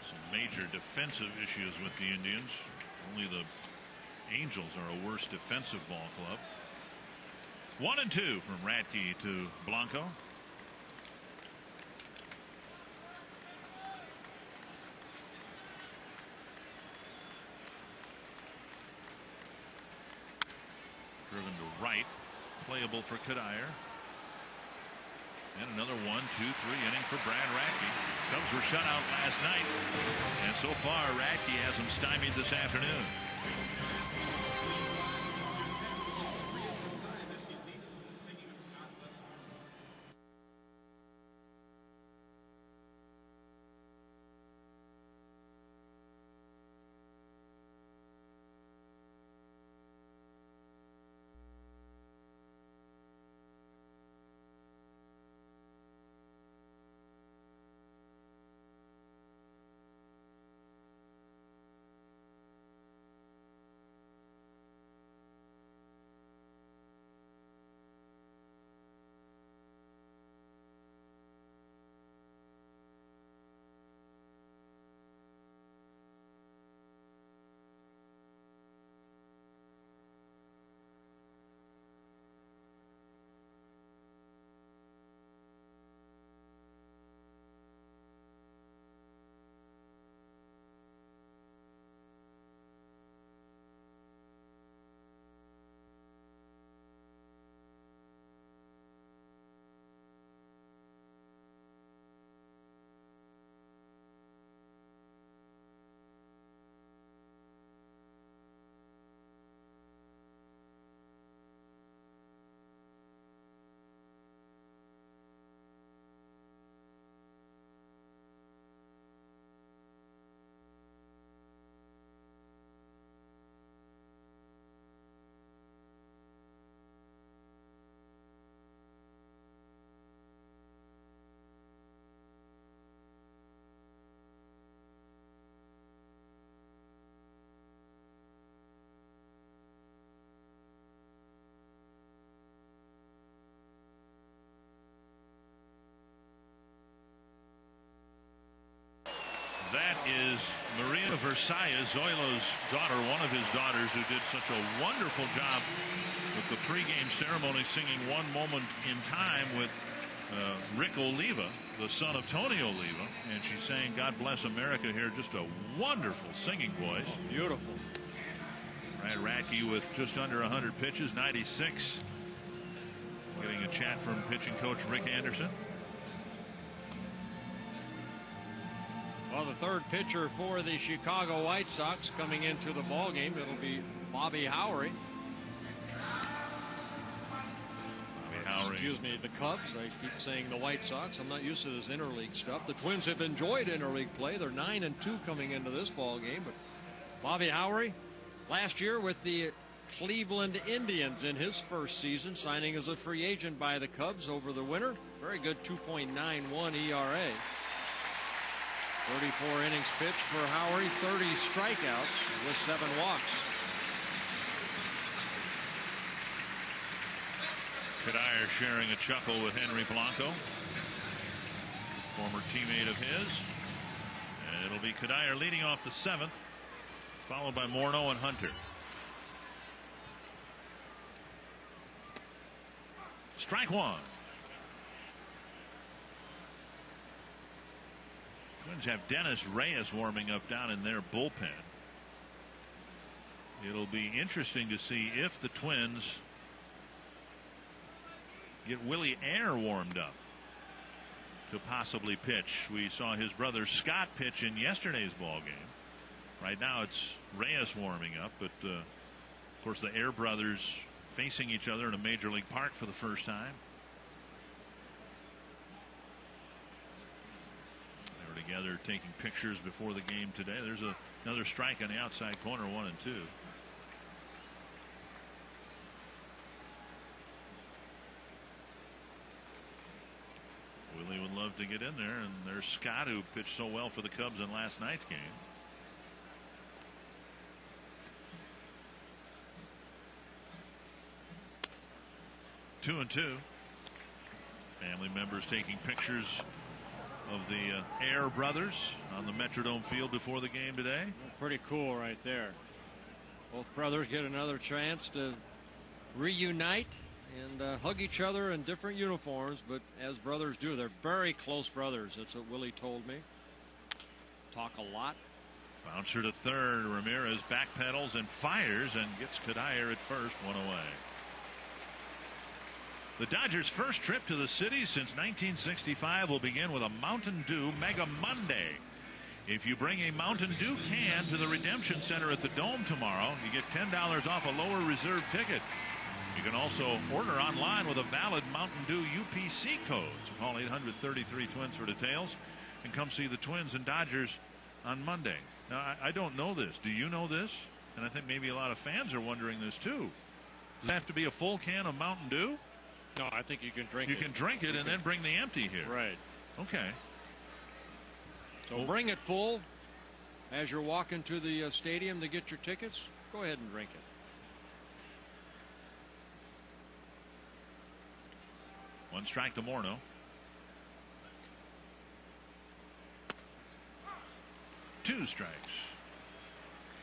Some major defensive issues with the Indians. Only the Angels are a worse defensive ball club. 1-2 from Radke to Blanco. Driven to right, playable for Kadire. And another 1-2-3 inning for Brad Radke. Cubs were shut out last night, and so far Radke has them stymied this afternoon. That is Maria Versailles, Zoilo's daughter, one of his daughters, who did such a wonderful job with the pregame ceremony, singing One Moment in Time with Rick Oliva, the son of Tony Oliva, and she's saying God bless America here. Just a wonderful singing voice. Oh, beautiful. Brad Radke with just under 100 pitches, 96. Getting a chat from pitching coach Rick Anderson. Well, the third pitcher for the Chicago White Sox coming into the ball game, it'll be Bobby Howry. Excuse me, the Cubs. I keep saying the White Sox. I'm not used to this interleague stuff. The Twins have enjoyed interleague play. They're 9-2 coming into this ball game. But Bobby Howry, last year with the Cleveland Indians in his first season, signing as a free agent by the Cubs over the winter. Very good 2.91 ERA. 34 innings pitched for Howry, 30 strikeouts with 7 walks. Kadire sharing a chuckle with Henry Blanco, former teammate of his. And it'll be Kadire leading off the 7th, followed by Morneau and Hunter. Strike one. Twins have Dennis Reyes warming up down in their bullpen. It'll be interesting to see if the Twins get Willie Ayer warmed up to possibly pitch. We saw his brother Scott pitch in yesterday's ball game. Right now it's Reyes warming up, but of course the Ayer brothers facing each other in a major league park for the first time. They were together taking pictures before the game today. There's another strike on the outside corner, 1-2. Willie would love to get in there, and there's Scott, who pitched so well for the Cubs in last night's game. Two and two. Family members taking pictures of the Ayer brothers on the Metrodome field before the game today. Pretty cool right there. Both brothers get another chance to reunite and hug each other in different uniforms, but as brothers do, they're very close brothers. That's what Willie told me. Talk a lot. Bouncer to third. Ramirez backpedals and fires and gets Kadire at first, 1 away. The Dodgers' first trip to the city since 1965 will begin with a Mountain Dew Mega Monday. If you bring a Mountain Dew can to the Redemption Center at the Dome tomorrow, you get $10 off a lower reserve ticket. You can also order online with a valid Mountain Dew UPC code. So call 800-33-TWINS for details and come see the Twins and Dodgers on Monday. Now, I don't know this. Do you know this? And I think maybe a lot of fans are wondering this too. Does it have to be a full can of Mountain Dew? No, I think you can drink it. You can drink it and then bring the empty here. Right. Okay. So bring it full as you're walking to the stadium to get your tickets. Go ahead and drink it. One strike to Morneau. Two strikes.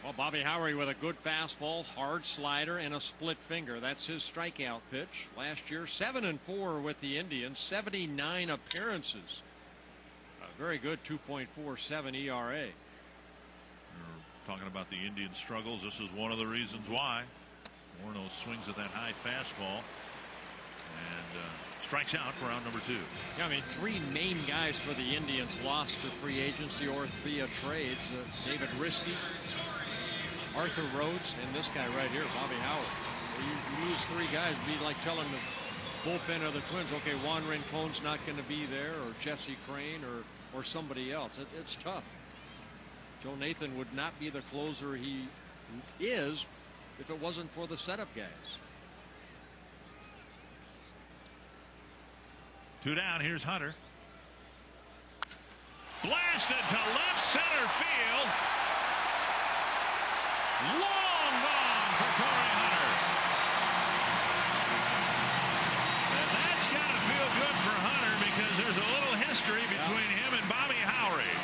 Well, Bobby Howry with a good fastball, hard slider, and a split finger. That's his strikeout pitch. Last year, 7-4 with the Indians, 79 appearances. A very good 2.47 ERA. We're talking about the Indian struggles. This is one of the reasons why. Morneau swings at that high fastball and strikes out for round number 2. Yeah, I mean, 3 main guys for the Indians lost to free agency or via trades. David Risky, Arthur Rhodes, and this guy right here, Bobby Howry. You lose 3 guys, it'd be like telling the bullpen of the Twins, okay, Juan Rincon's not going to be there, or Jesse Crane, or somebody else. It's tough. Joe Nathan would not be the closer he is if it wasn't for the setup guys. 2 down. Here's Hunter. Blasted to left center field. Long gone for Torrey Hunter. And that's got to feel good for Hunter because there's a little history between him and Bobby Howry.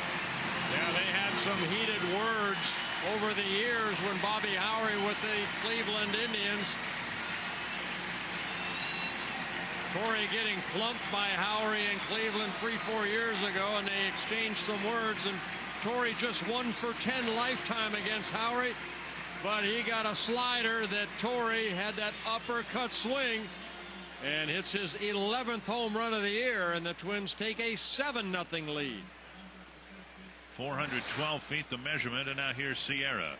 Yeah, they had some heated words over the years when Bobby Howry with the Cleveland Indians Torrey getting plumped by Howery in Cleveland 3-4 years ago, and they exchanged some words, and Torrey just 1 for 10 lifetime against Howery, but he got a slider that Torrey had that uppercut swing and hits his 11th home run of the year, and the Twins take a 7-0 lead. 412 feet the measurement, and now here's Sierra.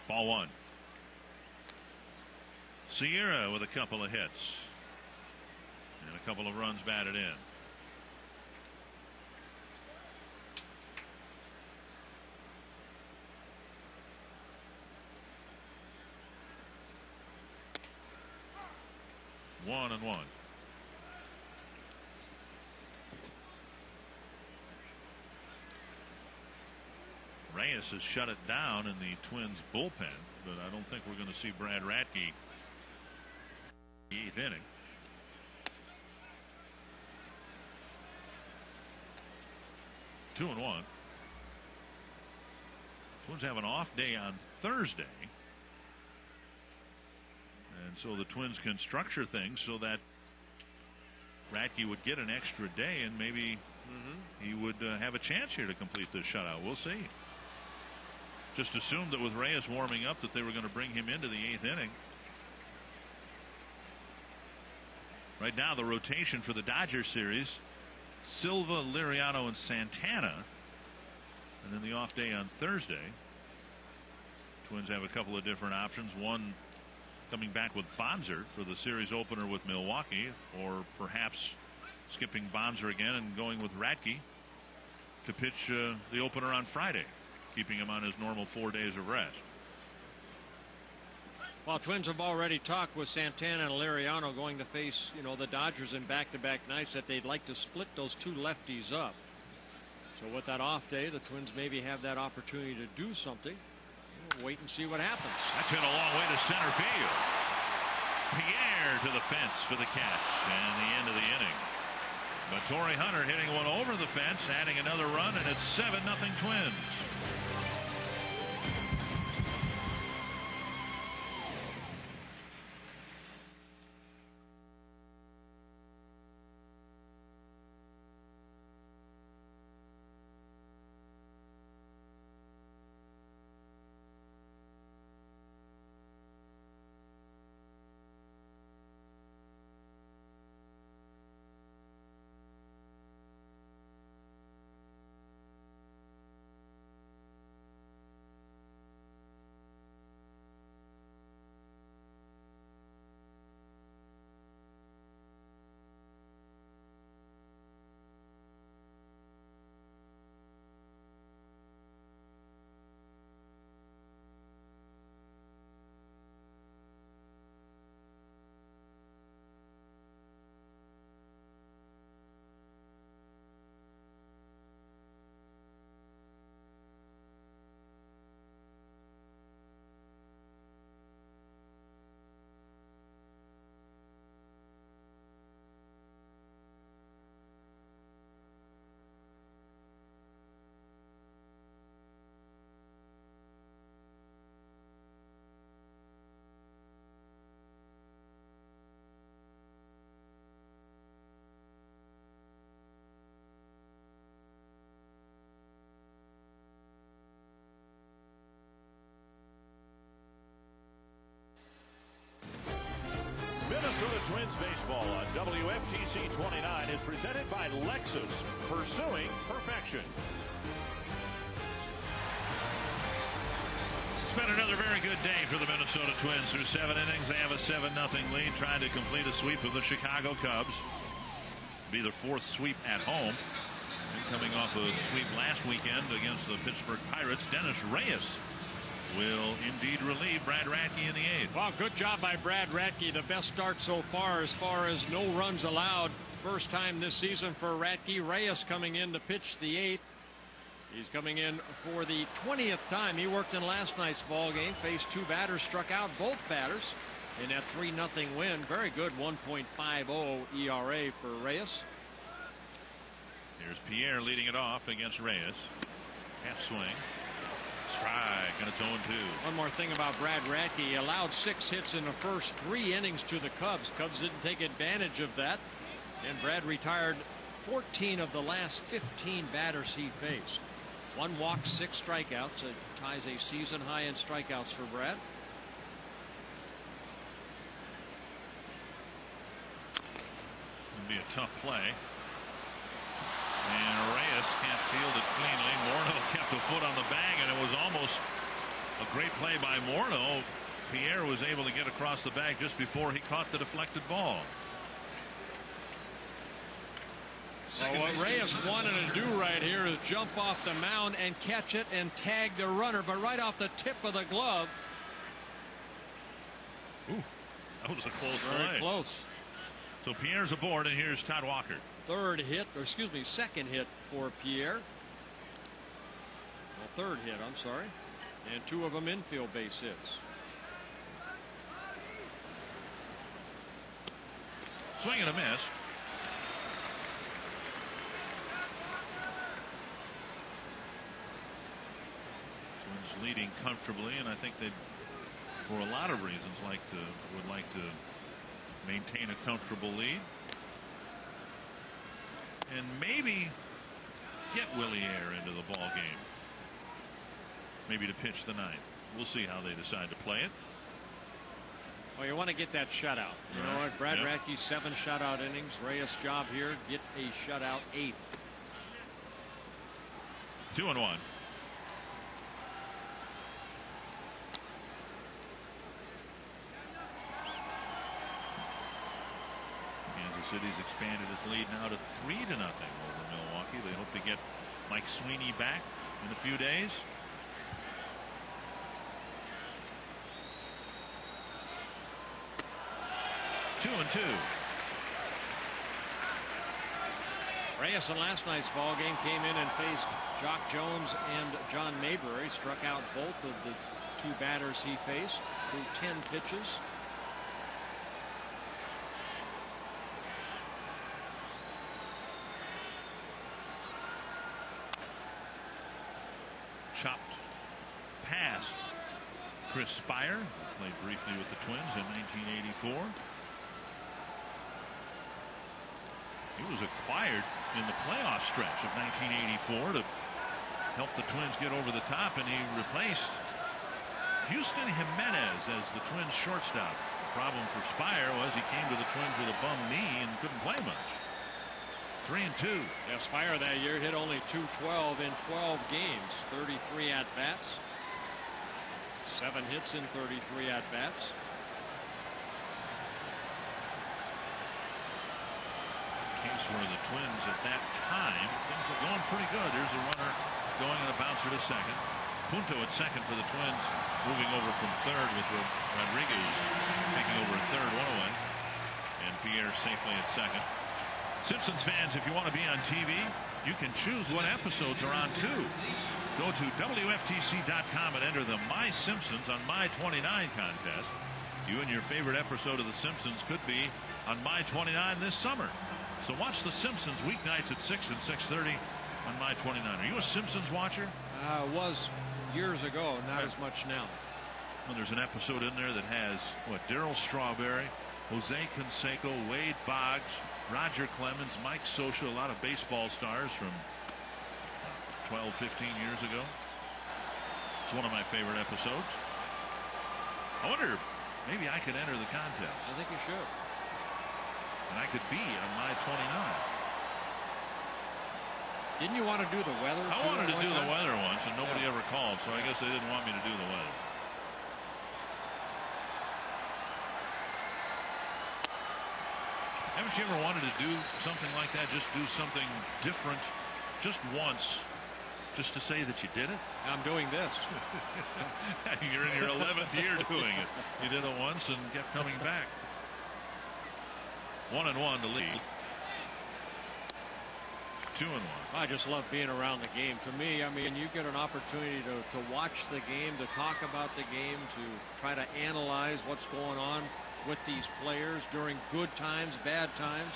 Ball 1. Sierra with a couple of hits and a couple of runs batted in. One and one. Reyes has shut it down in the Twins bullpen, but I don't think we're going to see Brad Radke the 8th inning. Two and one. Twins have an off day on Thursday, and so the Twins can structure things so that Radke would get an extra day, and maybe he would have a chance here to complete this shutout. We'll see. Just assumed that with Reyes warming up that they were going to bring him into the 8th inning. Right now the rotation for the Dodgers series: Silva, Liriano, and Santana. And then the off day on Thursday, Twins have a couple of different options. One coming back with Bonser for the series opener with Milwaukee, or perhaps skipping Bonser again and going with Radke to pitch the opener on Friday, keeping him on his normal 4 days of rest. Well, Twins have already talked with Santana and Liriano going to face, the Dodgers in back-to-back nights, that they'd like to split those two lefties up. So with that off day, the Twins maybe have that opportunity to do something. We'll wait and see what happens. That's hit a long way to center field. Pierre to the fence for the catch and the end of the inning. But Torrey Hunter hitting one over the fence, adding another run, and it's 7-0 Twins. Minnesota Twins baseball on WFTC 29 is presented by Lexus, pursuing perfection. It's been another very good day for the Minnesota Twins. Through 7 innings, they have a 7-0 lead, trying to complete a sweep of the Chicago Cubs. Be their 4th sweep at home. And coming off a sweep last weekend against the Pittsburgh Pirates, Dennis Reyes will indeed relieve Brad Radke in the 8th. Well, good job by Brad Radke. The best start so far as no runs allowed. First time this season for Radke. Reyes coming in to pitch the 8th. He's coming in for the 20th time. He worked in last night's ball game. Faced 2 batters, struck out both batters in that 3-0 win. Very good 1.50 ERA for Reyes. Here's Pierre leading it off against Reyes. Half swing. strike, and it's 0-2. One more thing about Brad Radke. He allowed 6 hits in the first 3 innings to the Cubs. Cubs didn't take advantage of that. And Brad retired 14 of the last 15 batters he faced. 1 walk, 6 strikeouts. It ties a season high in strikeouts for Brad. It'll be a tough play. And Reyes can't field it cleanly. Morneau kept a foot on the bag, and it was almost a great play by Morneau. Pierre was able to get across the bag just before he caught the deflected ball. So what Reyes wanted to do right here is jump off the mound and catch it and tag the runner, but right off the tip of the glove. Ooh, that was a close play. Very close. So Pierre's aboard, and here's Todd Walker. Second hit for Pierre. Well, third hit, I'm sorry. And 2 of them infield base hits. Swing and a miss. Twins leading comfortably, and I think they, for a lot of reasons, would like to maintain a comfortable lead. And maybe get Willie Air into the ball game. Maybe to pitch the 9th. We'll see how they decide to play it. Well, you want to get that shutout. You know what? Brad Radke, 7 shutout innings. Reyes' job here, get a shutout 8th. 2-1. City's expanded its lead now to 3-0 over Milwaukee. They hope to get Mike Sweeney back in a few days. Two and 2. Reyes in last night's ball game came in and faced Jock Jones and John Mayberry. Struck out both of the 2 batters he faced through 10 pitches. Chopped past Chris Spire, who played briefly with the Twins in 1984. He was acquired in the playoff stretch of 1984 to help the Twins get over the top, and he replaced Houston Jimenez as the Twins shortstop. The problem for Spire was he came to the Twins with a bum knee and couldn't play much. 3 and 2. Yeah, Spire that year hit only .212 in 12 games, 33 at bats, 7 hits in 33 at bats. Case where the Twins at that time, things were going pretty good. Here's a runner going and a bouncer to second. Punto at second for the Twins, moving over from third with Rodriguez taking over at third, 1 away, and Pierre safely at second. Simpsons fans, if you want to be on TV, you can choose what episodes are on too. Go to WFTC.com and enter the My Simpsons on My29 contest. You and your favorite episode of The Simpsons could be on My29 this summer. So watch The Simpsons weeknights at 6 and 6:30 on My29. Are you a Simpsons watcher? Was years ago, not as much now. Well, there's an episode in there that has, Darryl Strawberry, Jose Canseco, Wade Boggs, Roger Clemens, Mike Scioscia, a lot of baseball stars from 12, 15 years ago. It's one of my favorite episodes. I wonder, maybe I could enter the contest. I think you should. And I could be on My29. Didn't you want to do the weather? I wanted to do the weather once, and nobody ever called, so I guess they didn't want me to do the weather. Haven't you ever wanted to do something like that? Just do something different just once, just to say that you did it? I'm doing this. You're in your 11th year doing it. You did it once and kept coming back. 1-1 to lead. 2-1. I just love being around the game. For me, I mean, you get an opportunity to watch the game, to talk about the game, to try to analyze what's going on with these players during good times, bad times.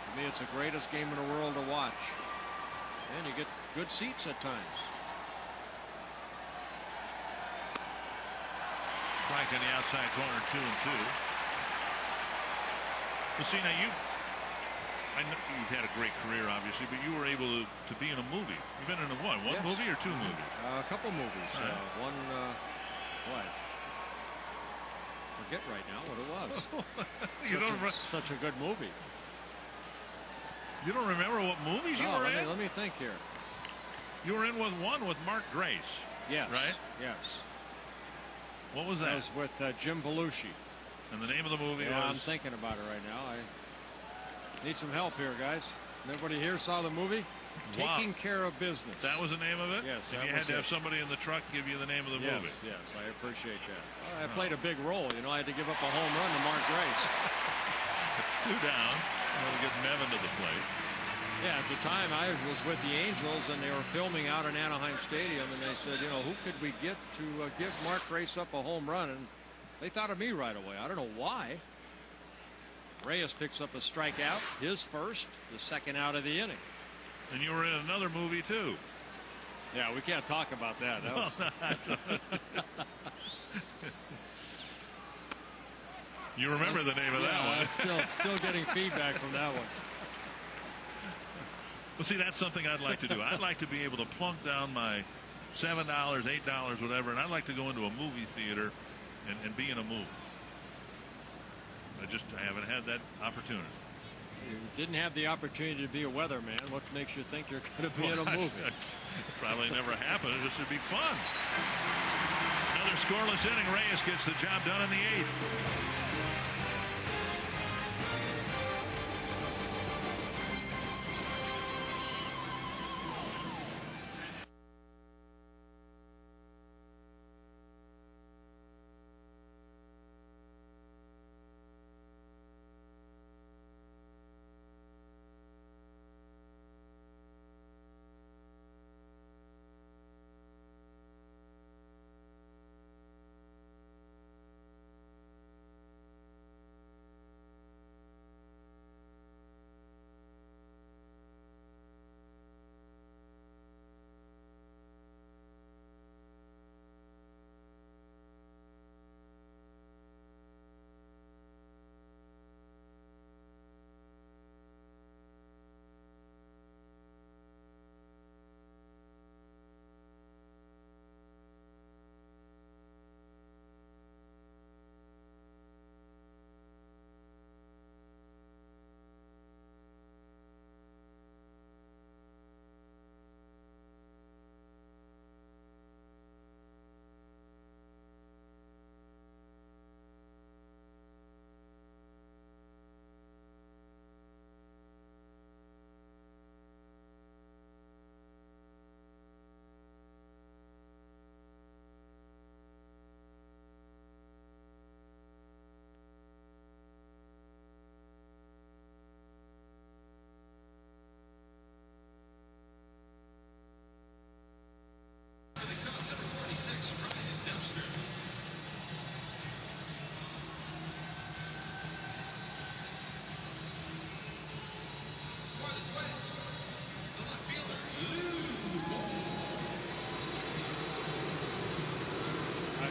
For me, it's the greatest game in the world to watch. And you get good seats at times. strike on the outside corner, 2-2. Well, see, now I know you've had a great career, obviously, but you were able to be in a movie. You've been in one Yes. movie or two movies? A couple movies. One, what? Forget right now what it was. Such a good movie. You don't remember what movies you were in? Let me think here. You were in one with Mark Grace. Yes. Right? Yes. What was that? That was with Jim Belushi. And the name of the movie was? I'm thinking about it right now. I need some help here, guys. Everybody here saw the movie? Wow. Taking Care of Business. That was the name of it? Yes. If you had to have somebody in the truck give you the name of the movie. Yes, I appreciate that. I played a big role. I had to give up a home run to Mark Grace. 2 down. We'll get Nevin to the plate. Yeah, at the time I was with the Angels and they were filming out in Anaheim Stadium, and they said, who could we get to give Mark Grace up a home run? And they thought of me right away. I don't know why. Reyes picks up a strikeout, his first, the second out of the inning. And you were in another movie too. Yeah, we can't talk about that. That was... You remember the name of that one? Still getting feedback from that one. Well, see, that's something I'd like to do. I'd like to be able to plunk down my $7, $8, whatever, and I'd like to go into a movie theater and be in a movie. I haven't had that opportunity. You didn't have the opportunity to be a weatherman. What makes you think you're going to be in a movie? Probably never happened. It just would be fun. Another scoreless inning. Reyes gets the job done in the 8th.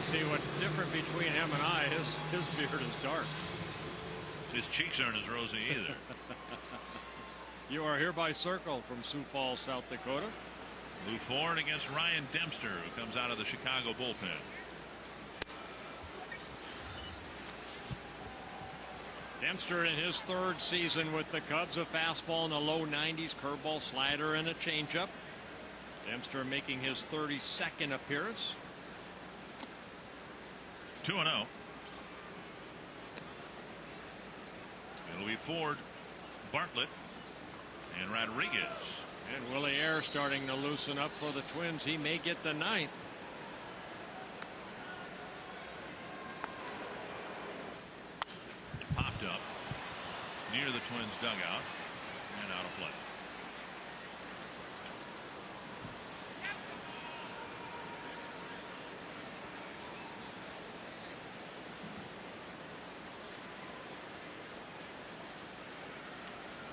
See what's different between him and I. His beard is dark. His cheeks aren't as rosy either. You are hereby circled from Sioux Falls, South Dakota. Lou Ford against Ryan Dempster, who comes out of the Chicago bullpen. Dempster in his 3rd season with the Cubs, a fastball in the low 90s, curveball, slider, and a changeup. Dempster making his 32nd appearance. 2-0. It'll be Ford, Bartlett, and Rodriguez. And Willie Ayers starting to loosen up for the Twins. He may get the 9th. Popped up near the Twins dugout and out of play.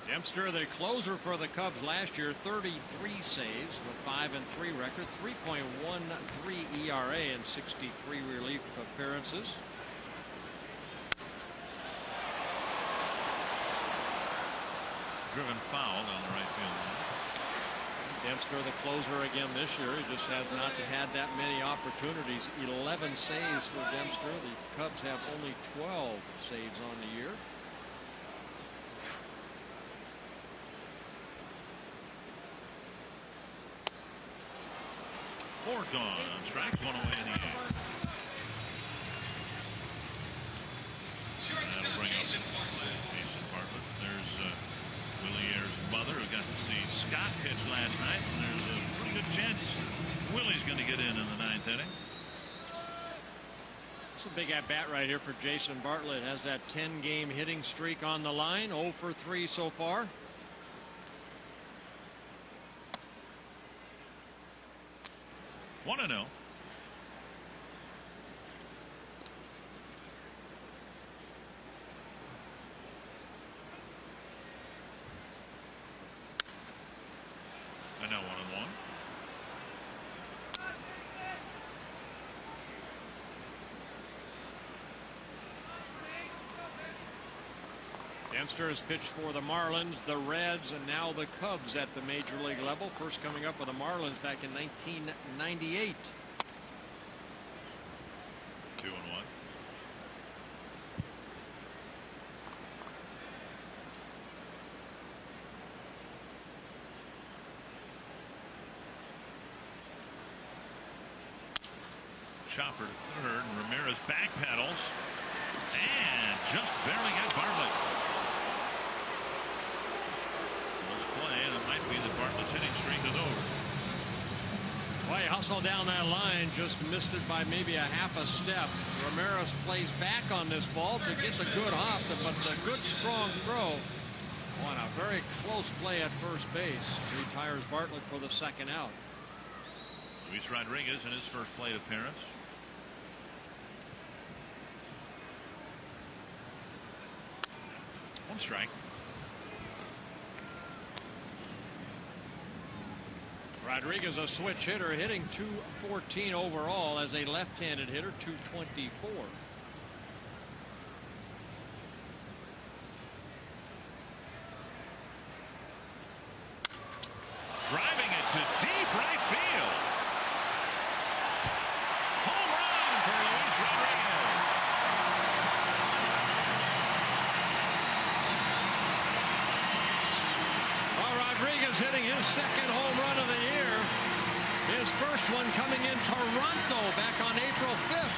Dempster, the closer for the Cubs last year, 33 saves, the 5-3 record, 3.13 ERA in 63 relief appearances. Driven foul on the right field line. Dempster, the closer again this year. He just has not had that many opportunities. 11 saves for Dempster. The Cubs have only 12 saves on the year. Four gone on strikes, one away in the eighth. That'll bring up Jason Bartlett. There's Willie Ayers' mother, who got to see Scott pitch last night, and there's a pretty good chance Willie's going to get in the ninth inning. It's a big at bat right here for Jason Bartlett. Has that 10-game hitting streak on the line. 0 for 3 so far. One and 0. And now 1-1. Dempster has pitched for the Marlins, the Reds, and now the Cubs at the major league level. First coming up with the Marlins back in 1998. 2-1. Chopper to third, and Ramirez backpedals and just barely got Bartlett. Play, and it might be that Bartlett's hitting streak is over. Well, he hustled down that line, just missed it by maybe a half a step. Ramirez plays back on this ball to get the good hop, but the good strong throw on a very close play at first base. Retires Bartlett for the second out. Luis Rodriguez in his first plate appearance. One strike. Rodriguez, a switch hitter, hitting .214 overall as a left-handed hitter, .224. Driving it to deep right field. Home run for Luis Rodriguez. Well, Rodriguez hitting his second home run of the year. His first one coming in Toronto back on April 5th.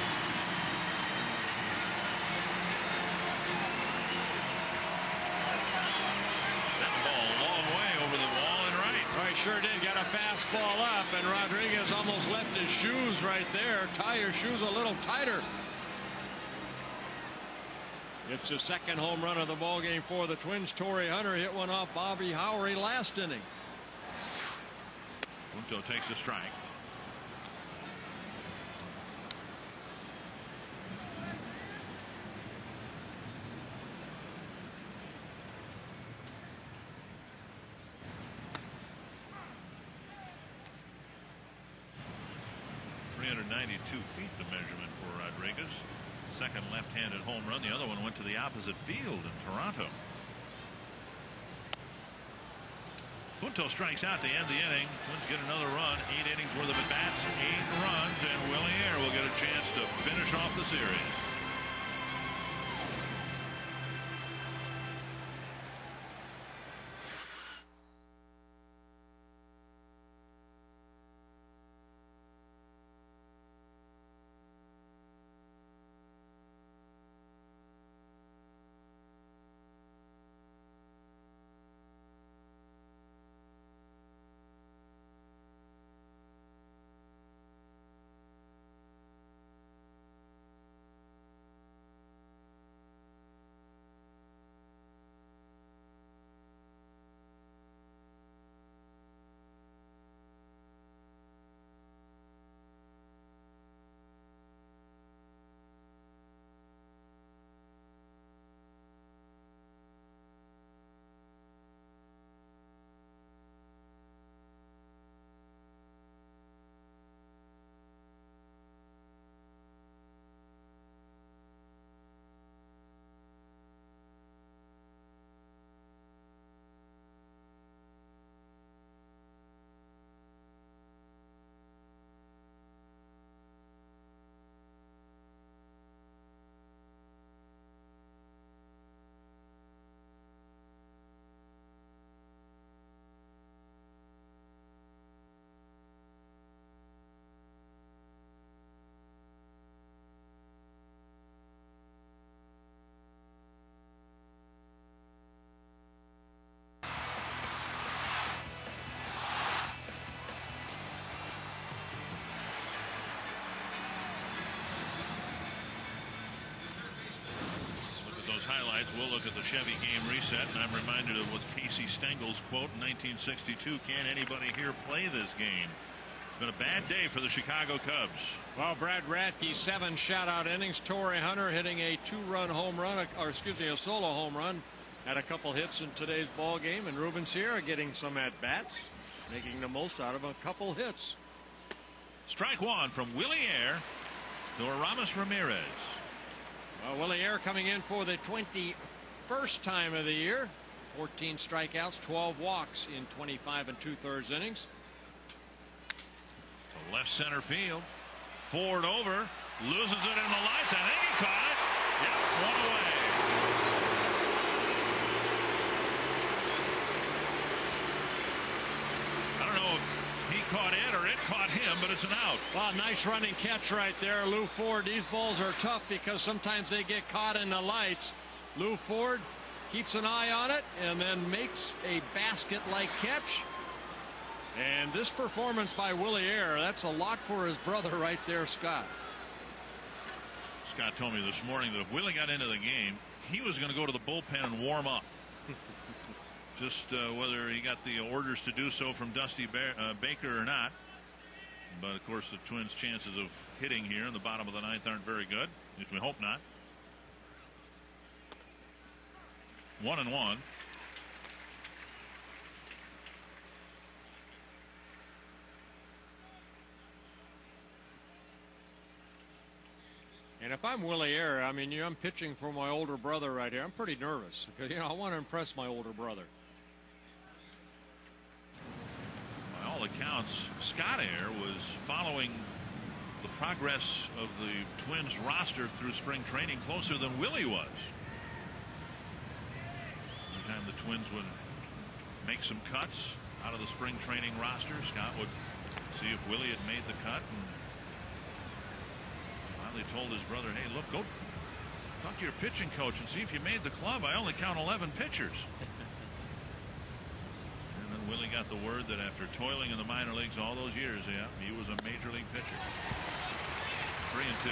That ball a long way over the wall and right. Right, sure did. Got a fastball up, and Rodriguez almost left his shoes right there. Tie your shoes a little tighter. It's the second home run of the ball game for the Twins. Torrey Hunter hit one off Bobby Howery last inning. Punto takes a strike. .392 feet the measurement for Rodriguez. Second left-handed home run. The other one went to the opposite field in Toronto. Punto strikes out to end the inning. Twins get another run. 8 innings worth of at-bats, 8 runs, and Willie Ayers will get a chance to finish off the series. highlights. We'll look at the Chevy game reset, and I'm reminded of what Casey Stengel's quote in 1962, "Can anybody here play this game?" It's been a bad day for the Chicago Cubs. Well, Brad Radke, 7 shutout innings. Torrey Hunter hitting a 2-run home run, or excuse me, a solo home run. Had a couple hits in today's ball game, and Ruben Sierra getting some at-bats, making the most out of a couple hits. Strike one from Willie Air to Aramis Ramirez. Well, Willie Air coming in for the 21st time of the year. 14 strikeouts, 12 walks in 25 2/3 innings. To left center field. Ford over. Loses it in the lights. I think he caught it. Yep, one away. I don't know if he caught it or it caught him, but it's an out. Well, nice running catch right there, Lou Ford. These balls are tough because sometimes they get caught in the lights. Lou Ford keeps an eye on it and then makes a basket-like catch. And this performance by Willie Air, that's a lot for his brother right there, Scott. Scott told me this morning that if Willie got into the game, he was going to go to the bullpen and warm up. Just whether he got the orders to do so from Dusty Baker or not. But of course the Twins' chances of hitting here in the bottom of the 9th aren't very good. At least we hope not. 1-1. And if I'm Willie Air, I mean, I'm pitching for my older brother right here. I'm pretty nervous because, I want to impress my older brother. By all accounts, Scott Air was following the progress of the Twins roster through spring training closer than Willie was. Every time the Twins would make some cuts out of the spring training roster, Scott would see if Willie had made the cut and finally told his brother, "Hey, look, go talk to your pitching coach and see if you made the club. I only count 11 pitchers." And then Willie got the word that after toiling in the minor leagues all those years, he was a major league pitcher. 3-2.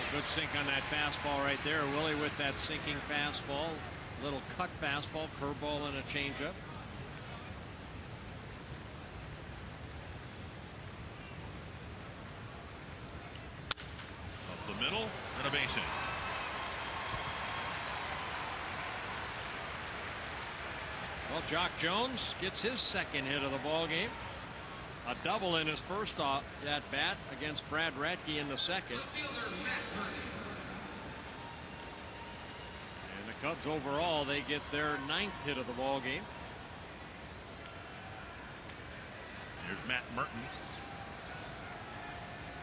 A good sink on that fastball right there. Willie with that sinking fastball, little cut fastball, curveball, and a changeup. The middle and a base hit. Well, Jock Jones gets his second hit of the ball game. A double in his first at bat against Brad Radke in the second. And the Cubs overall, they get their 9th hit of the ball game. Here's Matt Merton.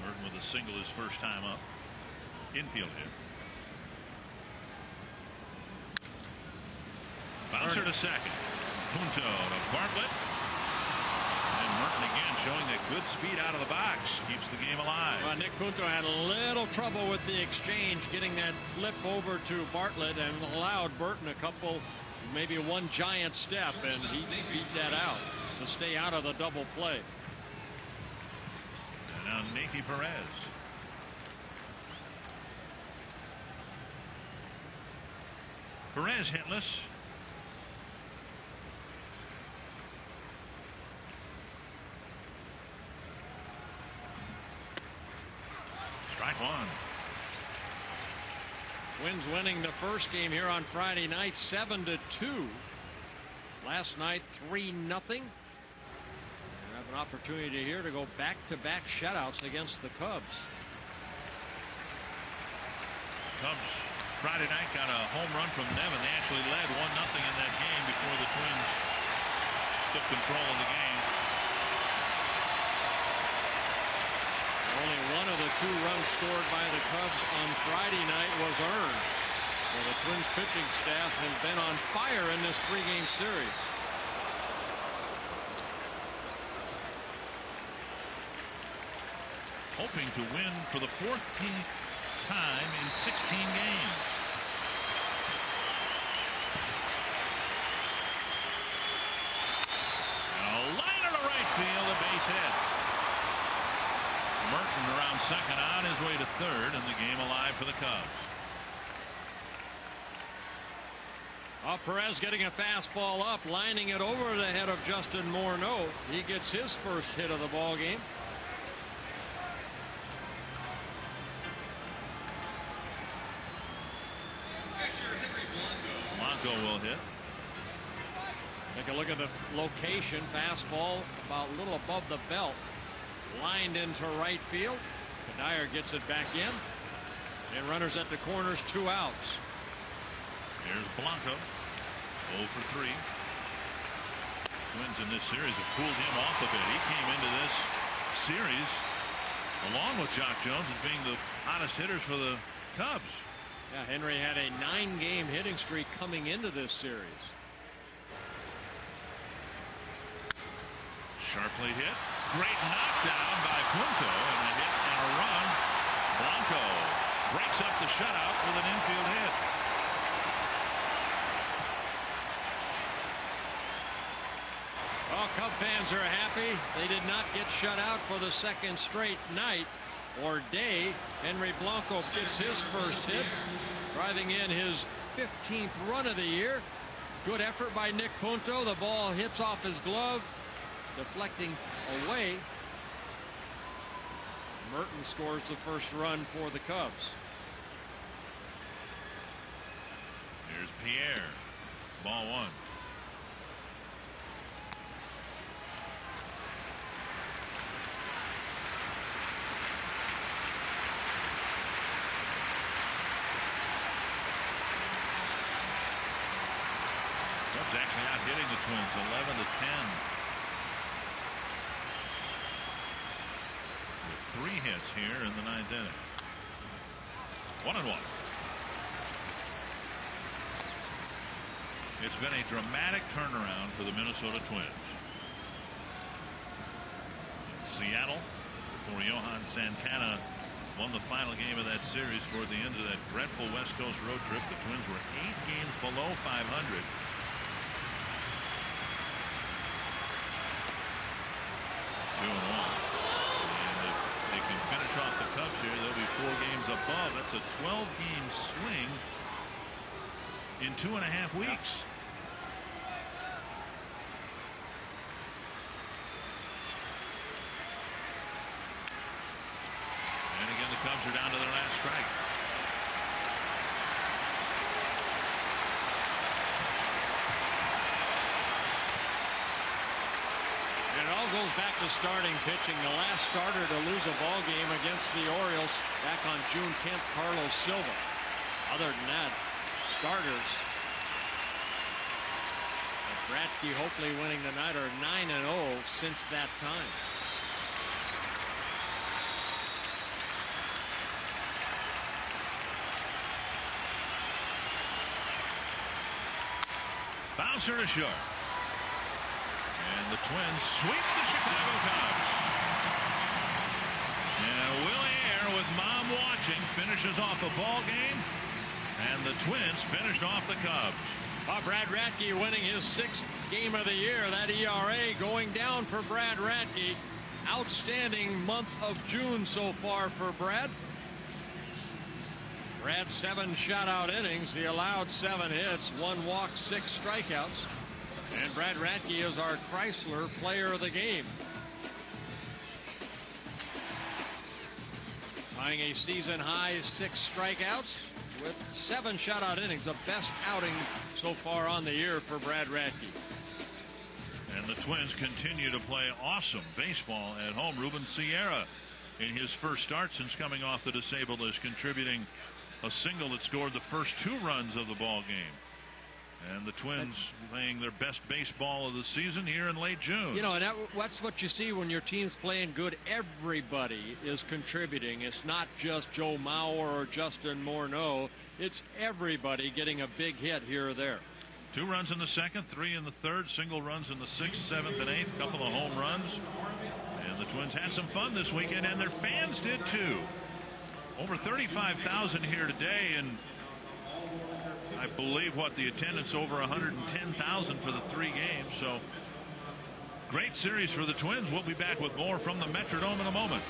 Merton with a single his first time up. Infield hit. Bouncer to second. Punto to Bartlett. And Merton again showing that good speed out of the box. Keeps the game alive. Well, Nick Punto had a little trouble with the exchange, getting that flip over to Bartlett, and allowed Burton a couple, maybe one giant step, and he beat that out to stay out of the double play. And now Nathy Perez. Perez hitless. Strike one. Twins winning the first game here on Friday night 7-2. Last night 3-0. Have an opportunity here to go back-to-back shutouts against the Cubs. Cubs Friday night got a home run from Nevin. They actually led 1-0 in that game before the Twins took control of the game. Only one of the 2 runs scored by the Cubs on Friday night was earned. So the Twins pitching staff has been on fire in this 3-game series. Hoping to win for the 14th time in 16 games. And a liner to right field, a base hit. Merton around second, on his way to third, and the game alive for the Cubs. Perez getting a fastball up, lining it over the head of Justin Morneau. He gets his first hit of the ball game. Blanco will hit. Take a look at the location. Fastball about a little above the belt. Lined into right field. Dyer gets it back in. And runners at the corners, 2 outs. Here's Blanco. 0 for 3. Twins in this series have cooled him off a bit. He came into this series along with Jock Jones as being the hottest hitters for the Cubs. Yeah, Henry had a 9-game hitting streak coming into this series. Sharply hit. Great knockdown by Punto, and a hit and a run. Blanco breaks up the shutout with an infield hit. Well, Cub fans are happy. They did not get shut out for the second straight night or day. Henry Blanco gets his first hit, driving in his 15th run of the year. Good effort by Nick Punto. The ball hits off his glove, deflecting away. Merton scores the first run for the Cubs. Here's Pierre. Ball 1. Cubs actually out hitting the Twins 11-10. With 3 hits here in the 9th inning. 1-1. It's been a dramatic turnaround for the Minnesota Twins. In Seattle, before Johan Santana won the final game of that series toward the end of that dreadful West Coast road trip, the Twins were 8 games below 500. And if they can finish off the Cubs here, they'll be 4 games above. That's a 12-game swing in 2.5 weeks. And again, the Cubs are down to their last strike. And it all goes back to starting pitching. The last starter to lose a ball game against the Orioles back on June 10th, Carlos Silva. Other than that, starters. Bradke hopefully winning tonight are 9-0 since that time. Bouncer to short. And the Twins sweep the Chicago Cubs. And Willie Air, with Mom watching, finishes off a ball game. And the Twins finished off the Cubs. Brad Radke winning his 6th game of the year. That ERA going down for Brad Radke. Outstanding month of June so far for Brad. Brad 7 shutout innings. He allowed 7 hits, 1 walk, 6 strikeouts. And Brad Radke is our Chrysler player of the game. Tying a season high 6 strikeouts with 7 shutout innings. The best outing so far on the year for Brad Radke. And the Twins continue to play awesome baseball at home. Ruben Sierra, in his first start since coming off the disabled list, contributing a single that scored the first 2 runs of the ball game. And the Twins playing their best baseball of the season here in late June. You know, and that's what you see when your team's playing good. Everybody is contributing. It's not just Joe Mauer or Justin Morneau. It's everybody getting a big hit here or there. 2 runs in the 2nd, 3 in the 3rd, single runs in the 6th, 7th, and 8th, couple of home runs. And the Twins had some fun this weekend, and their fans did too. Over 35,000 here today, and I believe the attendance over 110,000 for the 3 games. So great series for the Twins. We'll be back with more from the Metrodome in a moment.